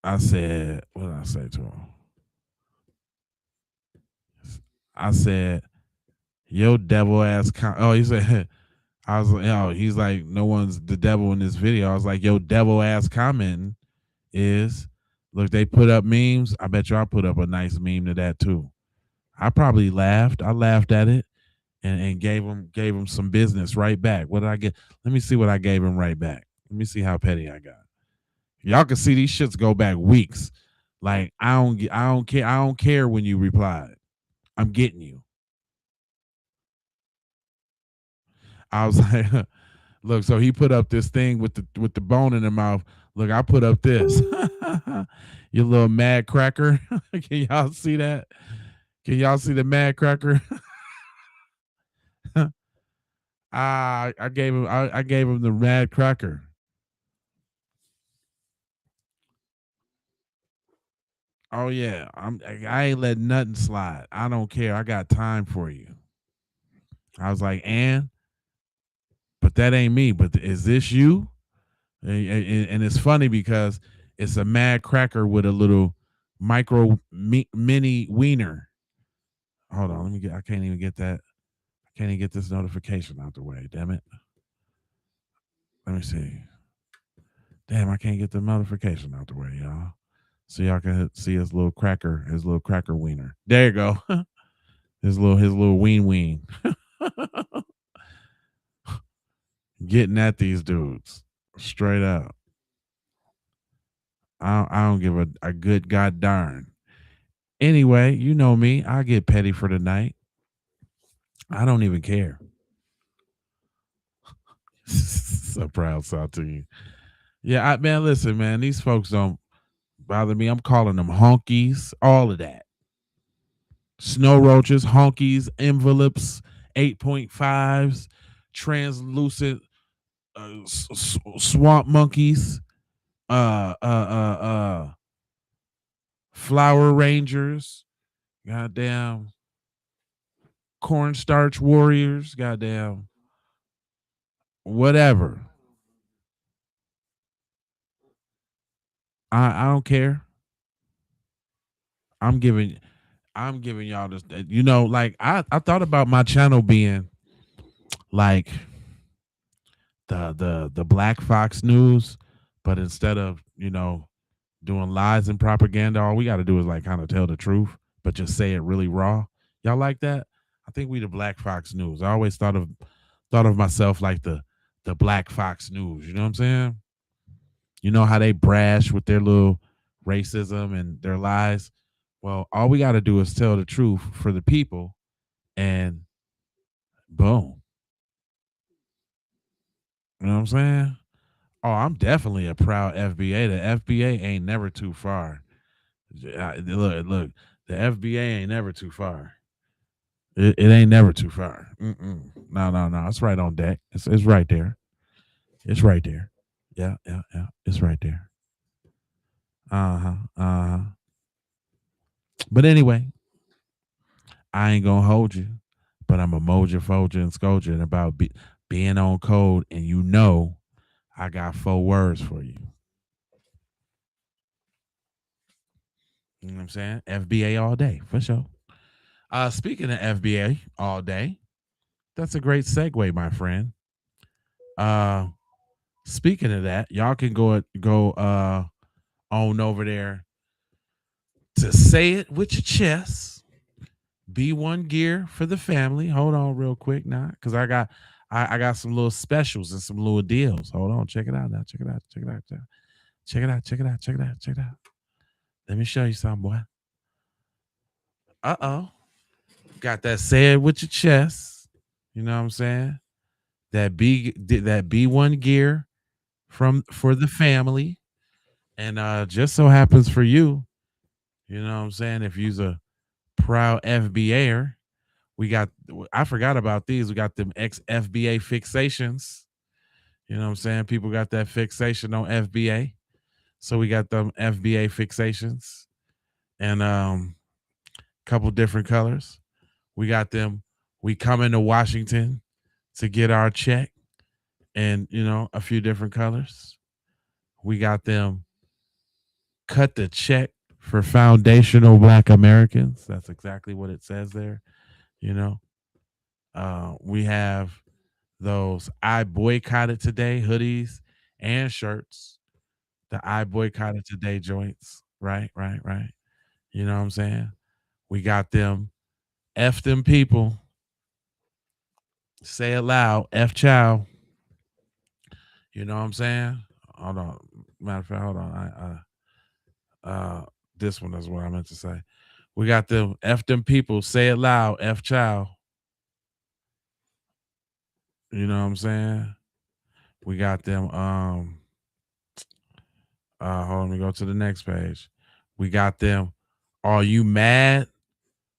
I said, what did I say to him? I said, yo, devil ass. He said, I was like, he's like, no one's the devil in this video. I was like, yo, devil ass commenting is, look, they put up memes. I bet you I put up a nice meme to that too. I probably laughed. I laughed at it. And gave him some business right back. What did I get? Let me see what I gave him right back. Let me see how petty I got. Y'all can see these shits go back weeks. Like I don't care when you replied. I'm getting you. I was like, look, so he put up this thing with the bone in the mouth. Look, I put up this. You little mad cracker. Can y'all see that? Can y'all see the mad cracker? I gave him the mad cracker. Oh yeah, I ain't letting nothing slide. I don't care. I got time for you. I was like, but that ain't me. But is this you? And it's funny because it's a mad cracker with a little mini wiener. Hold on, I can't even get that. I can't even get this notification out the way. Damn it. Let me see. Damn, I can't get the notification out the way, y'all. So y'all can see his little cracker wiener. There you go. his little ween. Getting at these dudes. Straight up. I don't give a good god darn. Anyway, you know me. I get petty for the night. I don't even care. So proud, Saltine. Yeah, man, listen, man. These folks don't bother me. I'm calling them honkies, all of that. Snow roaches, honkies, envelopes, 8.5s, translucent swamp monkeys, flower rangers, goddamn cornstarch warriors, goddamn whatever. I don't care. I'm giving y'all this. You know, like I thought about my channel being like the Black Fox News, but instead of doing lies and propaganda, all we got to do is like kind of tell the truth, but just say it really raw. Y'all like that? I think we the Black Fox News. I always thought of myself like the Black Fox News. You know what I'm saying? You know how they brash with their little racism and their lies. Well, all we got to do is tell the truth for the people, and boom. You know what I'm saying? Oh, I'm definitely a proud FBA. The FBA ain't never too far. Look, the FBA ain't never too far. It ain't never too far. No. It's right on deck. It's right there. It's right there. Yeah. It's right there. But anyway, I ain't gonna hold you, but I'm a moja, folja, and scoja about being on code, and I got 4 words for you. You know what I'm saying? FBA all day, for sure. Speaking of FBA all day, that's a great segue, my friend. Speaking of that, y'all can go on over there to Say It With Your Chest, B1 gear for the family. Hold on real quick now, because I got some little specials and some little deals. Hold on, check it out now. Check it out. Check it out. Check it out. Check it out. Check it out. Check it out. Let me show you something, boy. Uh-oh. Got that said with your chest. You know what I'm saying? That B1 gear for the family. And just so happens for you, you know what I'm saying, if you's a proud FBAer, I forgot about these. We got them ex-FBA fixations. You know what I'm saying? People got that fixation on FBA. So we got them FBA fixations and couple different colors. We got them. We come into Washington to get our check and, a few different colors. We got them cut the check for foundational Black Americans. That's exactly what it says there. We have those I boycotted today hoodies and shirts. The I boycotted today joints. Right. You know what I'm saying? We got them F them people. Say it loud. F chow. You know what I'm saying? Hold on. Matter of fact, hold on. This one is what I meant to say. We got them F them people. Say it loud. F chow. You know what I'm saying? We got them. Hold on, let me go to the next page. We got them. Are you mad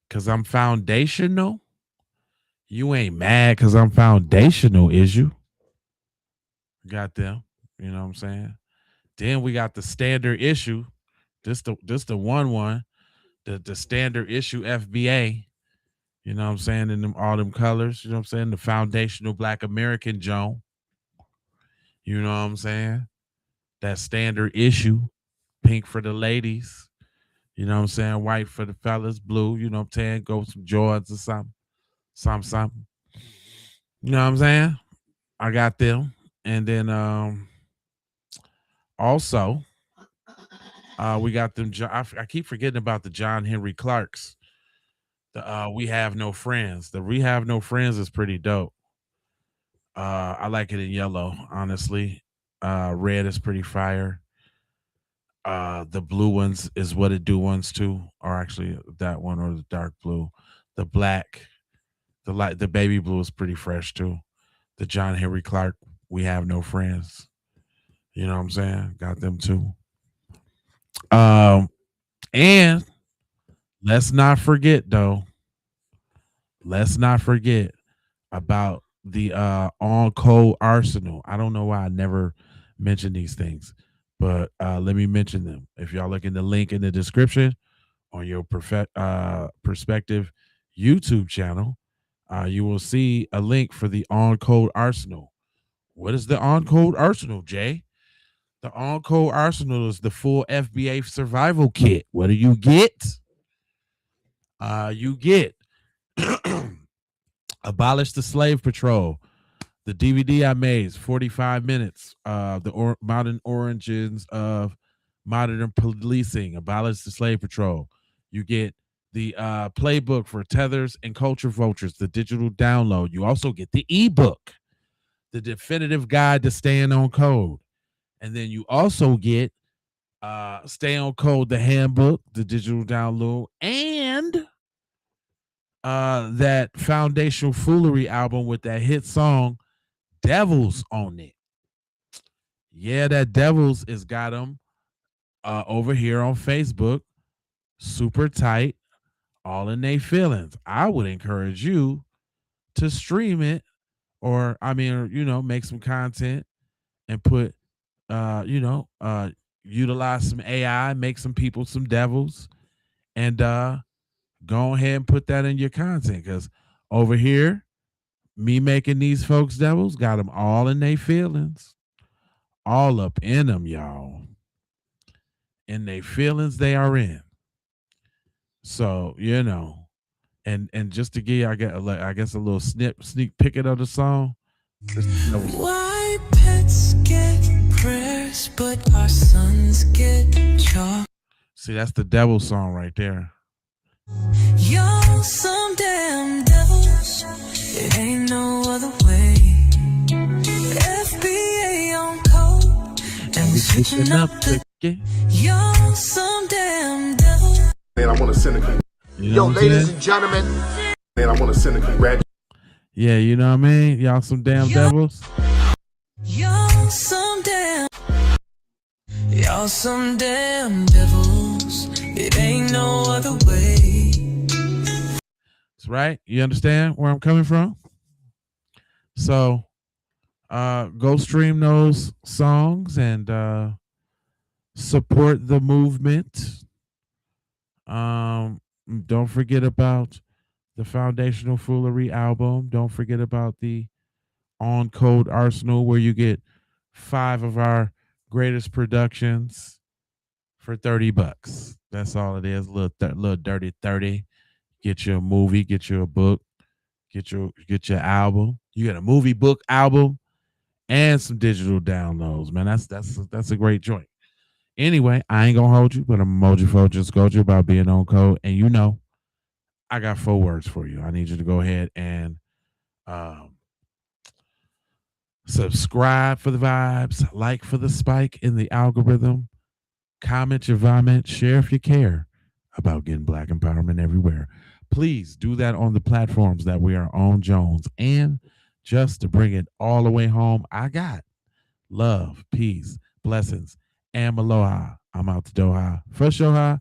because I'm foundational? You ain't mad because I'm foundational, is you? Got them. You know what I'm saying? Then we got the standard issue. This the one. The standard issue FBA. You know what I'm saying? In all them colors. You know what I'm saying? The foundational Black American Joan. You know what I'm saying? That standard issue. Pink for the ladies. You know what I'm saying? White for the fellas. Blue. You know what I'm saying? Go some Jordans or something. Something. You know what I'm saying? I got them. And then also we got them. I keep forgetting about the John Henry Clarks. The We Have No Friends. The We Have No Friends is pretty dope. I like it in yellow, honestly. Red is pretty fire. The blue ones is what it do ones too, or actually that one or the dark blue. The black, the baby blue is pretty fresh too. The John Henry Clark, We Have No Friends. You know what I'm saying? Got them too. And let's not forget though. Let's not forget about the on code arsenal. I don't know why I never mention these things, but let me mention them. If y'all look in the link in the description on your perspective YouTube channel, you will see a link for the on code arsenal. What is the on code arsenal, Jay? The on code arsenal is the full FBA survival kit. What do you get? You get Abolish the Slave Patrol. The DVD I made is 45 minutes. Modern origins of modern policing. Abolish the Slave Patrol. You get the playbook for Tethers and Culture Vultures, the digital download. You also get the ebook, the definitive guide to staying on code. And then you also get Stay on Code, the handbook, the digital download, and that Foundational Foolery album with that hit song Devils on it. Yeah, that Devils is got them over here on Facebook. Super tight, all in their feelings. I would encourage you to stream it, or make some content and put utilize some AI, make some people some devils, and go ahead and put that in your content. Because over here, me making these folks devils got them all in their feelings, all up in them, y'all. In their feelings, they are in. So and just to give you, I guess a little sneak peek of the song. Why pets get prayers, but our sons get chalk? See, that's the devil song right there. You're Y'all some damn devils. It ain't no other way. FBA on code and we switching up the game. Y'all some damn devils. Man, I want to send a Yo, ladies and gentlemen. Man, I want to send a congratulations. Yeah, you know what I mean? Y'all some damn devils. Y'all some damn. Y'all some damn devils. It ain't no other way. That's right. You understand where I'm coming from? So go stream those songs and support the movement. Don't forget about the Foundational Foolery album. Don't forget about the On Code Arsenal, where you get 5 of our greatest productions for $30. That's all it is. Little dirty 30. Get you a movie, get you a book, get your album. You get a movie, book, album, and some digital downloads, man. That's a great joint. Anyway, I ain't gonna hold you, but I'm emoji for just told you about being on code. And you know, I got 4 words for you. I need you to go ahead and subscribe for the vibes, like for the spike in the algorithm, comment your vomit, share if you care about getting Black empowerment everywhere. Please do that on the platforms that we are on, Jones. And just to bring it all the way home, I got love, peace, blessings, and aloha. I'm out to Doha. For Shoha,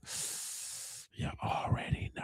you already know.